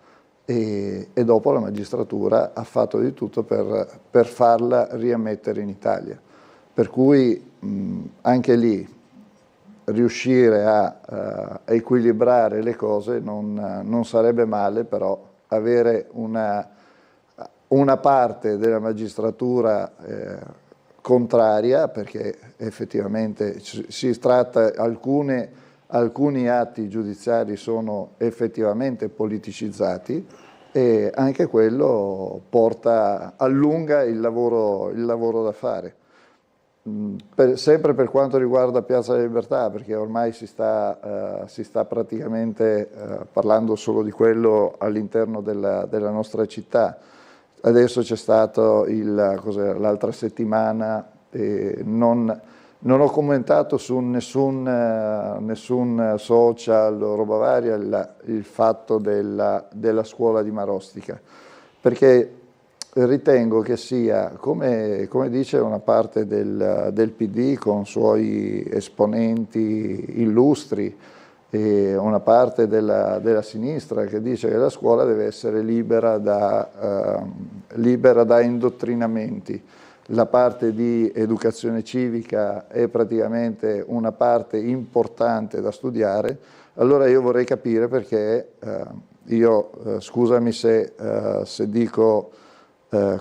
e dopo la magistratura ha fatto di tutto per farla riammettere in Italia. Per cui anche lì riuscire a equilibrare le cose non sarebbe male, però avere una parte della magistratura contraria, perché effettivamente si tratta, alcuni atti giudiziari sono effettivamente politicizzati, e anche quello allunga il lavoro da fare. Sempre per quanto riguarda Piazza della Libertà, perché ormai si sta praticamente parlando solo di quello all'interno della nostra città. Adesso c'è stato l'altra settimana, non ho commentato su nessun social o roba varia il fatto della scuola di Marostica, perché ritengo che sia, come dice una parte del PD con suoi esponenti illustri, e una parte della sinistra che dice che la scuola deve essere libera da indottrinamenti. La parte di educazione civica è praticamente una parte importante da studiare. Allora io vorrei capire perché scusami se dico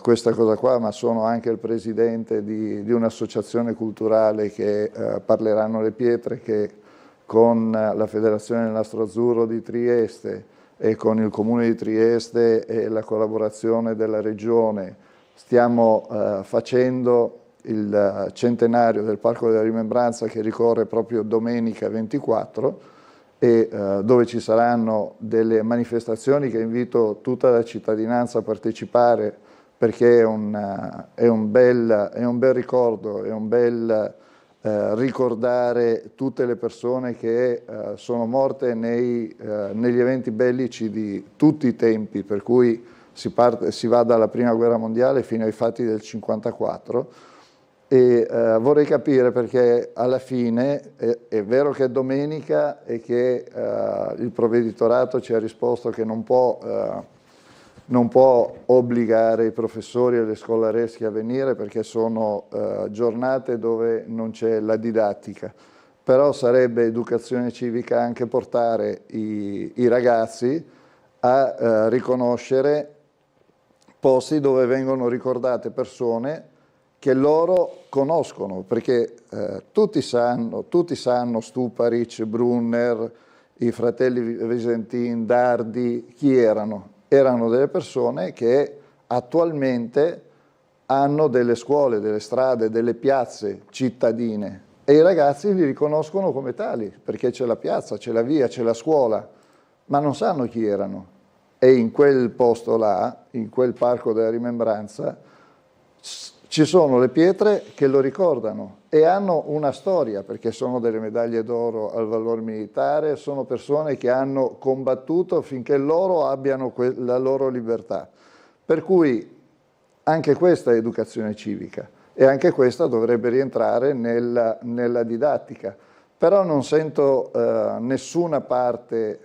questa cosa qua, ma sono anche il presidente di un'associazione culturale che Parleranno le Pietre, che con la Federazione del Nastro Azzurro di Trieste e con il Comune di Trieste e la collaborazione della Regione stiamo facendo il centenario del Parco della Rimembranza, che ricorre proprio domenica 24, e dove ci saranno delle manifestazioni che invito tutta la cittadinanza a partecipare, perché è un bel ricordo, è un bel ricordare tutte le persone che sono morte negli eventi bellici di tutti i tempi, per cui si va dalla Prima Guerra Mondiale fino ai fatti del 1954, e vorrei capire perché alla fine è vero che è domenica e che il provveditorato ci ha risposto che non può obbligare i professori e le scolaresche a venire perché sono giornate dove non c'è la didattica, però sarebbe educazione civica anche portare i ragazzi a riconoscere posti dove vengono ricordate persone che loro conoscono, perché tutti sanno Stuparic, Brunner, i fratelli Visentin, Dardi, chi erano? Erano delle persone che attualmente hanno delle scuole, delle strade, delle piazze cittadine e i ragazzi li riconoscono come tali, perché c'è la piazza, c'è la via, c'è la scuola, ma non sanno chi erano. E in quel posto là, in quel parco della rimembranza, ci sono le pietre che lo ricordano e hanno una storia, perché sono delle medaglie d'oro al valor militare, sono persone che hanno combattuto finché loro abbiano la loro libertà. Per cui anche questa è educazione civica e anche questa dovrebbe rientrare nella didattica. Però non sento nessuna parte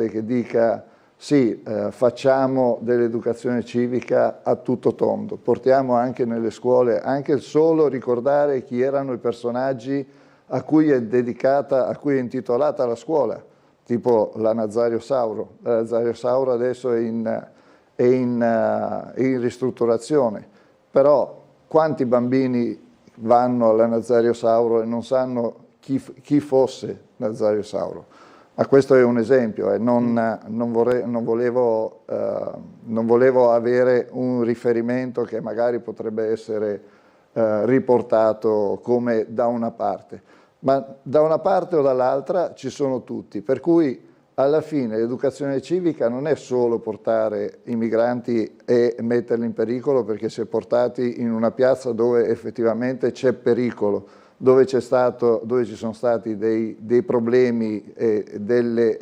che dica sì, facciamo dell'educazione civica a tutto tondo, portiamo anche nelle scuole, anche il solo ricordare chi erano i personaggi a cui è dedicata, a cui è intitolata la scuola, tipo la Nazario Sauro. La Nazario Sauro adesso è in ristrutturazione, però quanti bambini vanno alla Nazario Sauro e non sanno chi fosse Nazario Sauro? Ma questo è un esempio, non volevo avere un riferimento che magari potrebbe essere riportato come da una parte, ma da una parte o dall'altra ci sono tutti, per cui alla fine l'educazione civica non è solo portare i migranti e metterli in pericolo perché si è portati in una piazza dove effettivamente c'è pericolo, dove ci sono stati dei problemi e delle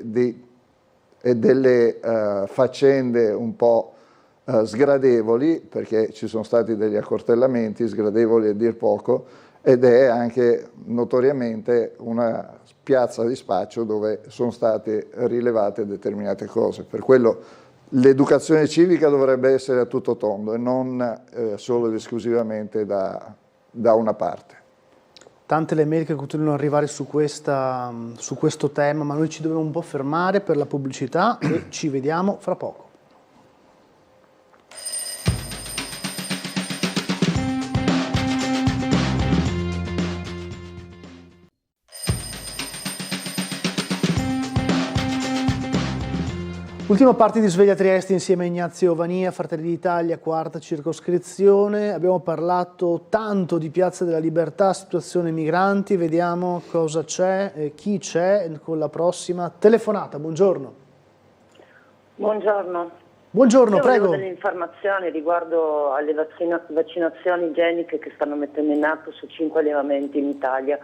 faccende un po' sgradevoli, perché ci sono stati degli accortellamenti sgradevoli a dir poco, ed è anche notoriamente una piazza di spaccio dove sono state rilevate determinate cose. Per quello l'educazione civica dovrebbe essere a tutto tondo e non solo ed esclusivamente da una parte. Tante le mail che continuano ad arrivare su questo tema, ma noi ci dobbiamo un po' fermare per la pubblicità e ci vediamo fra poco. Ultima parte di Sveglia Trieste insieme a Ignazio Vania, Fratelli d'Italia, quarta circoscrizione. Abbiamo parlato tanto di Piazza della Libertà, situazione migranti, vediamo cosa c'è, chi c'è con la prossima telefonata. Buongiorno. Buongiorno. Buongiorno, prego. Volevo delle informazioni riguardo alle vaccinazioni igieniche che stanno mettendo in atto su 5 allevamenti in Italia,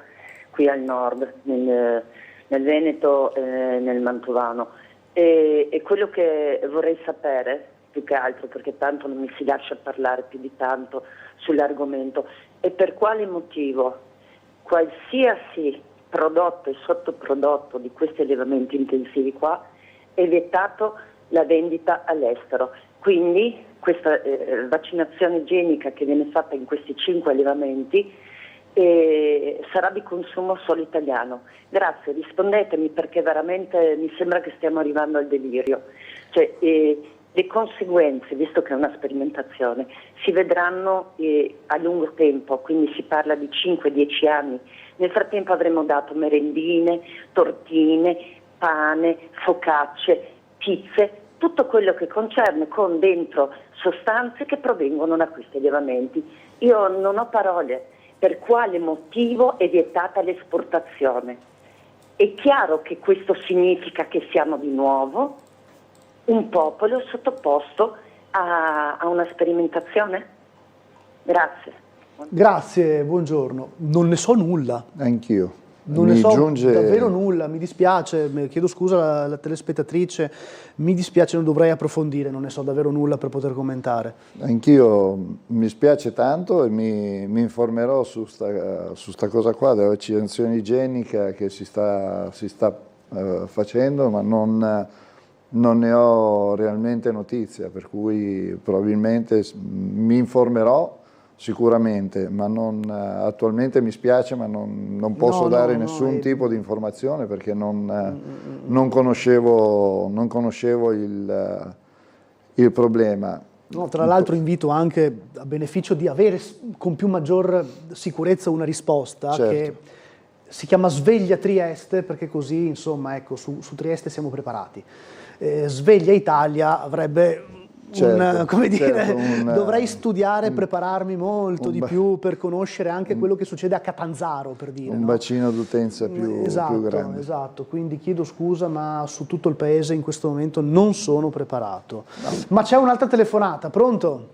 qui al nord, nel Veneto e nel Mantovano. E quello che vorrei sapere, più che altro perché tanto non mi si lascia parlare più di tanto sull'argomento, è per quale motivo qualsiasi prodotto e sottoprodotto di questi allevamenti intensivi qua è vietato la vendita all'estero. Quindi questa vaccinazione igienica che viene fatta in questi 5 allevamenti sarà di consumo solo italiano. Grazie, rispondetemi perché veramente mi sembra che stiamo arrivando al delirio. Cioè, le conseguenze, visto che è una sperimentazione, si vedranno a lungo tempo, quindi si parla di 5-10 anni. Nel frattempo avremo dato merendine, tortine, pane, focacce, pizze, tutto quello che concerne con dentro sostanze che provengono da questi allevamenti. Io non ho parole. Per quale motivo è vietata l'esportazione? È chiaro che questo significa che siamo di nuovo un popolo sottoposto a una sperimentazione? Grazie. Grazie, buongiorno. Non ne so nulla. Anch'io. Non ne so davvero nulla, mi dispiace, chiedo scusa alla telespettatrice, mi dispiace, non dovrei approfondire, non ne so davvero nulla per poter commentare. Anch'io mi spiace tanto e mi informerò su sta cosa qua della vaccinazione igienica che si sta facendo, ma non ne ho realmente notizia, per cui probabilmente mi informerò sicuramente, ma attualmente mi spiace, ma non posso dare nessun tipo di informazione perché non conoscevo il problema. No, tra l'altro invito anche a beneficio di avere con più maggior sicurezza una risposta che si chiama Sveglia Trieste, perché così insomma ecco, su Trieste siamo preparati. Sveglia Italia avrebbe dovrei studiare e prepararmi molto di più per conoscere anche quello che succede a Catanzaro, per dire. Un bacino d'utenza più grande. Esatto, quindi chiedo scusa, ma su tutto il paese in questo momento non sono preparato. No. Ma c'è un'altra telefonata, pronto?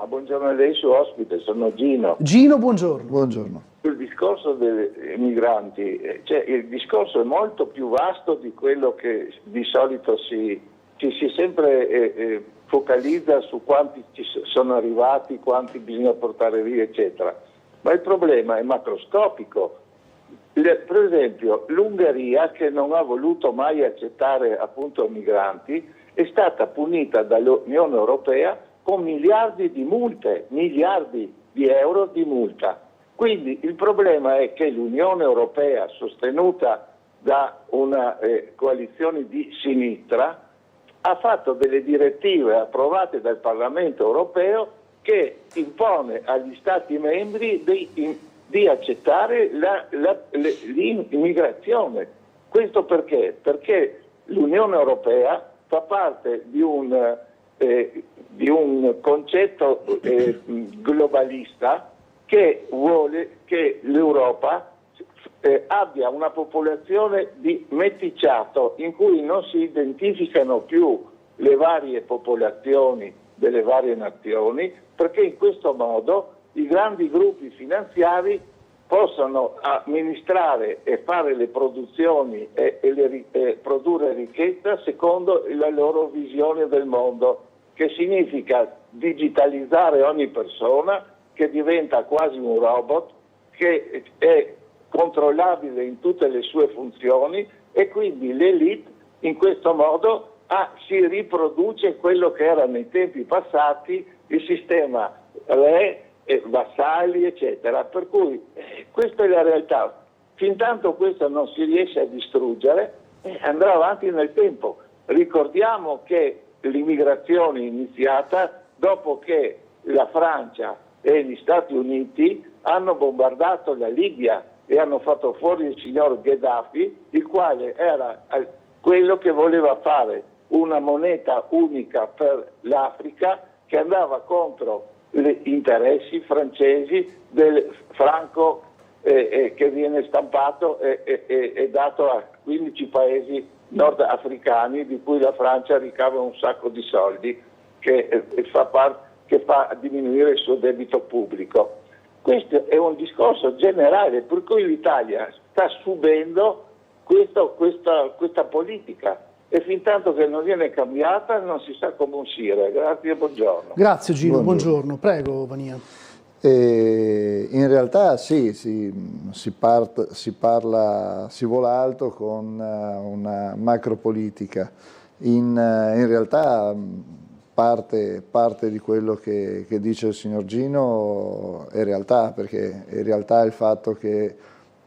Buongiorno a lei, suo ospite, sono Gino. Gino, buongiorno. Buongiorno. Il discorso dei migranti, cioè il discorso è molto più vasto di quello che di solito ci si sempre focalizza su quanti ci sono arrivati, quanti bisogna portare via, eccetera. Ma il problema è macroscopico. Per esempio, l'Ungheria, che non ha voluto mai accettare appunto migranti, è stata punita dall'Unione Europea con miliardi di multe, miliardi di euro di multa. Quindi il problema è che l'Unione Europea, sostenuta da una coalizione di sinistra, ha fatto delle direttive approvate dal Parlamento europeo che impone agli Stati membri di accettare l'immigrazione. Questo perché? Perché l'Unione Europea fa parte di un concetto globalista che vuole che l'Europa abbia una popolazione di meticciato in cui non si identificano più le varie popolazioni delle varie nazioni, perché in questo modo i grandi gruppi finanziari possano amministrare e fare le produzioni e produrre ricchezza secondo la loro visione del mondo, che significa digitalizzare ogni persona, che diventa quasi un robot, che è controllabile in tutte le sue funzioni, e quindi l'elite in questo modo si riproduce quello che era nei tempi passati il sistema re, vassalli, eccetera. Per cui questa è la realtà. Fintanto questo non si riesce a distruggere, andrà avanti nel tempo. Ricordiamo che l'immigrazione è iniziata dopo che la Francia e gli Stati Uniti hanno bombardato la Libia e hanno fatto fuori il signor Gheddafi, il quale era quello che voleva fare una moneta unica per l'Africa, che andava contro gli interessi francesi del franco che viene stampato e dato a 15 paesi nordafricani, di cui la Francia ricava un sacco di soldi, che fa diminuire il suo debito pubblico. Questo è un discorso generale, per cui l'Italia sta subendo questa politica, e fin tanto che non viene cambiata non si sa come uscire. Grazie e buongiorno. Grazie Gino, buongiorno. Prego Vania. In realtà sì, si vola alto con una macropolitica. In realtà parte di quello che dice il signor Gino è realtà, perché è realtà il fatto che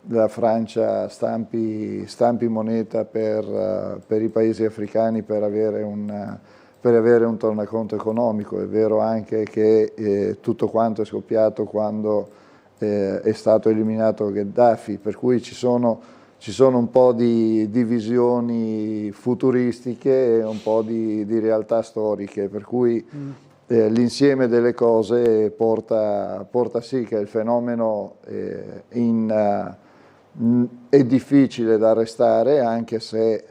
la Francia stampi moneta per i paesi africani per avere un tornaconto economico. È vero anche che tutto quanto è scoppiato quando è stato eliminato Gheddafi, per cui ci sono un po' di visioni futuristiche e un po' di realtà storiche, per cui l'insieme delle cose porta sì che il fenomeno è difficile da arrestare, anche se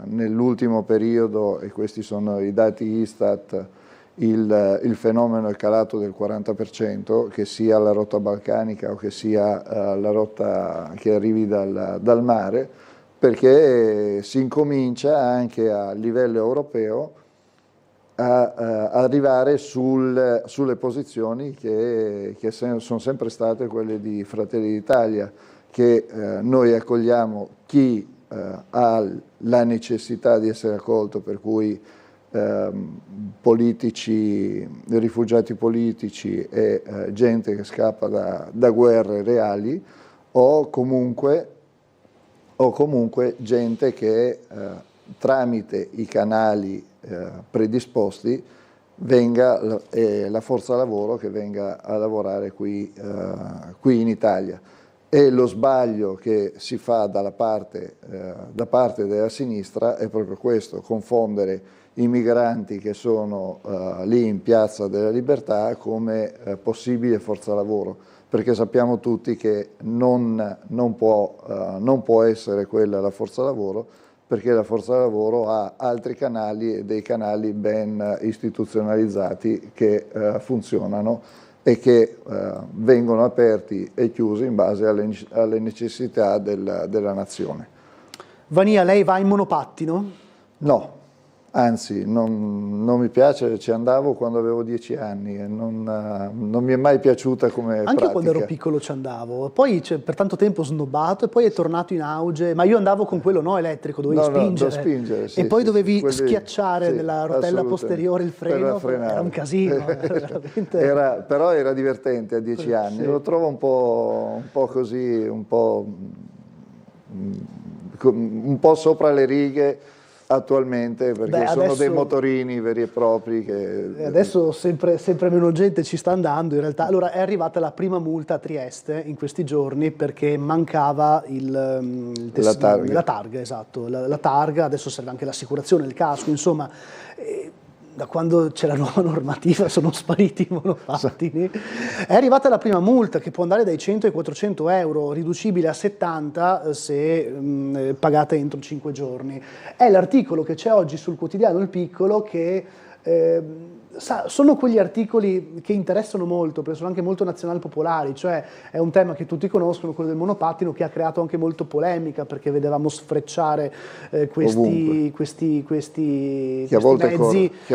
nell'ultimo periodo, e questi sono i dati Istat, il fenomeno è calato del 40%, che sia la rotta balcanica o che sia la rotta che arrivi dal mare, perché si incomincia anche a livello europeo a arrivare sulle posizioni che sono sempre state quelle di Fratelli d'Italia, che noi accogliamo chi ha la necessità di essere accolto, per cui politici, rifugiati politici e gente che scappa da guerre reali, o comunque gente che tramite i canali predisposti venga la forza lavoro che venga a lavorare qui in Italia. E lo sbaglio che si fa da parte della sinistra è proprio questo: confondere i migranti che sono lì in Piazza della Libertà come possibile forza lavoro, perché sappiamo tutti che non può essere quella la forza lavoro, perché la forza lavoro ha altri canali, e dei canali ben istituzionalizzati che funzionano e che vengono aperti e chiusi in base alle necessità della nazione. Vania, lei va in monopattino? No, anzi non mi piace, ci andavo quando avevo 10 anni e non mi è mai piaciuta come pratica. Anche quando ero piccolo ci andavo, poi per tanto tempo snobbato e poi è tornato in auge, ma io andavo con quello elettrico, dovevi spingere sì, e poi sì, dovevi quelli, schiacciare nella rotella posteriore il freno, era un casino. Però era divertente a 10 anni, lo trovo un po' così, un po' sopra le righe attualmente, perché sono dei motorini veri e propri che... Adesso sempre meno gente ci sta andando in realtà. Allora è arrivata la prima multa a Trieste in questi giorni perché mancava la targa, esatto, la targa, adesso serve anche l'assicurazione, il casco, insomma. Da quando c'è la nuova normativa sono spariti i monopattini. È arrivata la prima multa che può andare dai 100 ai 400 euro, riducibile a 70 se pagata entro 5 giorni. È l'articolo che c'è oggi sul quotidiano Il Piccolo, che sono quegli articoli che interessano molto, perché sono anche molto nazional-popolari, cioè è un tema che tutti conoscono, quello del monopattino, che ha creato anche molto polemica, perché vedevamo sfrecciare questi mezzi che a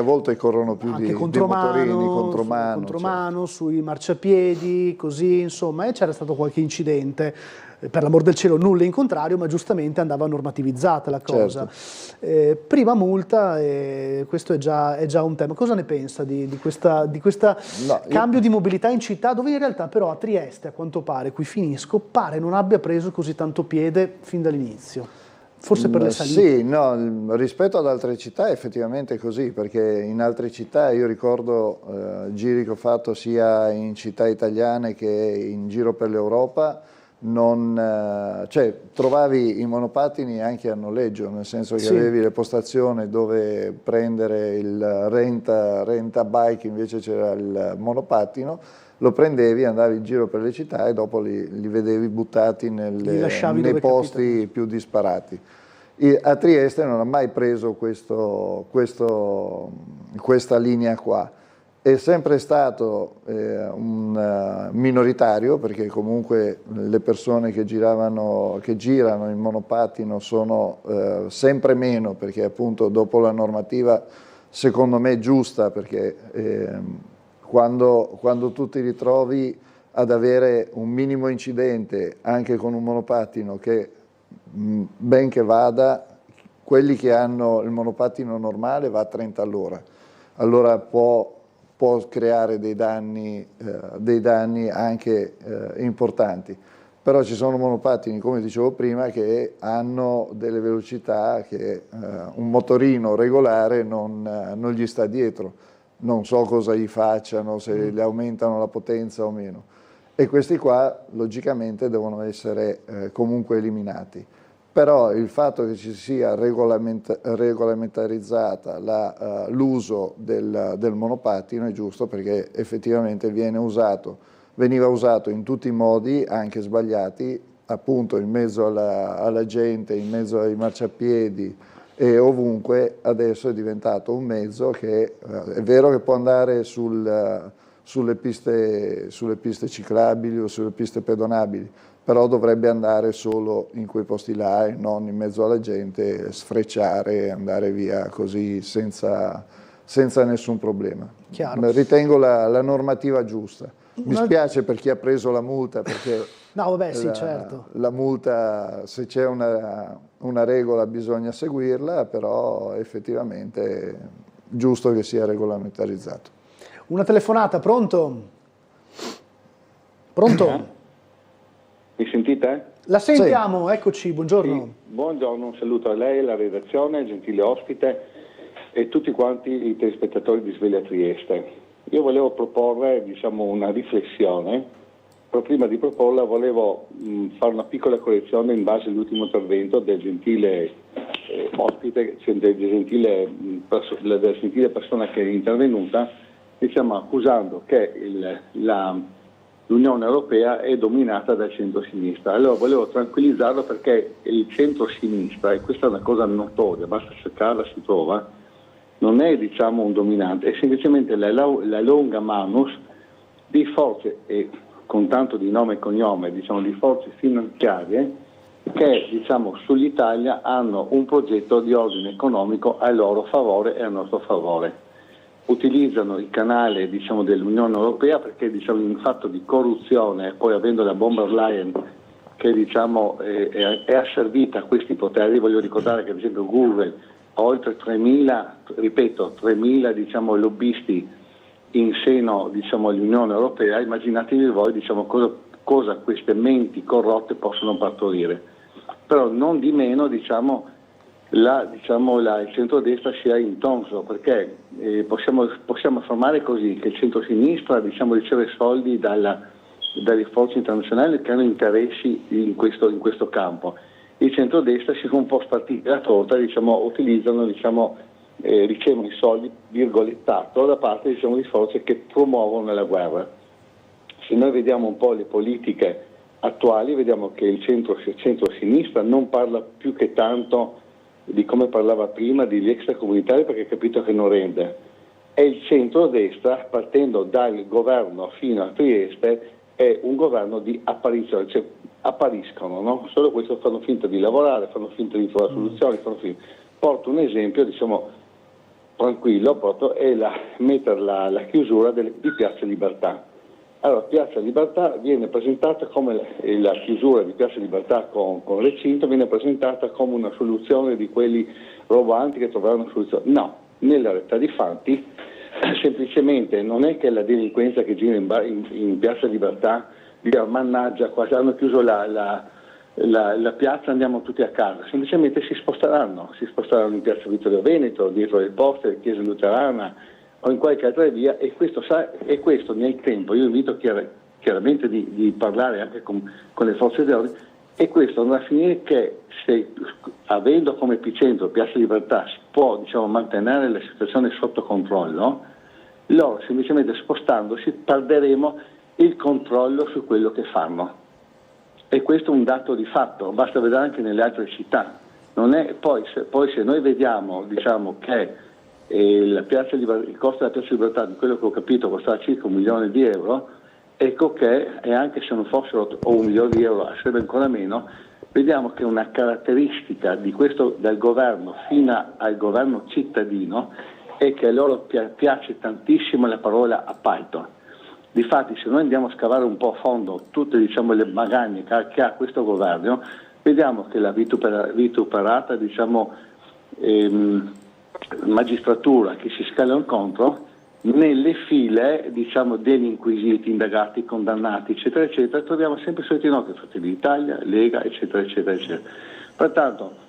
volte corrono più di motorini, contromano, sui marciapiedi, così insomma, e c'era stato qualche incidente. Per l'amor del cielo nulla in contrario, ma giustamente andava normativizzata la cosa. Certo. Prima multa, questo è già un tema. Cosa ne pensa di questo cambio di mobilità in città, dove in realtà però a Trieste, a quanto pare, qui finisco, pare non abbia preso così tanto piede fin dall'inizio? Forse per le salite? Sì, no, rispetto ad altre città è effettivamente così, perché in altre città, io ricordo giri che ho fatto sia in città italiane che in giro per l'Europa, cioè trovavi i monopattini anche a noleggio, nel senso che avevi le postazioni dove prendere il renta bike, invece c'era il monopattino, lo prendevi, andavi in giro per le città e dopo li vedevi buttati nei posti più disparati. A Trieste non ha mai preso questa linea qua. È sempre stato un minoritario, perché comunque le persone che girano in monopattino sono sempre meno, perché appunto dopo la normativa secondo me giusta, perché quando tu ti ritrovi ad avere un minimo incidente anche con un monopattino che ben che vada, quelli che hanno il monopattino normale va a 30 all'ora, allora può creare dei danni anche importanti. Però ci sono monopattini, come dicevo prima, che hanno delle velocità che un motorino regolare non gli sta dietro. Non so cosa gli facciano, se le aumentano la potenza o meno. E questi qua logicamente devono essere comunque eliminati. Però il fatto che ci sia regolamentarizzata l'uso del monopattino è giusto, perché effettivamente veniva usato in tutti i modi, anche sbagliati, appunto in mezzo alla gente, in mezzo ai marciapiedi e ovunque adesso è diventato un mezzo che è vero che può andare sulle piste ciclabili o sulle piste pedonabili, però dovrebbe andare solo in quei posti là e non in mezzo alla gente, sfrecciare e andare via così senza nessun problema. Chiaro. Ritengo la normativa giusta. Mi spiace per chi ha preso la multa, perché no, vabbè, sì, certo. La multa, se c'è una regola bisogna seguirla, però effettivamente è giusto che sia regolamentarizzato. Una telefonata, pronto? Pronto? Mi sentite? La sentiamo, sì. Eccoci, buongiorno. Sì, buongiorno, un saluto a lei, alla redazione, gentile ospite e tutti quanti i telespettatori di Sveglia Trieste. Io volevo proporre, diciamo, una riflessione, però prima di proporla volevo fare una piccola correzione in base all'ultimo intervento del gentile ospite, della gentile persona che è intervenuta, diciamo, accusando che l'Unione Europea è dominata dal centro-sinistra. Allora volevo tranquillizzarlo, perché il centro-sinistra, e questa è una cosa notoria, basta cercarla, si trova, non è, diciamo, un dominante, è semplicemente la longa manus di forze, e con tanto di nome e cognome, diciamo, di forze finanziarie che, diciamo, sull'Italia hanno un progetto di ordine economico a loro favore e a nostro favore. Utilizzano il canale, diciamo, dell'Unione Europea, perché, diciamo, in fatto di corruzione, poi avendo la von der Leyen che, diciamo, è asservita a questi poteri. Voglio ricordare che, ad esempio, Google ha oltre 3.000, diciamo, lobbisti in seno, diciamo, all'Unione Europea. Immaginatevi voi, diciamo, cosa queste menti corrotte possono partorire. Però non di meno, diciamo, il centrodestra sia intonso, perché possiamo affermare così che il centrosinistra, diciamo, riceve soldi dalle forze internazionali che hanno interessi in questo campo. Il centrodestra si sono un po' spartiti la torta, diciamo, utilizzano, diciamo, ricevono i soldi, virgolettato, da parte, diciamo, di forze che promuovono la guerra. Se noi vediamo un po' le politiche attuali, vediamo che il centro-sinistra non parla più che tanto di come parlava prima degli extracomunitari, perché ha capito che non rende. E il centro-destra, partendo dal governo fino a Trieste, è un governo di apparizione, cioè appariscono, no? Solo questo, fanno finta di lavorare, fanno finta di trovare soluzioni, Porto un esempio, diciamo, tranquillo, è mettere la chiusura di Piazza Libertà. Allora, Piazza Libertà viene presentata come la chiusura di Piazza Libertà con recinto, viene presentata come una soluzione di quelli roboanti che troveranno una soluzione. No, nella realtà dei fatti semplicemente non è che la delinquenza che gira in Piazza Libertà dica mannaggia, quasi hanno chiuso la piazza, andiamo tutti a casa. Semplicemente si sposteranno in Piazza Vittorio Veneto, dietro le poste, Chiesa Luterana o in qualche altra via, e questo nel tempo. Io invito chiaramente di parlare anche con le forze dell'ordine, e questo andrà a finire che, se avendo come epicentro Piazza Libertà si può, diciamo, mantenere la situazione sotto controllo, loro semplicemente spostandosi perderemo il controllo su quello che fanno. E questo è un dato di fatto, basta vedere anche nelle altre città. Non è, poi se noi vediamo, diciamo, che il costo della Piazza Libertà, di quello che ho capito, costava circa €1 milione, ecco che, e anche se non fossero €1 milione, sarebbe ancora meno, vediamo che una caratteristica di questo, dal governo fino al governo cittadino, è che a loro piace tantissimo la parola appalto. Difatti, se noi andiamo a scavare un po' a fondo tutte, diciamo, le magagne che ha questo governo, vediamo che la vituperata, diciamo, magistratura che si scala incontro nelle file, diciamo, degli inquisiti, indagati, condannati, eccetera, eccetera, troviamo sempre soliti nomi, Fratelli d'Italia, Lega, eccetera, eccetera, eccetera. Pertanto,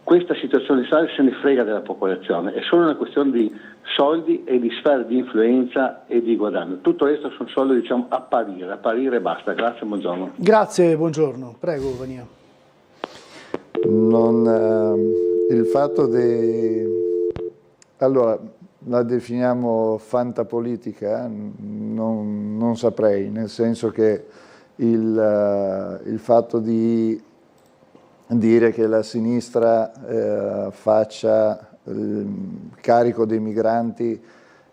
questa situazione se ne frega della popolazione, è solo una questione di soldi e di sfere di influenza e di guadagno. Tutto il resto sono solo, diciamo, apparire e basta. Grazie, buongiorno. Grazie, buongiorno. Prego, Vania. Il fatto allora, la definiamo fantapolitica, non saprei, nel senso che il fatto di dire che la sinistra faccia carico dei migranti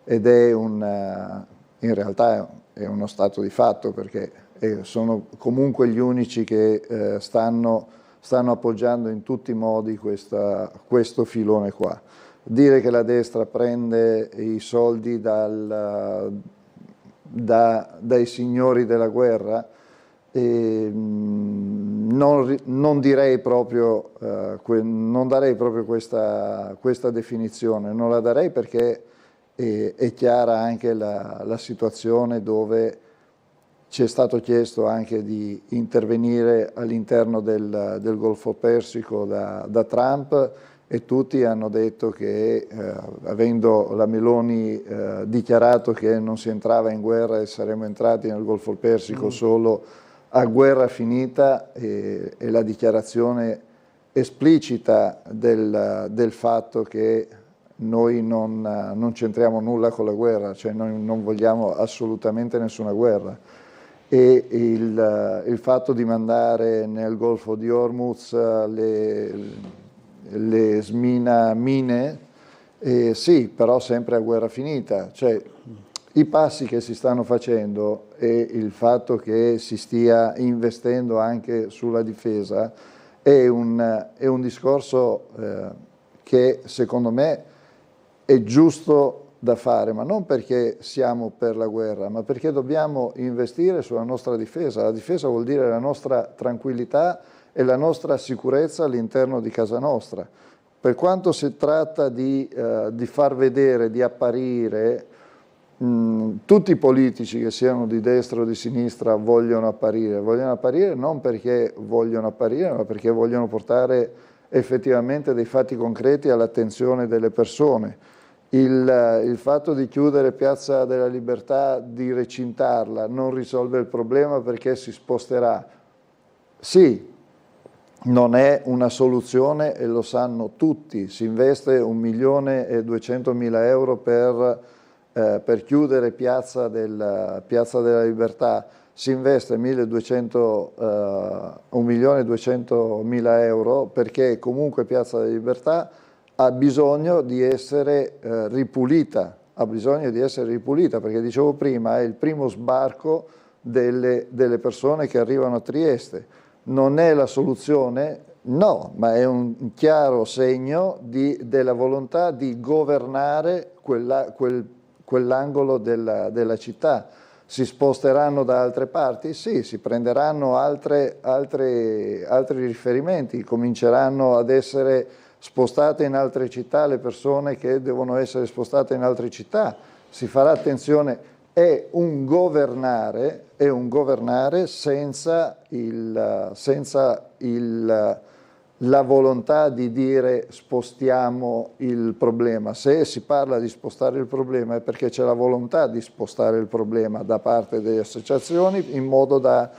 ed è in realtà è uno stato di fatto, perché sono comunque gli unici che stanno appoggiando in tutti i modi questo filone qua. Dire che la destra prende i soldi dai signori della guerra, non darei proprio questa definizione, non la darei perché è chiara anche la situazione dove ci è stato chiesto anche di intervenire all'interno del Golfo Persico da Trump, e tutti hanno detto che avendo la Meloni dichiarato che non si entrava in guerra e saremmo entrati nel Golfo Persico solo a guerra finita, e la dichiarazione esplicita del fatto che noi non c'entriamo nulla con la guerra, cioè noi non vogliamo assolutamente nessuna guerra. E il fatto di mandare nel Golfo di Hormuz le sminamine, sì, però sempre a guerra finita. Cioè, i passi che si stanno facendo e il fatto che si stia investendo anche sulla difesa è un discorso che secondo me è giusto da fare, ma non perché siamo per la guerra, ma perché dobbiamo investire sulla nostra difesa. La difesa vuol dire la nostra tranquillità e la nostra sicurezza all'interno di casa nostra. Per quanto si tratta di far vedere, di apparire, tutti i politici, che siano di destra o di sinistra, vogliono apparire non perché vogliono apparire, ma perché vogliono portare effettivamente dei fatti concreti all'attenzione delle persone. Il fatto di chiudere Piazza della Libertà, di recintarla, non risolve il problema perché si sposterà. Sì, non è una soluzione e lo sanno tutti. Si investe 1.200.000 euro per chiudere Piazza della Libertà, si investe 1.200.000 euro perché comunque Piazza della Libertà ha bisogno di essere ripulita, perché dicevo prima è il primo sbarco delle persone che arrivano a Trieste. Non è la soluzione? No, ma è un chiaro segno della volontà di governare quell'angolo della città. Si sposteranno da altre parti? Sì, si prenderanno altri riferimenti, cominceranno ad essere spostate in altre città le persone che devono essere spostate in altre città, si farà attenzione, è un governare senza la volontà di dire spostiamo il problema. Se si parla di spostare il problema è perché c'è la volontà di spostare il problema da parte delle associazioni in modo da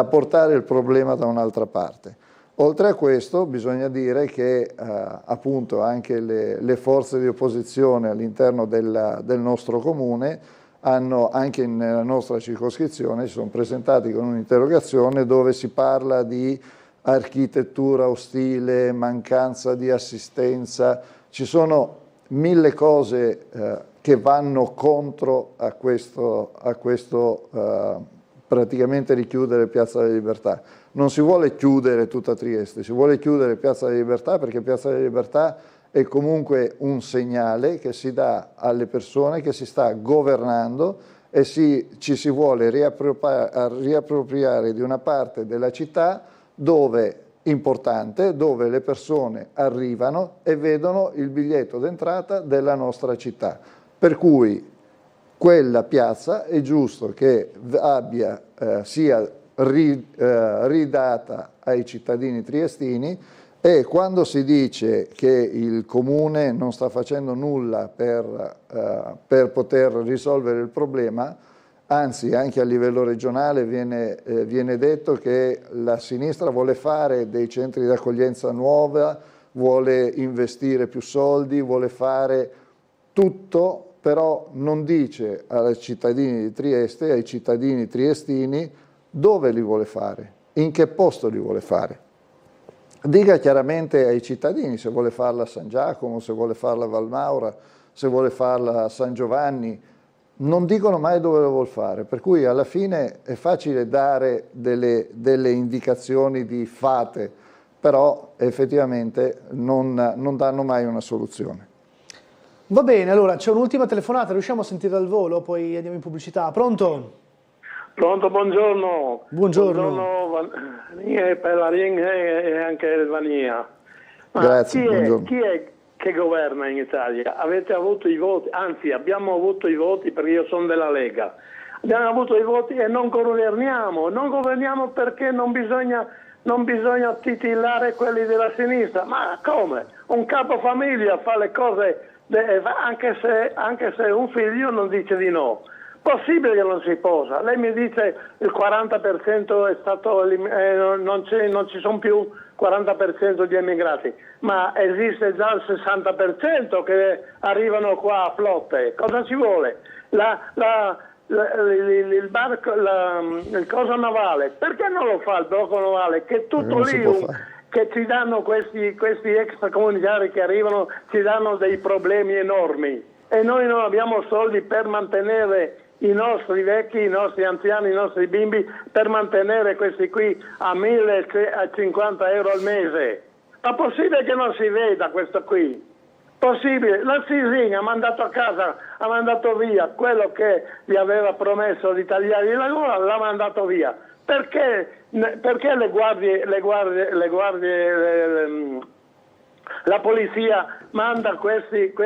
portare il problema da un'altra parte. Oltre a questo bisogna dire che appunto anche le forze di opposizione all'interno del nostro comune hanno, anche nella nostra circoscrizione, si sono presentati con un'interrogazione dove si parla di architettura ostile, mancanza di assistenza, ci sono 1000 cose che vanno contro a questo praticamente richiudere Piazza della Libertà. Non si vuole chiudere tutta Trieste, si vuole chiudere Piazza della Libertà perché Piazza della Libertà è comunque un segnale che si dà alle persone che si sta governando e ci si vuole riappropriare di una parte della città importante, dove le persone arrivano e vedono il biglietto d'entrata della nostra città. Per cui quella piazza è giusto che sia ridata ai cittadini triestini, e quando si dice che il comune non sta facendo nulla per poter risolvere il problema, anzi anche a livello regionale viene detto che la sinistra vuole fare dei centri di accoglienza nuova, vuole investire più soldi, vuole fare tutto, però non dice ai cittadini di Trieste, ai cittadini triestini, dove li vuole fare, in che posto li vuole fare. dica chiaramente ai cittadini se vuole farla a San Giacomo, se vuole farla a Valmaura, se vuole farla a San Giovanni. Non dicono mai dove lo vuol fare, per cui alla fine è facile dare delle indicazioni di fate, però effettivamente non danno mai una soluzione. Va bene, allora c'è un'ultima telefonata, riusciamo a sentire dal volo, poi andiamo in pubblicità. Pronto? Pronto, buongiorno. Buongiorno. Per la e anche il Vania. Grazie, buongiorno. Chi è che governa in Italia? Avete avuto i voti, anzi abbiamo avuto i voti perché io sono della Lega. Abbiamo avuto i voti e non governiamo perché non bisogna titillare quelli della sinistra. Ma come? Un capofamiglia fa le cose anche se un figlio non dice di no. Possibile che non si posa? Lei mi dice il 40% è stato non ci sono più 40% di emigrati, ma esiste già il 60% che arrivano qua a flotte. Cosa ci vuole? Il barco, il coso navale, perché non lo fa il blocco navale? Che tutto lì che ci danno questi extracomunitari che arrivano, ci danno dei problemi enormi e noi non abbiamo soldi per mantenere i nostri vecchi, i nostri anziani, i nostri bimbi, per mantenere questi qui a 1.050 euro al mese. Ma possibile che non si veda questo qui? Possibile? La Sisini ha mandato a casa, ha mandato via quello che gli aveva promesso di tagliare la gola, l'ha mandato via. Perché le guardie, la polizia manda questi che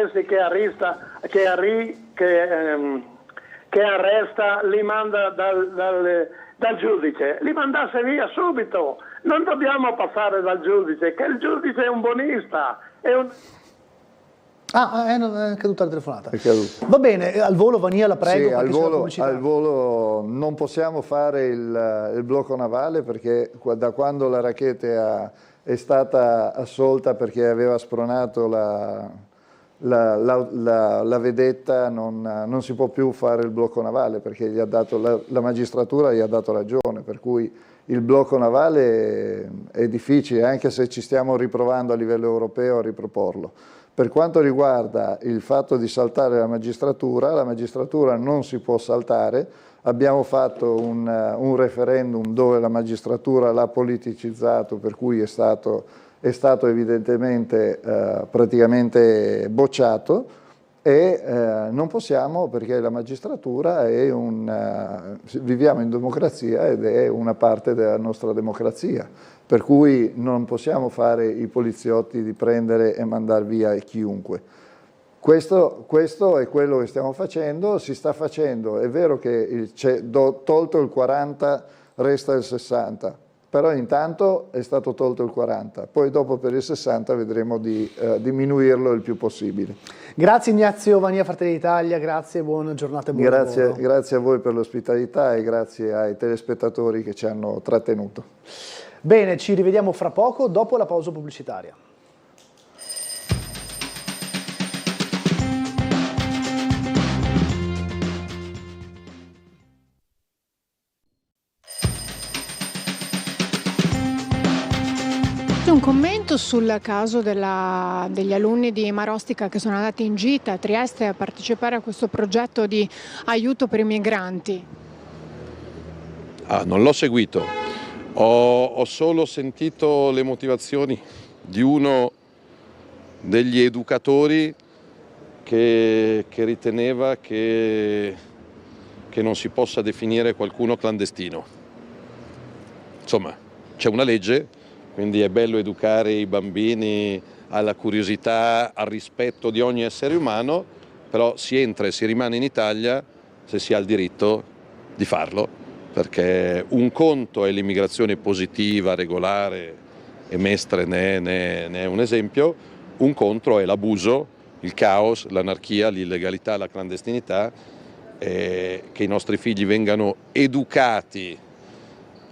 arresta, li manda dal giudice, li mandasse via subito, non dobbiamo passare dal giudice, che il giudice è un buonista, è caduta la telefonata. È caduta. Va bene, al volo Vania la prego. Sì, al volo non possiamo fare il blocco navale perché da quando la Rackete è stata assolta perché aveva spronato la vedetta non si può più fare il blocco navale perché la magistratura gli ha dato ragione, per cui il blocco navale è difficile anche se ci stiamo riprovando a livello europeo a riproporlo. Per quanto riguarda il fatto di saltare la magistratura non si può saltare. Abbiamo fatto un referendum dove la magistratura l'ha politicizzato, per cui è stato evidentemente praticamente bocciato e non possiamo perché la magistratura viviamo in democrazia ed è una parte della nostra democrazia, per cui non possiamo fare i poliziotti di prendere e mandare via chiunque. Questo è quello che stiamo facendo, si sta facendo, è vero che tolto il 40 resta il 60, però intanto è stato tolto il 40, poi dopo per il 60 vedremo di diminuirlo il più possibile. Grazie Ignazio Vania, Fratelli d'Italia, grazie, buona giornata e buon lavoro. Grazie a voi per l'ospitalità e grazie ai telespettatori che ci hanno trattenuto. Bene, ci rivediamo fra poco dopo la pausa pubblicitaria. Un commento sul caso degli alunni di Marostica che sono andati in gita a Trieste a partecipare a questo progetto di aiuto per i migranti. Non l'ho seguito, ho solo sentito le motivazioni di uno degli educatori che riteneva che non si possa definire qualcuno clandestino. Insomma, c'è una legge. Quindi è bello educare i bambini alla curiosità, al rispetto di ogni essere umano, però si entra e si rimane in Italia se si ha il diritto di farlo, perché un conto è l'immigrazione positiva, regolare, e Mestre ne è un esempio, un conto è l'abuso, il caos, l'anarchia, l'illegalità, la clandestinità, che i nostri figli vengano educati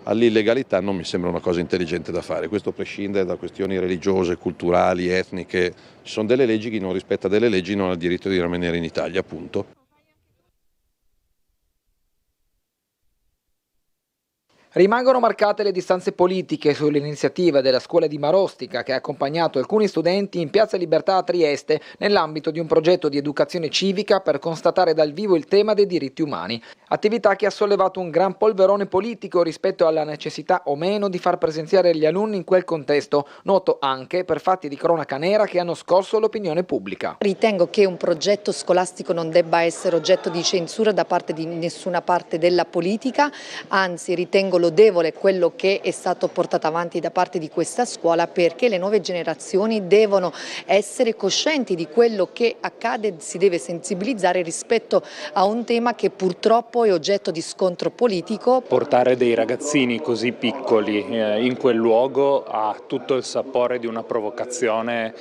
all'illegalità non mi sembra una cosa intelligente da fare. Questo prescinde da questioni religiose, culturali, etniche. Ci sono delle leggi, chi non rispetta delle leggi non ha il diritto di rimanere in Italia, appunto. Rimangono marcate le distanze politiche sull'iniziativa della scuola di Marostica che ha accompagnato alcuni studenti in Piazza Libertà a Trieste nell'ambito di un progetto di educazione civica per constatare dal vivo il tema dei diritti umani. Attività che ha sollevato un gran polverone politico rispetto alla necessità o meno di far presenziare gli alunni in quel contesto, noto anche per fatti di cronaca nera che hanno scosso l'opinione pubblica. Ritengo che un progetto scolastico non debba essere oggetto di censura da parte di nessuna parte della politica, anzi ritengo lodevole quello che è stato portato avanti da parte di questa scuola, perché le nuove generazioni devono essere coscienti di quello che accade, si deve sensibilizzare rispetto a un tema che purtroppo è oggetto di scontro politico. Portare dei ragazzini così piccoli in quel luogo ha tutto il sapore di una provocazione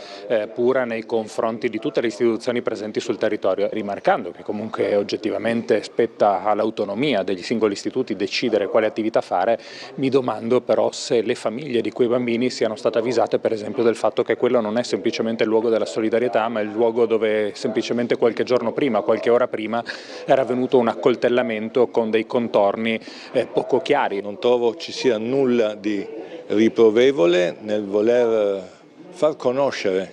pura nei confronti di tutte le istituzioni presenti sul territorio, rimarcando che comunque oggettivamente spetta all'autonomia degli singoli istituti decidere quale attività fare. Mi domando però se le famiglie di quei bambini siano state avvisate per esempio del fatto che quello non è semplicemente il luogo della solidarietà, ma è il luogo dove semplicemente qualche giorno prima, qualche ora prima era avvenuto un accoltellamento con dei contorni poco chiari. Non trovo ci sia nulla di riprovevole nel voler far conoscere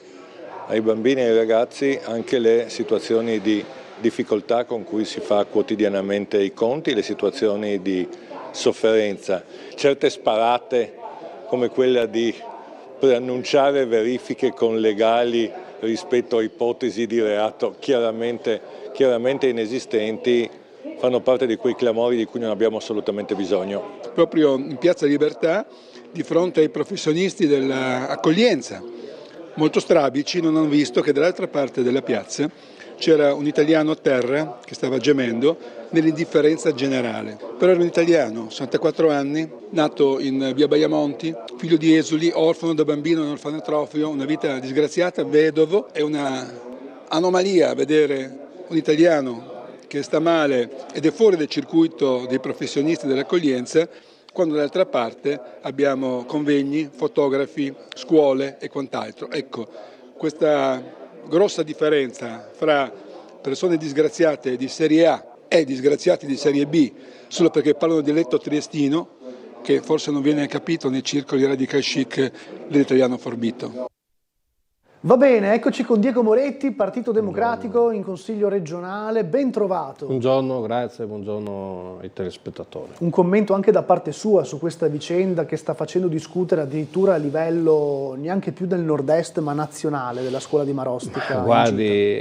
ai bambini e ai ragazzi anche le situazioni di difficoltà con cui si fa quotidianamente i conti, le situazioni di sofferenza. Certe sparate come quella di preannunciare verifiche collegali rispetto a ipotesi di reato chiaramente inesistenti fanno parte di quei clamori di cui non abbiamo assolutamente bisogno. Proprio in Piazza Libertà, di fronte ai professionisti dell'accoglienza, molto strabici, non hanno visto che dall'altra parte della piazza c'era un italiano a terra che stava gemendo nell'indifferenza generale. Però era un italiano, 64 anni, nato in via Baiamonti, figlio di esuli, orfano da bambino in orfanotrofio, una vita disgraziata, vedovo. È una anomalia vedere un italiano che sta male ed è fuori dal circuito dei professionisti dell'accoglienza, quando dall'altra parte abbiamo convegni, fotografi, scuole e quant'altro. Ecco, questa grossa differenza fra persone disgraziate di serie A e disgraziati di serie B solo perché parlano dialetto triestino, che forse non viene capito nei circoli radical chic dell'italiano forbito. Va bene, eccoci con Diego Moretti, Partito Democratico in Consiglio regionale, ben trovato. Buongiorno, grazie, buongiorno ai telespettatori. Un commento anche da parte sua su questa vicenda che sta facendo discutere addirittura a livello neanche più del nord-est ma nazionale della scuola di Marostica. Guardi,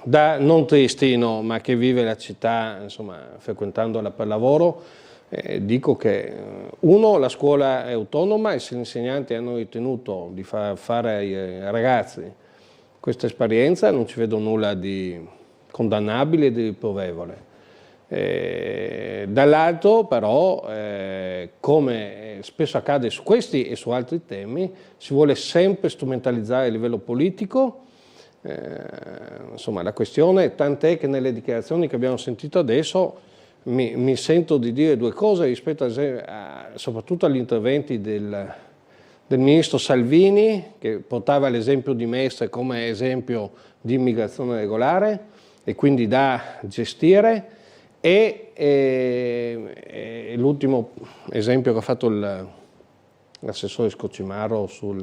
da non triestino ma che vive la città, insomma, frequentandola per lavoro, dico che uno, la scuola è autonoma e se gli insegnanti hanno ritenuto di far fare ai ragazzi questa esperienza non ci vedo nulla di condannabile e di riprovevole. Dall'altro però, come spesso accade su questi e su altri temi, si vuole sempre strumentalizzare a livello politico. Insomma, la questione, tant'è che nelle dichiarazioni che abbiamo sentito adesso mi sento di dire due cose rispetto soprattutto agli interventi del ministro Salvini, che portava l'esempio di Mestre come esempio di immigrazione regolare e quindi da gestire, e l'ultimo esempio che ha fatto l'assessore Scocimaro su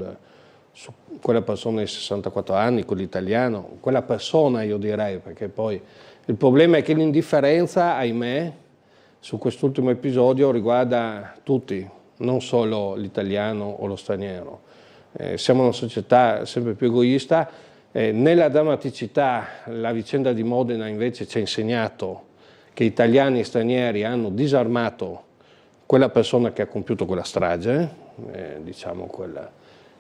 quella persona di 64 anni, quell'italiano, quella persona io direi, perché poi il problema è che l'indifferenza, ahimè, su quest'ultimo episodio riguarda tutti, non solo l'italiano o lo straniero. Siamo una società sempre più egoista. Nella drammaticità la vicenda di Modena invece ci ha insegnato che italiani e stranieri hanno disarmato quella persona che ha compiuto quella strage, diciamo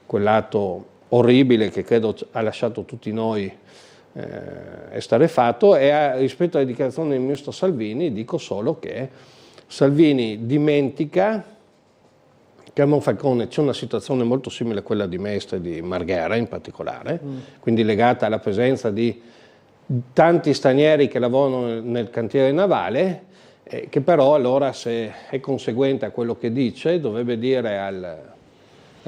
quell'atto orribile che credo ha lasciato tutti noi esterrefatto. E rispetto alle dichiarazioni del ministro Salvini dico solo che Salvini dimentica che a Monfalcone c'è una situazione molto simile a quella di Mestre e di Marghera in particolare, quindi legata alla presenza di tanti stranieri che lavorano nel cantiere navale, che però allora, se è conseguente a quello che dice, dovrebbe dire al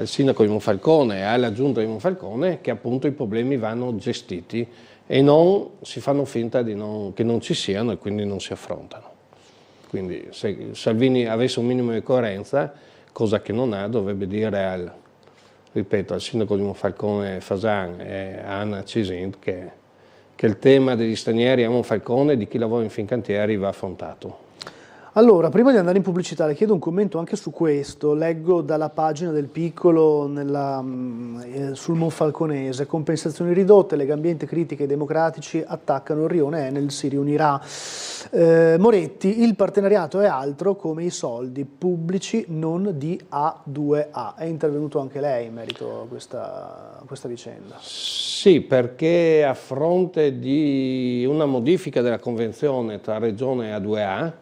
sindaco di Monfalcone e alla giunta di Monfalcone che appunto i problemi vanno gestiti e non si fanno finta che non ci siano e quindi non si affrontano. Quindi se Salvini avesse un minimo di coerenza, cosa che non ha, dovrebbe dire al sindaco di Monfalcone Fasan e a Anna Cisint che il tema degli stranieri a Monfalcone e di chi lavora in Fincantieri va affrontato. Allora, prima di andare in pubblicità le chiedo un commento anche su questo. Leggo dalla pagina del Piccolo sul Monfalconese: compensazioni ridotte, Legambiente, critiche, i democratici attaccano il rione Enel, si riunirà. Moretti, il partenariato è altro come i soldi pubblici non di A2A. È intervenuto anche lei in merito a questa vicenda? Sì, perché a fronte di una modifica della convenzione tra Regione e A2A,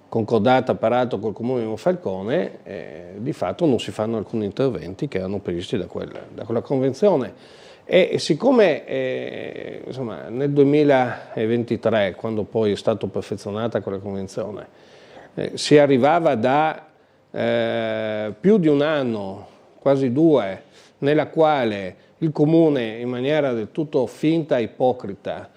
concordata peraltro col Comune di Monfalcone, di fatto non si fanno alcuni interventi che erano previsti da quella convenzione. E siccome insomma, nel 2023, quando poi è stata perfezionata quella convenzione, si arrivava da più di un anno, quasi 2, nella quale il Comune, in maniera del tutto finta e ipocrita,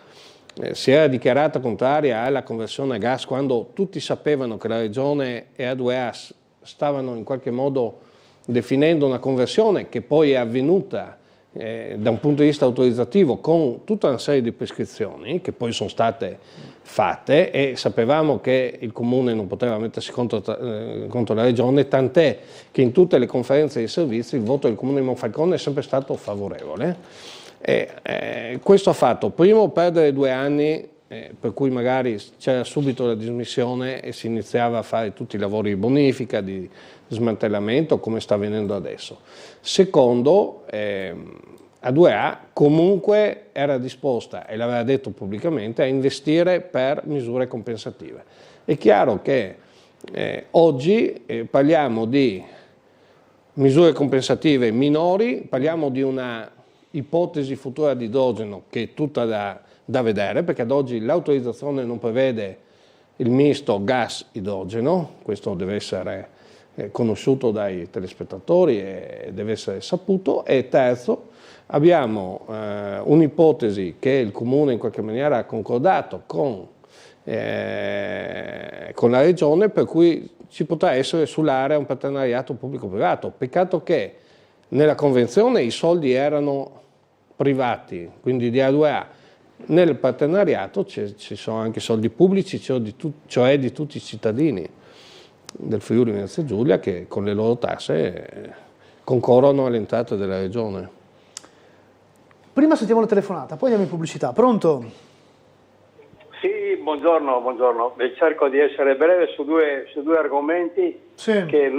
si era dichiarata contraria alla conversione a gas, quando tutti sapevano che la Regione e A2A stavano in qualche modo definendo una conversione che poi è avvenuta da un punto di vista autorizzativo con tutta una serie di prescrizioni che poi sono state fatte, e sapevamo che il Comune non poteva mettersi contro la Regione, tant'è che in tutte le conferenze di servizi il voto del Comune di Monfalcone è sempre stato favorevole. Questo ha fatto primo perdere 2 anni, per cui magari c'era subito la dismissione e si iniziava a fare tutti i lavori di bonifica, di smantellamento, come sta avvenendo adesso. Secondo, A2A comunque era disposta, e l'aveva detto pubblicamente, a investire per misure compensative. È chiaro che oggi parliamo di misure compensative minori, parliamo di una ipotesi futura di idrogeno che è tutta da vedere, perché ad oggi l'autorizzazione non prevede il misto gas-idrogeno, questo deve essere conosciuto dai telespettatori e deve essere saputo. E terzo, abbiamo un'ipotesi che il Comune in qualche maniera ha concordato con la Regione, per cui ci potrà essere sull'area un partenariato pubblico-privato. Peccato che nella convenzione i soldi erano privati, quindi di A2A. Nel partenariato ci sono anche soldi pubblici, cioè di tutti i cittadini del Friuli Venezia Giulia, che con le loro tasse concorrono alle entrate della Regione. Prima sentiamo la telefonata, poi andiamo in pubblicità. Pronto? Sì, buongiorno. Cerco di essere breve su due argomenti che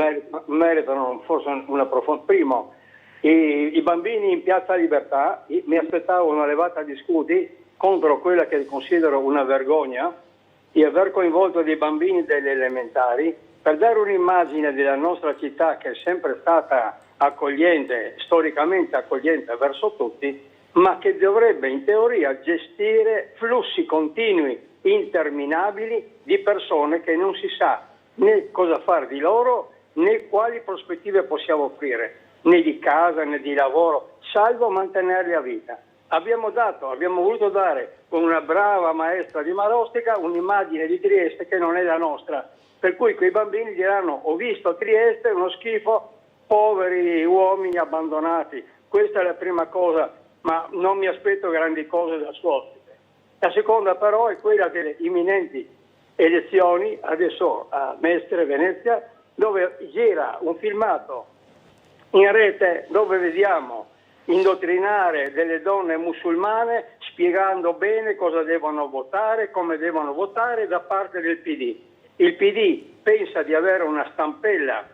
meritano forse un approfondimento. Primo, i bambini in Piazza Libertà, mi aspettavo una levata di scudi contro quella che considero una vergogna di aver coinvolto dei bambini delle elementari per dare un'immagine della nostra città, che è sempre stata accogliente, storicamente accogliente verso tutti, ma che dovrebbe in teoria gestire flussi continui, interminabili, di persone che non si sa né cosa fare di loro, né quali prospettive possiamo offrire, né di casa né di lavoro, salvo mantenerli a vita. Abbiamo voluto dare, con una brava maestra di Marostica, un'immagine di Trieste che non è la nostra, per cui quei bambini diranno: ho visto Trieste, uno schifo, poveri uomini abbandonati. Questa è la prima cosa, ma non mi aspetto grandi cose dal suo ospite. La seconda però è quella delle imminenti elezioni, adesso a Mestre, Venezia, dove gira un filmato in rete dove vediamo indottrinare delle donne musulmane spiegando bene cosa devono votare, come devono votare da parte del PD. Il PD pensa di avere una stampella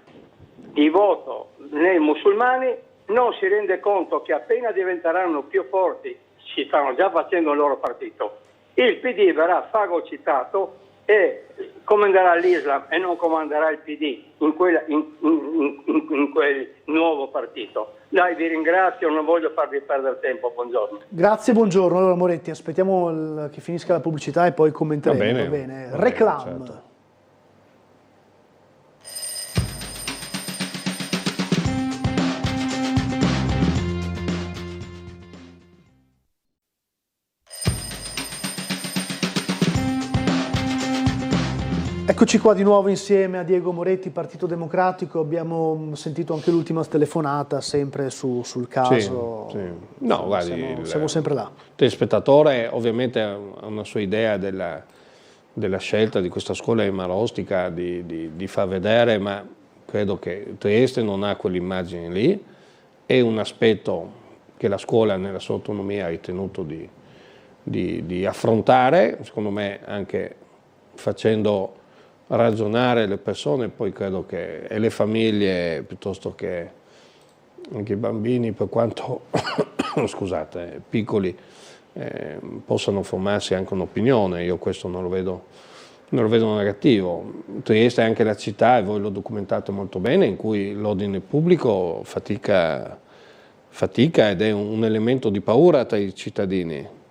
di voto nei musulmani, non si rende conto che appena diventeranno più forti, si stanno già facendo il loro partito, il PD verrà fagocitato e comanderà l'Islam e non comanderà il PD in quel nuovo partito. Dai, vi ringrazio, non voglio farvi perdere tempo, buongiorno. Grazie, buongiorno. Allora Moretti, aspettiamo che finisca la pubblicità e poi commenteremo. Va bene. Reclam. Certo. Eccoci qua di nuovo insieme a Diego Moretti, Partito Democratico. Abbiamo sentito anche l'ultima telefonata, sempre sul caso. Sì, sì. No, guardi, siamo sempre là. Il telespettatore ovviamente ha una sua idea della scelta di questa scuola di Marostica di far vedere, ma credo che Trieste non ha quell'immagine lì. È un aspetto che la scuola nella sua autonomia ha ritenuto di affrontare, secondo me anche facendo ragionare le persone, poi credo che e le famiglie piuttosto che anche i bambini, per quanto scusate, piccoli, possano formarsi anche un'opinione. Io questo non lo vedo negativo. Trieste è anche la città, e voi lo documentate molto bene, in cui l'ordine pubblico fatica ed è un elemento di paura tra i cittadini.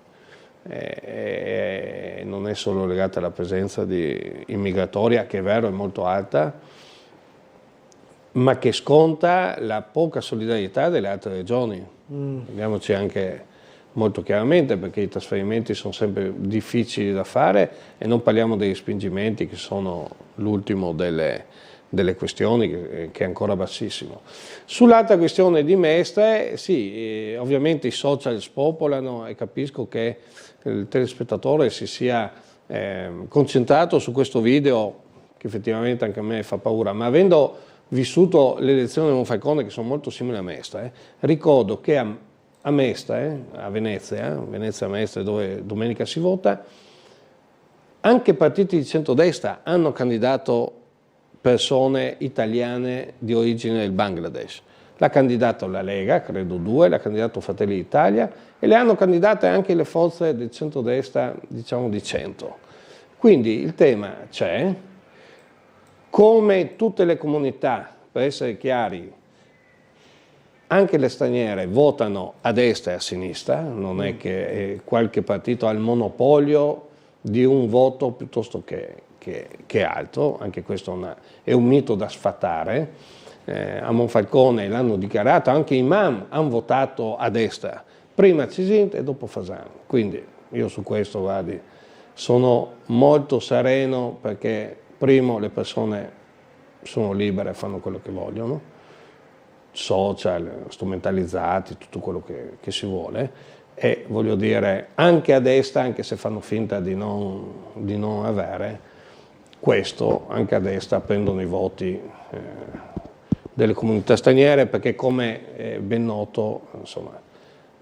Non è solo legata alla presenza immigratoria, che è vero, è molto alta, ma che sconta la poca solidarietà delle altre regioni. Vediamoci anche molto chiaramente, perché i trasferimenti sono sempre difficili da fare, e non parliamo dei respingimenti, che sono l'ultimo delle questioni, che è ancora bassissimo. Sull'altra questione di Mestre, sì, ovviamente i social spopolano, e capisco che il telespettatore si sia concentrato su questo video, che effettivamente anche a me fa paura, ma avendo vissuto le elezioni di Monfalcone, che sono molto simili a Mestre, ricordo che a Mestre, a Venezia Mestre, dove domenica si vota, anche partiti di centrodestra hanno candidato persone italiane di origine del Bangladesh. L'ha candidato la Lega, credo 2, l'ha candidato Fratelli d'Italia, e le hanno candidate anche le forze del centrodestra, diciamo di centro. Quindi il tema c'è, come tutte le comunità, per essere chiari, anche le straniere votano a destra e a sinistra, non è che qualche partito ha il monopolio di un voto piuttosto che altro, anche questo è un mito da sfatare. A Monfalcone l'hanno dichiarato, anche i imam hanno votato a destra, prima Cisint e dopo Fasan. Quindi io su questo, guardi, sono molto sereno, perché primo le persone sono libere e fanno quello che vogliono, social, strumentalizzati, tutto quello che si vuole, e voglio dire, anche a destra, anche se fanno finta di non avere questo, anche a destra prendono i voti delle comunità straniere, perché come è ben noto, insomma,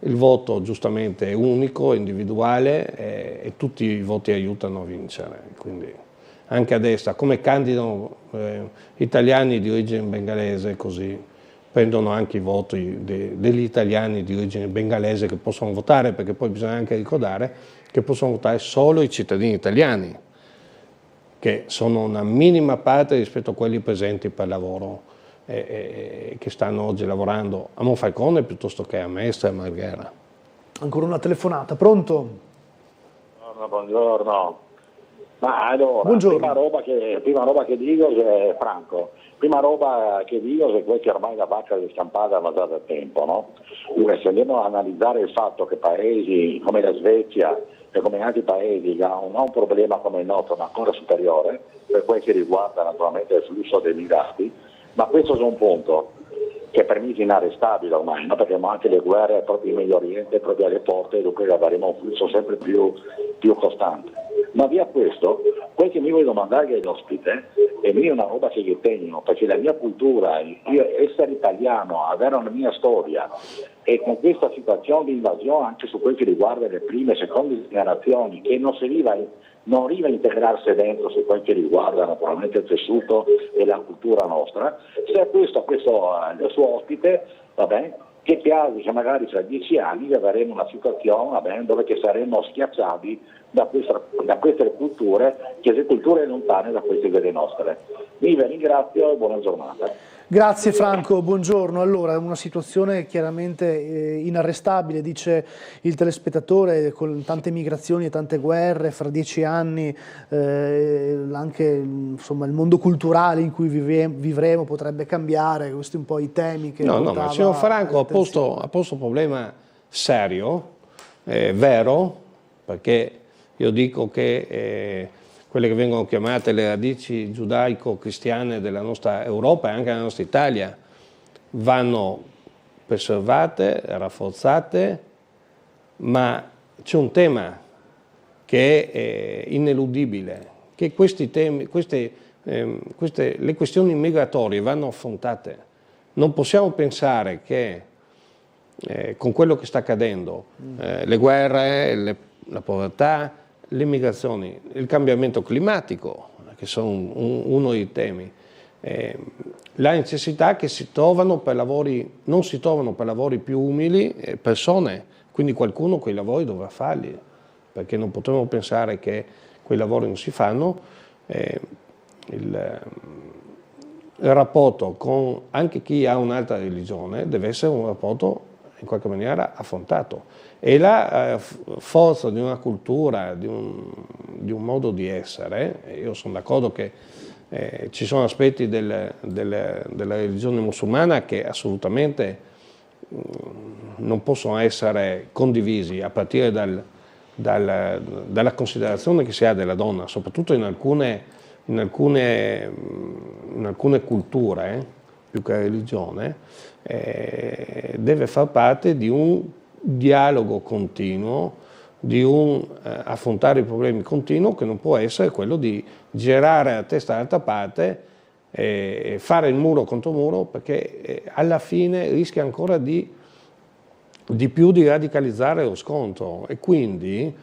il voto giustamente è unico, individuale, e tutti i voti aiutano a vincere. Quindi anche a destra, come candidano italiani di origine bengalese, così prendono anche i voti degli italiani di origine bengalese che possono votare, perché poi bisogna anche ricordare che possono votare solo i cittadini italiani, che sono una minima parte rispetto a quelli presenti per lavoro, che stanno oggi lavorando a Monfalcone piuttosto che a Mestre e a Marghera. Ancora una telefonata, pronto? Buongiorno. Ma allora, Buongiorno. prima roba che dico è Franco, prima roba che dico è che ormai la vacca di scampata è già da tempo, no? Se andiamo a analizzare il fatto che paesi come la Svezia e come altri paesi hanno un problema come il nostro, ma ancora superiore, per quel che riguarda naturalmente il flusso dei migrati, ma questo è un punto che per me è inarrestabile ormai, no? Perché abbiamo anche le guerre proprio in Medio Oriente, proprio alle porte, e dunque avremo un flusso sempre più costante. Ma via questo, quel che mi vuoi domandare all'ospite, è una roba che io tengo, perché la mia cultura, io essere italiano, avere una mia storia, e con questa situazione di invasione anche su quel che riguarda le prime e seconde generazioni, che non arriva a integrarsi dentro su quel che riguarda naturalmente il tessuto e la cultura nostra, se questo il suo ospite, va bene, che piace che magari tra 10 anni avremo una situazione, va bene, dove che saremo schiacciati da queste culture, che sono culture lontane da queste delle nostre. Vi ringrazio e buona giornata. Grazie Franco, buongiorno. Allora, una situazione chiaramente inarrestabile, dice il telespettatore, con tante migrazioni e tante guerre, fra 10 anni anche insomma, il mondo culturale in cui vivremo potrebbe cambiare, questi un po' i temi che... No, ma il signor Franco ha posto un problema serio, vero, perché io dico che quelle che vengono chiamate le radici giudaico-cristiane della nostra Europa e anche della nostra Italia vanno preservate, rafforzate, ma c'è un tema che è ineludibile, che questi temi, le questioni migratorie vanno affrontate. Non possiamo pensare che con quello che sta accadendo, le guerre, la povertà, le migrazioni, il cambiamento climatico, che sono uno dei temi, la necessità che non si trovano per lavori più umili persone, quindi qualcuno quei lavori dovrà farli, perché non potremo pensare che quei lavori non si fanno. Il rapporto con anche chi ha un'altra religione deve essere un rapporto in qualche maniera affrontato, e la forza di una cultura, di un modo di essere. Io sono d'accordo che ci sono aspetti della religione musulmana che assolutamente non possono essere condivisi, a partire dalla considerazione che si ha della donna, soprattutto in alcune culture, più che religione, deve far parte di un dialogo continuo, di un affrontare i problemi continuo, che non può essere quello di girare a testa dall'altra parte e fare il muro contro muro, perché alla fine rischia ancora di più di radicalizzare lo scontro. E quindi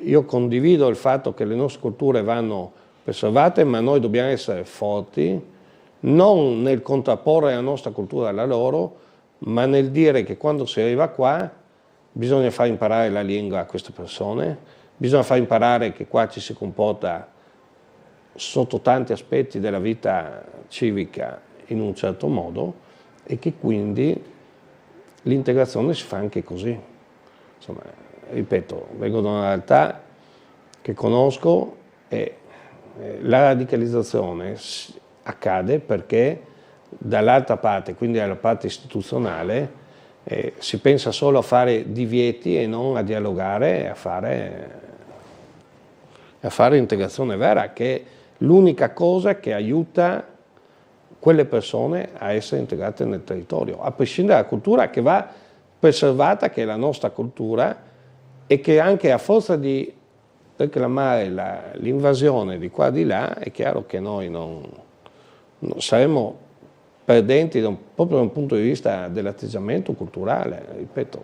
io condivido il fatto che le nostre culture vanno preservate, ma noi dobbiamo essere forti, non nel contrapporre la nostra cultura alla loro, ma nel dire che quando si arriva qua bisogna far imparare la lingua a queste persone, bisogna far imparare che qua ci si comporta sotto tanti aspetti della vita civica in un certo modo, e che quindi l'integrazione si fa anche così. Insomma, ripeto, vengo da una realtà che conosco, e la radicalizzazione accade perché dall'altra parte, quindi dalla parte istituzionale, si pensa solo a fare divieti e non a dialogare e a fare integrazione vera, che è l'unica cosa che aiuta quelle persone a essere integrate nel territorio, a prescindere dalla cultura che va preservata, che è la nostra cultura, e che anche a forza di reclamare l'invasione di qua e di là, è chiaro che noi non saremo perdenti proprio da un punto di vista dell'atteggiamento culturale. Ripeto,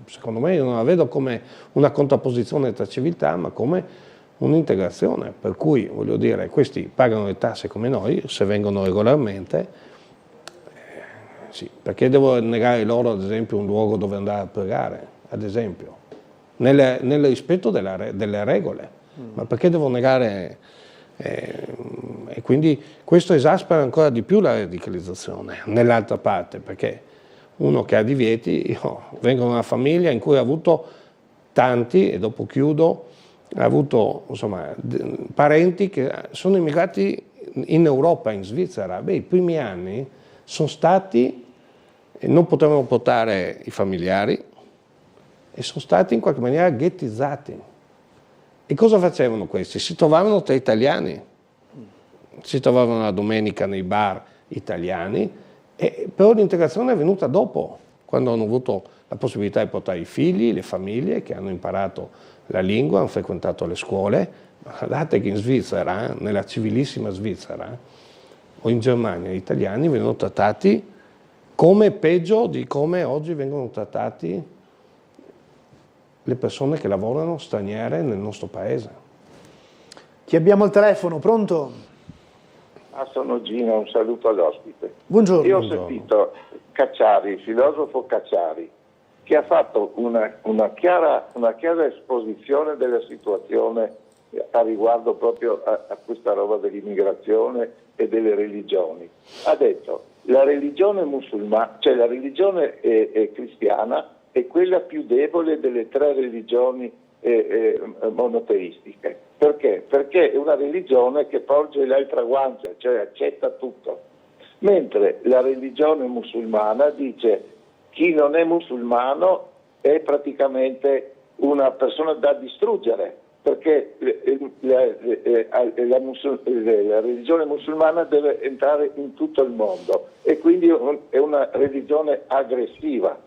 secondo me io non la vedo come una contrapposizione tra civiltà, ma come un'integrazione, per cui, voglio dire, questi pagano le tasse come noi, se vengono regolarmente, sì, perché devo negare loro, ad esempio, un luogo dove andare a pregare, ad esempio, nel rispetto delle regole, ma perché devo negare? E quindi questo esaspera ancora di più la radicalizzazione nell'altra parte, perché uno che ha divieti, io vengo da una famiglia in cui ho avuto tanti, e dopo chiudo, ha avuto insomma parenti che sono immigrati in Europa, in Svizzera. Beh, i primi anni sono stati, non potevano portare i familiari, e sono stati in qualche maniera ghettizzati. E cosa facevano questi? Si trovavano tra italiani, si trovavano la domenica nei bar italiani, e però l'integrazione è venuta dopo, quando hanno avuto la possibilità di portare i figli, le famiglie, che hanno imparato la lingua, hanno frequentato le scuole. Guardate che in Svizzera, nella civilissima Svizzera, o in Germania, gli italiani vengono trattati come peggio di come oggi vengono trattati le persone che lavorano straniere nel nostro paese. Chi abbiamo al telefono? Pronto? Sono Gino, un saluto all'ospite. Buongiorno. Io ho sentito Cacciari, il filosofo Cacciari, che ha fatto una chiara esposizione della situazione a riguardo proprio a questa roba dell'immigrazione e delle religioni. Ha detto la religione musulmana, cioè la religione cristiana, è quella più debole delle tre religioni monoteistiche. Perché? Perché è una religione che porge l'altra guancia, cioè accetta tutto. Mentre la religione musulmana dice chi non è musulmano è praticamente una persona da distruggere, perché la religione musulmana deve entrare in tutto il mondo e quindi è una religione aggressiva.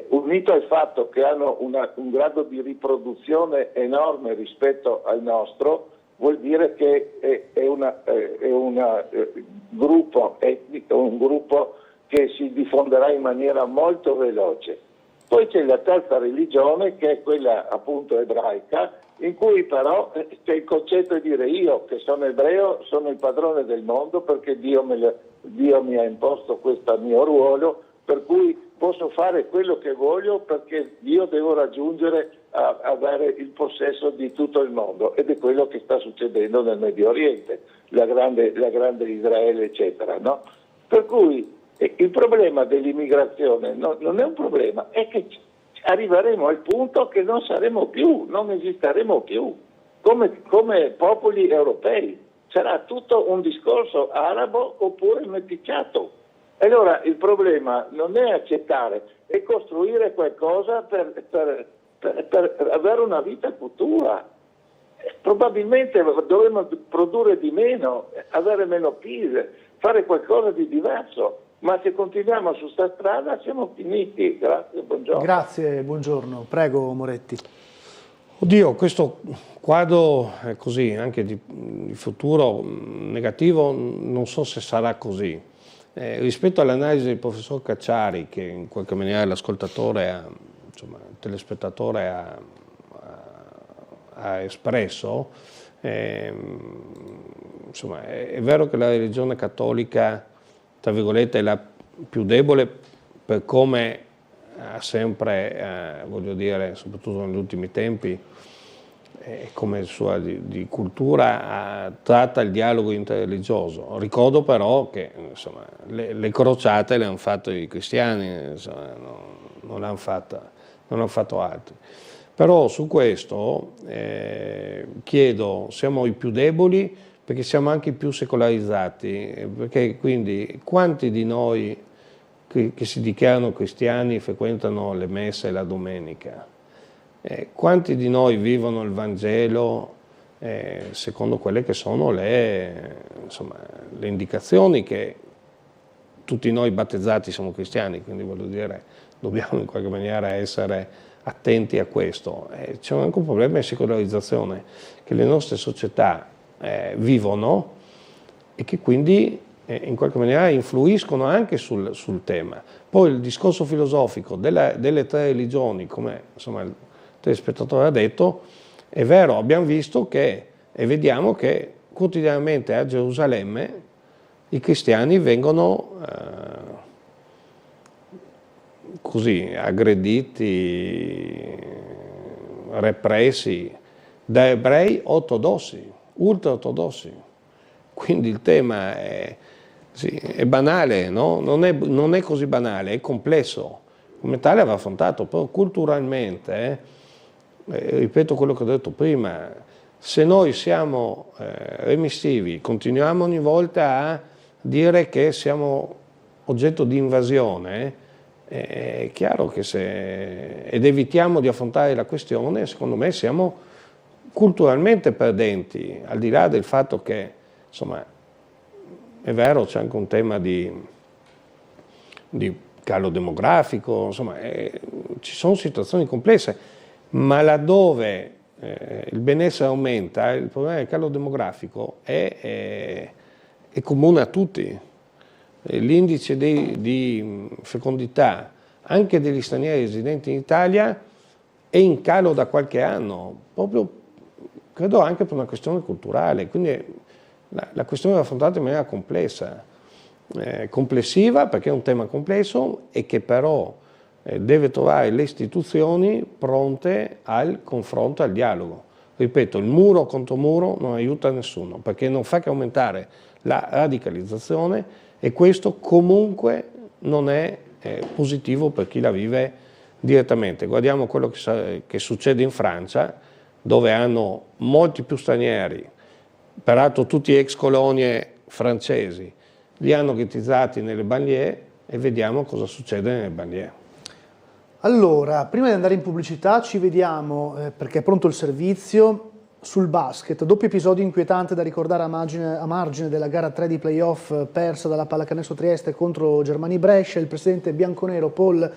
Unito al fatto che hanno un grado di riproduzione enorme rispetto al nostro, vuol dire che è un gruppo etnico, un gruppo che si diffonderà in maniera molto veloce. Poi c'è la terza religione, che è quella appunto ebraica, in cui però c'è il concetto di dire: io che sono ebreo sono il padrone del mondo perché Dio mi ha imposto questo mio ruolo, per cui posso fare quello che voglio perché io devo raggiungere a avere il possesso di tutto il mondo, ed è quello che sta succedendo nel Medio Oriente, la grande Israele, eccetera, no? Per cui il problema dell'immigrazione non è un problema, è che arriveremo al punto che non esisteremo più come popoli europei. Sarà tutto un discorso arabo oppure meticciato. Allora il problema non è accettare, è costruire qualcosa per avere una vita futura. Probabilmente dovremmo produrre di meno, avere meno PIL, fare qualcosa di diverso. Ma se continuiamo su sta strada siamo finiti. Grazie, buongiorno. Grazie, buongiorno. Prego Moretti. Oddio, questo quadro è così, anche di futuro negativo, non so se sarà così. Rispetto all'analisi del professor Cacciari, che in qualche maniera l'ascoltatore, insomma, il telespettatore ha espresso, insomma, è vero che la religione cattolica, tra virgolette, è la più debole per come ha sempre, voglio dire, soprattutto negli ultimi tempi, come sua di cultura, tratta il dialogo interreligioso. Ricordo però che insomma, le crociate le hanno fatto i cristiani, insomma, non l'hanno fatto altri. Però su questo chiedo, siamo i più deboli perché siamo anche i più secolarizzati, perché quindi quanti di noi che si dichiarano cristiani frequentano le messe la domenica? Quanti di noi vivono il Vangelo secondo quelle che sono le indicazioni, che tutti noi battezzati siamo cristiani, quindi voglio dire, dobbiamo in qualche maniera essere attenti a questo. C'è anche un problema di secolarizzazione che le nostre società vivono e che quindi in qualche maniera influiscono anche sul tema. Poi il discorso filosofico delle tre religioni, come insomma il telespettatore ha detto, è vero, abbiamo visto e vediamo che quotidianamente a Gerusalemme i cristiani vengono così aggrediti, repressi da ebrei ortodossi, ultra-ortodossi. Quindi il tema è banale, no? Non è così banale, è complesso. Come tale va affrontato, però culturalmente, ripeto quello che ho detto prima, se noi siamo remissivi, continuiamo ogni volta a dire che siamo oggetto di invasione, è chiaro che ed evitiamo di affrontare la questione, secondo me siamo culturalmente perdenti, al di là del fatto che, insomma, è vero, c'è anche un tema di calo demografico, insomma, ci sono situazioni complesse, ma laddove il benessere aumenta, il problema del calo demografico è comune a tutti. L'indice di fecondità anche degli stranieri residenti in Italia è in calo da qualche anno, proprio credo anche per una questione culturale, quindi la questione va affrontata in maniera complessa, complessiva perché è un tema complesso e che però deve trovare le istituzioni pronte al confronto, al dialogo. Ripeto, il muro contro muro non aiuta nessuno perché non fa che aumentare la radicalizzazione e questo comunque non è positivo per chi la vive direttamente. Guardiamo quello che succede in Francia, dove hanno molti più stranieri, peraltro tutti ex colonie francesi, li hanno ghettizzati nelle banlieue e vediamo cosa succede nelle banlieue. Allora, prima di andare in pubblicità ci vediamo, perché è pronto il servizio, sul basket. Doppio episodio inquietante da ricordare a margine della gara 3 di playoff persa dalla Pallacanestro Trieste contro Germani Brescia. Il presidente bianconero Paul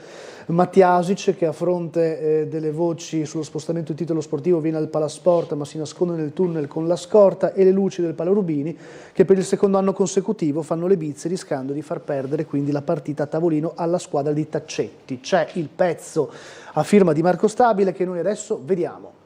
Matjasic, che a fronte delle voci sullo spostamento di titolo sportivo viene al Palasport ma si nasconde nel tunnel con la scorta, e le luci del Palarubini, che per il secondo anno consecutivo fanno le bizze rischiando di far perdere quindi la partita a tavolino alla squadra di Taccetti. C'è il pezzo a firma di Marco Stabile che noi adesso vediamo.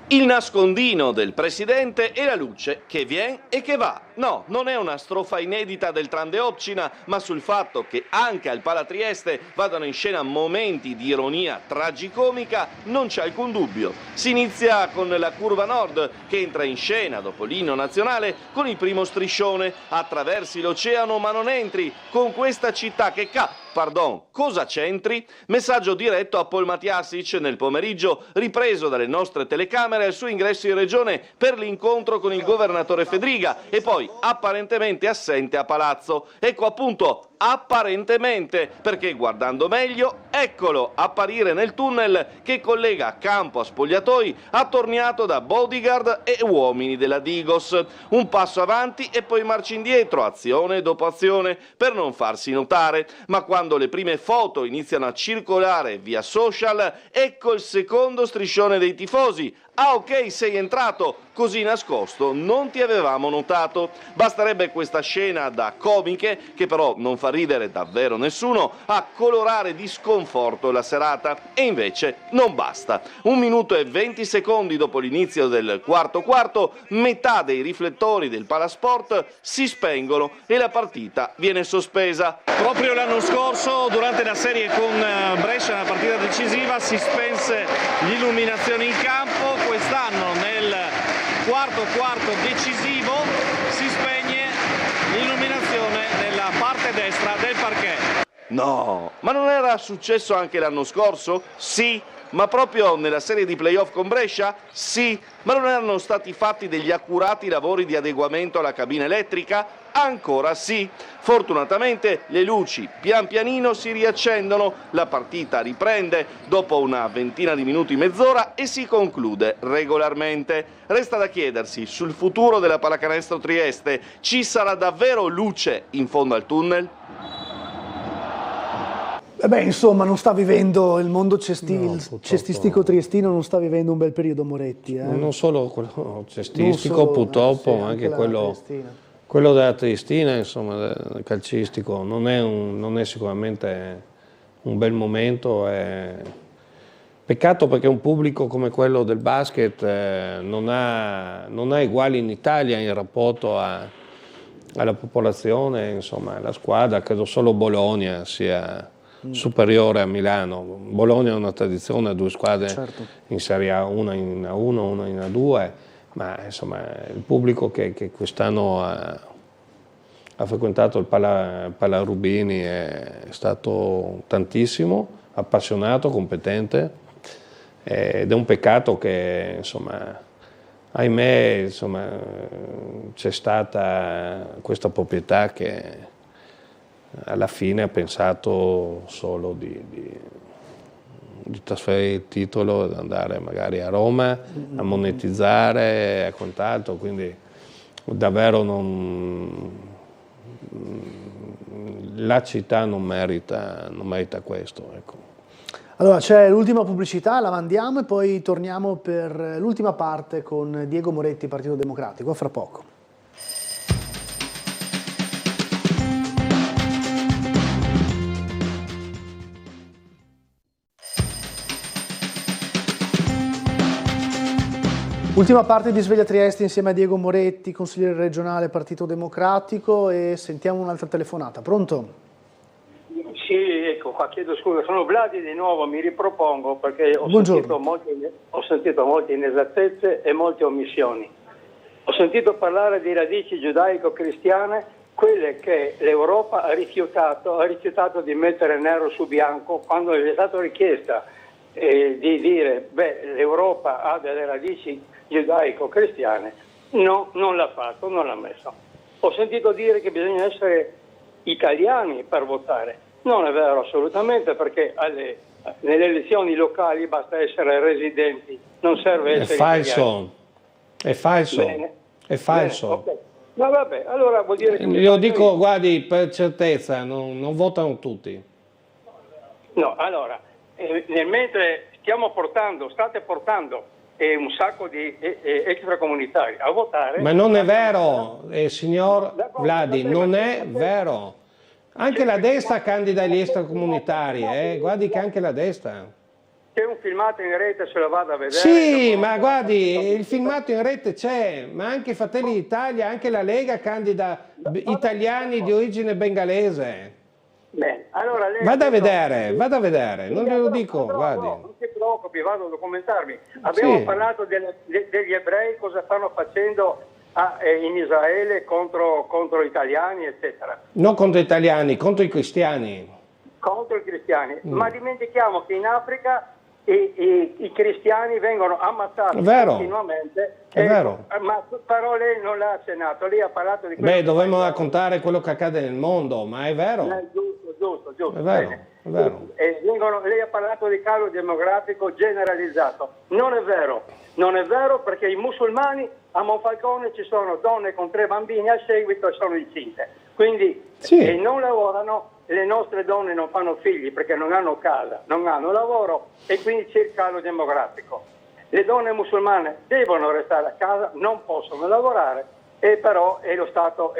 Il nascondino del presidente e la luce che viene e che va. No, non è una strofa inedita del Trande Opcina, ma sul fatto che anche al Pala Trieste vadano in scena momenti di ironia tragicomica non c'è alcun dubbio. Si inizia con la curva nord che entra in scena dopo l'inno nazionale con il primo striscione. Attraversi l'oceano ma non entri, con questa città che cosa c'entri? Messaggio diretto a Paul Matjasic nel pomeriggio, ripreso dalle nostre telecamere al suo ingresso in regione per l'incontro con il governatore Fedriga e poi apparentemente assente a Palazzo. Ecco appunto, apparentemente, perché guardando meglio, eccolo apparire nel tunnel che collega campo a spogliatoi, attorniato da bodyguard e uomini della Digos. Un passo avanti e poi marcia indietro, azione dopo azione, per non farsi notare. Ma quando le prime foto iniziano a circolare via social, ecco il secondo striscione dei tifosi. Ah ok, sei entrato, così nascosto non ti avevamo notato. Basterebbe questa scena da comiche, che però non fa ridere davvero nessuno, a colorare di sconforto la serata. E invece non basta. 1 minuto e 20 secondi dopo l'inizio del quarto, metà dei riflettori del Palasport si spengono e la partita viene sospesa. Proprio l'anno scorso, durante la serie con Brescia, una partita decisiva, si spense l'illuminazione in campo. Quest'anno nel quarto decisivo si spegne l'illuminazione nella parte destra del parquet. No, ma non era successo anche l'anno scorso? Sì. Ma proprio nella serie di playoff con Brescia? Sì. Ma non erano stati fatti degli accurati lavori di adeguamento alla cabina elettrica? Ancora sì. Fortunatamente le luci pian pianino si riaccendono, la partita riprende dopo una ventina di minuti, mezz'ora, e si conclude regolarmente. Resta da chiedersi sul futuro della Pallacanestro Trieste: ci sarà davvero luce in fondo al tunnel? Insomma, non sta vivendo il mondo cestistico triestino, non sta vivendo un bel periodo Moretti. Non solo quello cestistico, purtroppo, ma anche quello della Triestina, insomma, calcistico. Non è sicuramente un bel momento. Peccato, perché un pubblico come quello del basket non ha uguali in Italia in rapporto alla popolazione, insomma, alla squadra. Credo solo Bologna sia superiore a Milano. Bologna ha una tradizione, ha 2 squadre in Serie A, una in A1, una in A2, ma insomma il pubblico che quest'anno ha frequentato il Palarubini è stato tantissimo, appassionato, competente, ed è un peccato che, insomma, ahimè, insomma, c'è stata questa proprietà che alla fine ha pensato solo di trasferire il titolo ed andare magari a Roma a monetizzare e quant'altro, quindi davvero la città non merita questo, ecco. Allora c'è l'ultima pubblicità, la mandiamo e poi torniamo per l'ultima parte con Diego Moretti, Partito Democratico, a fra poco. Ultima parte di Sveglia Trieste insieme a Diego Moretti, consigliere regionale Partito Democratico, e sentiamo un'altra telefonata. Pronto? Sì, ecco qua, chiedo scusa, sono Vladi di nuovo, mi ripropongo perché ho sentito molte inesattezze e molte omissioni. Ho sentito parlare di radici giudaico-cristiane, quelle che l'Europa ha rifiutato di mettere nero su bianco quando gli è stata richiesta di dire l'Europa ha delle radici giudaico-cristiane. No, non l'ha fatto, non l'ha messo. Ho sentito dire che bisogna essere italiani per votare. Non è vero assolutamente, perché nelle elezioni locali basta essere residenti, non serve essere italiani. È falso, Bene. è falso. Bene, okay. Ma vabbè, allora vuol dire che... Io dico, guardi, per certezza, non votano tutti. No, allora, mentre state portando un sacco di extracomunitari a votare... Ma non è vero, signor Vladi, non è vero. Anche la destra candida gli extracomunitari, guardi che anche la destra. C'è un filmato in rete, se lo vado a vedere. Sì, ma guardi, il filmato in rete c'è, ma anche Fratelli d'Italia, anche la Lega candida italiani di origine bengalese. Bene, allora lei vada a vedere, non glielo dico, guardi. Non si preoccupi, vado a documentarmi. Abbiamo parlato degli ebrei, cosa stanno facendo in Israele contro gli italiani, eccetera. Non contro gli italiani, contro i cristiani. Contro i cristiani, ma dimentichiamo che in Africa i cristiani vengono ammazzati continuamente. È vero. Ma però lei non l'ha accennato, lei ha parlato di quello. Beh, dovremmo raccontare quello che accade nel mondo, ma è vero. Giusto. È vero, è vero. Lei ha parlato di calo demografico generalizzato. Non è vero perché i musulmani a Monfalcone ci sono donne con 3 bambini al seguito e sono incinte. Quindi non lavorano, le nostre donne non fanno figli perché non hanno casa, non hanno lavoro e quindi c'è il calo demografico. Le donne musulmane devono restare a casa, non possono lavorare, e però è lo Stato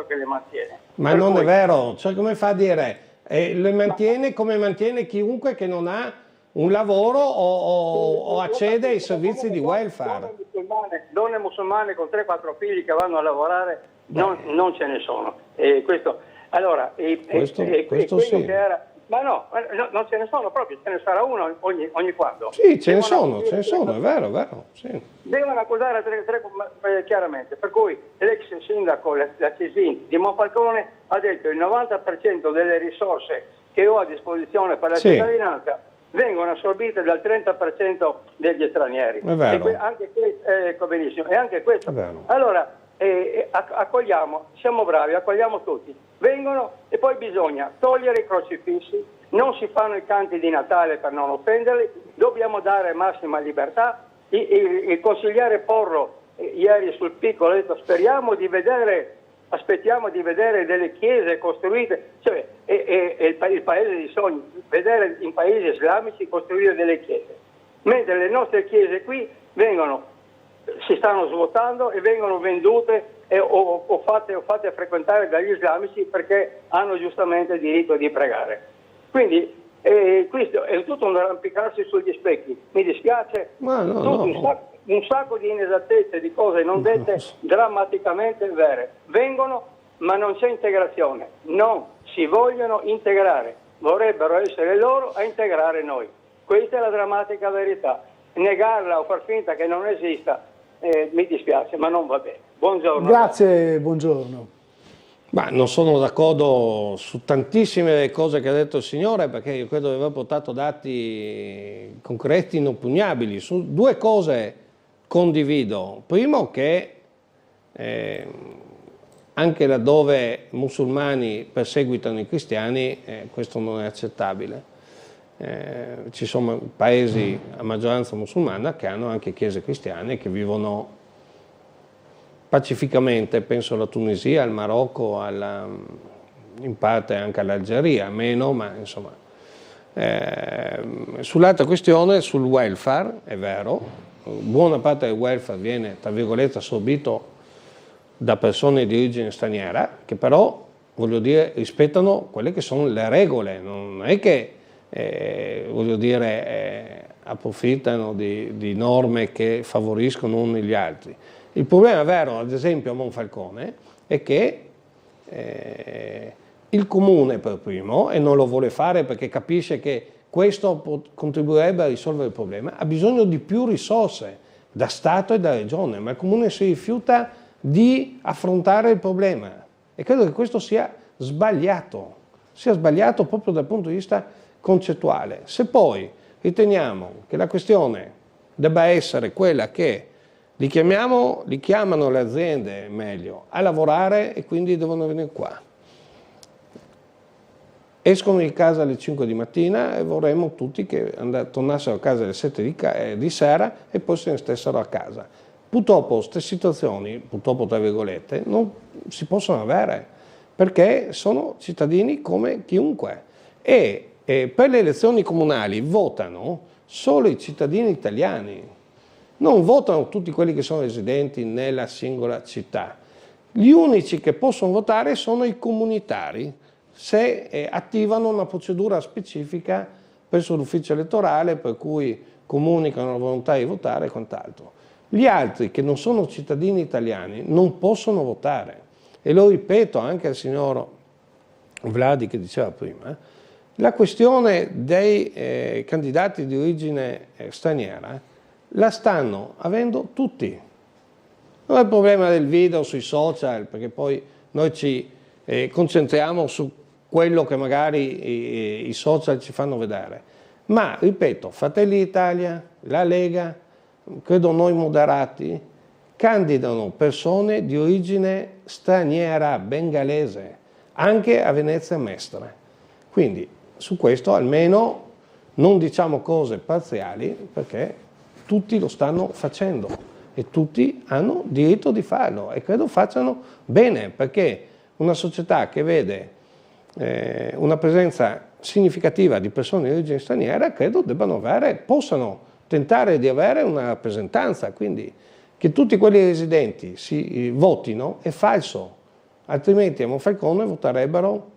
che le mantiene. Ma non è vero, cioè come fa a dire? Le mantiene come mantiene chiunque che non ha un lavoro o accede ai servizi di welfare. Donne musulmane con 3-4 figli che vanno a lavorare non ce ne sono. Questo sì. Che era, ma no, non ce ne sono proprio, ce ne sarà uno ogni quando. Sì, ce ne sono, è vero. Sì. Devono accusare chiaramente, per cui l'ex sindaco, la Cesin di Monfalcone ha detto il 90% delle risorse che ho a disposizione per la cittadinanza vengono assorbite dal 30% degli stranieri. È vero. Anche questo, benissimo, e anche questo. Allora, accogliamo, siamo bravi, accogliamo tutti. Vengono e poi bisogna togliere i crocifissi, non si fanno i canti di Natale per non offenderli, dobbiamo dare massima libertà. Il consigliere Porro ieri sul Piccolo ha detto aspettiamo di vedere delle chiese costruite, cioè il paese di sogni, vedere in paesi islamici costruire delle chiese, mentre le nostre chiese qui si stanno svuotando e vengono vendute o fatte frequentare dagli islamici perché hanno giustamente il diritto di pregare. Quindi questo è tutto un arrampicarsi sugli specchi, mi dispiace, un sacco di inesattezze, di cose non dette, drammaticamente vere. Vengono, ma non c'è integrazione, non si vogliono integrare, vorrebbero essere loro a integrare noi. Questa è la drammatica verità. Negarla o far finta che non esista, mi dispiace, ma non va bene. Buongiorno. Grazie, buongiorno. Ma non sono d'accordo su tantissime cose che ha detto il signore, perché io credo di aver portato dati concreti, inoppugnabili. Su 2 cose condivido. Primo che anche laddove musulmani perseguitano i cristiani, questo non è accettabile. Ci sono paesi a maggioranza musulmana che hanno anche chiese cristiane che vivono pacificamente, penso alla Tunisia, al Marocco, in parte anche all'Algeria, meno, ma insomma. Sull'altra questione, sul welfare, è vero, buona parte del welfare viene, tra virgolette, assorbito da persone di origine straniera, che però, voglio dire, rispettano quelle che sono le regole, non è che, voglio dire, approfittano di norme che favoriscono uno e gli altri. Il problema vero, ad esempio a Monfalcone, è che il comune per primo, e non lo vuole fare perché capisce che questo contribuirebbe a risolvere il problema, ha bisogno di più risorse da Stato e da Regione, ma il comune si rifiuta di affrontare il problema e credo che questo sia sbagliato proprio dal punto di vista concettuale. Se poi riteniamo che la questione debba essere quella che li chiamano le aziende meglio a lavorare e quindi devono venire qua escono di casa alle 5 di mattina e vorremmo tutti che tornassero a casa alle 7 di sera e poi se ne stessero a casa. Purtroppo queste situazioni, purtroppo tra virgolette, non si possono avere perché sono cittadini come chiunque e per le elezioni comunali votano solo i cittadini italiani, non votano tutti quelli che sono residenti nella singola città. Gli unici che possono votare sono i comunitari se attivano una procedura specifica presso l'ufficio elettorale per cui comunicano la volontà di votare e quant'altro. Gli altri che non sono cittadini italiani non possono votare e lo ripeto anche al signor Vladi che diceva prima, la questione dei candidati di origine straniera la stanno avendo tutti. Non è il problema del video sui social perché poi noi ci concentriamo su quello che magari i social ci fanno vedere. Ma, ripeto, Fratelli d'Italia, la Lega, credo noi moderati, candidano persone di origine straniera, bengalese, anche a Venezia Mestre. Quindi, su questo almeno non diciamo cose parziali, perché tutti lo stanno facendo e tutti hanno diritto di farlo e credo facciano bene, perché una società che vede una presenza significativa di persone di origine straniera credo possano tentare di avere una rappresentanza, quindi che tutti quelli residenti si votino è falso, altrimenti a Monfalcone voterebbero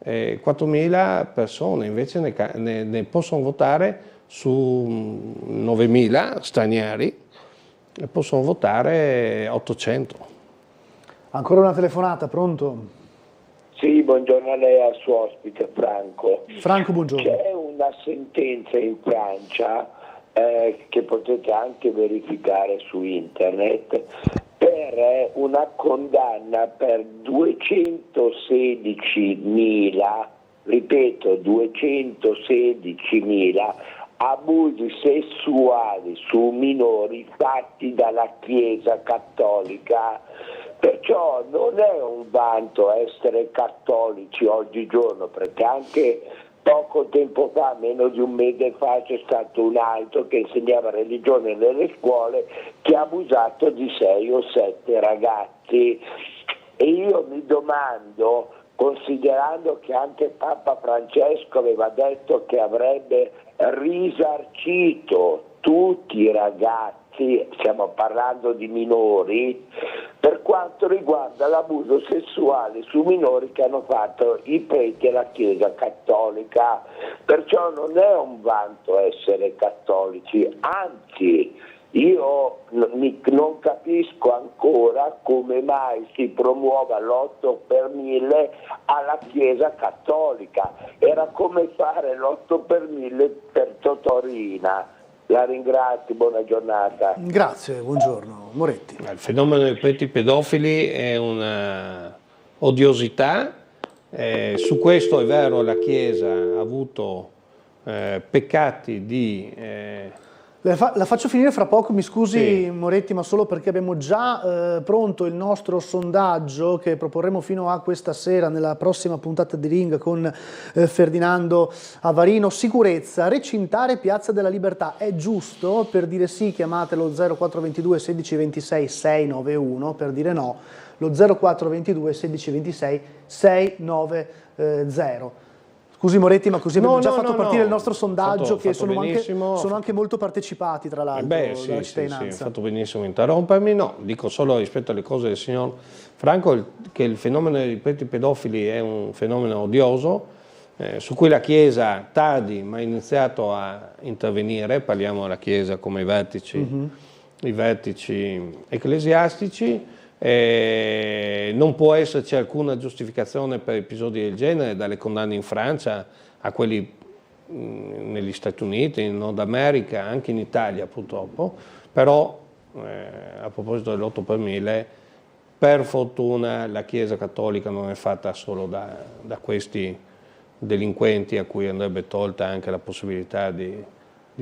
4.000 persone, invece ne possono votare su 9.000 stranieri e possono votare 800. Ancora una telefonata, pronto? Sì, buongiorno a lei e al suo ospite Franco. Franco, buongiorno. C'è una sentenza in Francia che potete anche verificare su internet per una condanna per 216.000, ripeto 216.000 abusi sessuali su minori fatti dalla Chiesa Cattolica. Perciò non è un vanto essere cattolici oggigiorno, perché anche poco tempo fa, meno di un mese fa, c'è stato un altro che insegnava religione nelle scuole che ha abusato di 6 o 7 ragazzi. E io mi domando, considerando che anche Papa Francesco aveva detto che avrebbe risarcito tutti i ragazzi, stiamo parlando di minori, per quanto riguarda l'abuso sessuale su minori che hanno fatto i preti della Chiesa Cattolica. Perciò non è un vanto essere cattolici, anzi io non capisco ancora come mai si promuova l'8 per 1000 alla Chiesa Cattolica. Era come fare l'8 per 1000 per Totorina. La ringrazio, buona giornata. Grazie, buongiorno. Moretti. Il fenomeno dei preti pedofili è una odiosità, su questo è vero la Chiesa ha avuto peccati di... La faccio finire fra poco, mi scusi sì. Moretti, ma solo perché abbiamo già pronto il nostro sondaggio che proporremo fino a questa sera nella prossima puntata di Ring con Ferdinando Avarino. Sicurezza, recintare Piazza della Libertà è giusto? Per dire sì chiamatelo 0422 1626 691, per dire no lo 0422 1626 690. Scusi Moretti, ma così abbiamo già fatto partire il nostro sondaggio, che sono anche molto partecipati tra l'altro dalla cittadinanza. Sì, ha fatto benissimo interrompermi, no, dico solo rispetto alle cose del signor Franco che il fenomeno dei preti pedofili è un fenomeno odioso, su cui la Chiesa tardi ma ha iniziato a intervenire, parliamo della Chiesa come i vertici ecclesiastici. Non può esserci alcuna giustificazione per episodi del genere, dalle condanne in Francia a quelli negli Stati Uniti, in Nord America, anche in Italia purtroppo, però a proposito dell'8 per 1000, per fortuna la Chiesa Cattolica non è fatta solo da questi delinquenti a cui andrebbe tolta anche la possibilità di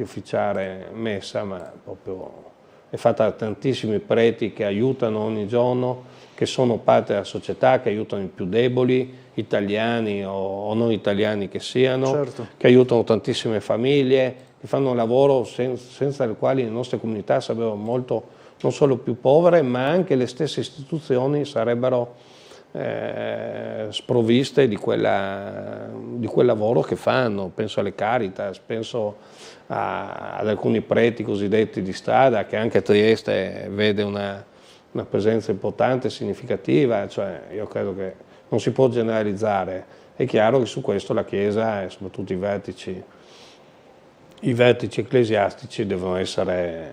officiare messa, ma proprio è fatta da tantissimi preti che aiutano ogni giorno, che sono parte della società, che aiutano i più deboli, italiani o non italiani che siano, certo, che aiutano tantissime famiglie, che fanno un lavoro senza il quale le nostre comunità sarebbero molto, non solo più povere, ma anche le stesse istituzioni sarebbero sprovviste di quel lavoro che fanno. Penso alle Caritas, penso ad alcuni preti cosiddetti di strada, che anche a Trieste vede una presenza importante e significativa. Cioè, io credo che non si può generalizzare. È chiaro che su questo la Chiesa e soprattutto i vertici ecclesiastici devono essere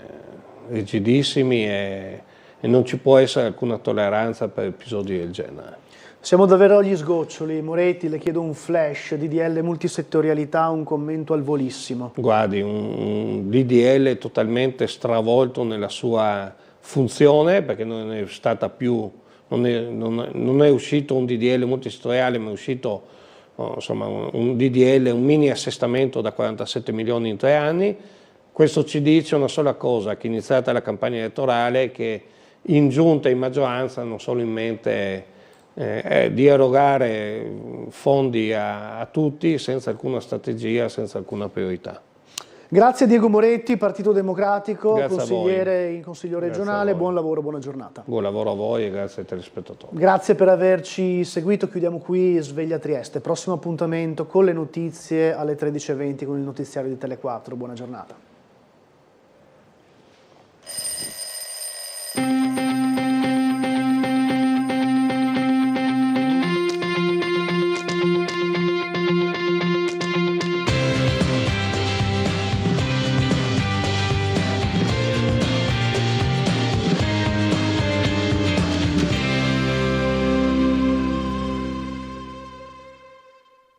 rigidissimi e non ci può essere alcuna tolleranza per episodi del genere. Siamo davvero agli sgoccioli. Moretti, le chiedo un flash, DDL multisettorialità, un commento al volissimo. Guardi, un DDL totalmente stravolto nella sua funzione, perché non è stata più, non è uscito un DDL multisettoriale, ma è uscito insomma, un DDL, un mini assestamento da 47 milioni in 3 anni. Questo ci dice una sola cosa, che iniziata la campagna elettorale, che in giunta e in maggioranza hanno solo in mente di erogare fondi a tutti senza alcuna strategia, senza alcuna priorità. Grazie Diego Moretti, Partito Democratico, Grazie consigliere in Consiglio regionale, buon lavoro, buona giornata. Buon lavoro a voi e grazie ai telespettatori. Grazie per averci seguito, chiudiamo qui Sveglia Trieste. Prossimo appuntamento con le notizie alle 13:20 con il notiziario di Tele4, buona giornata.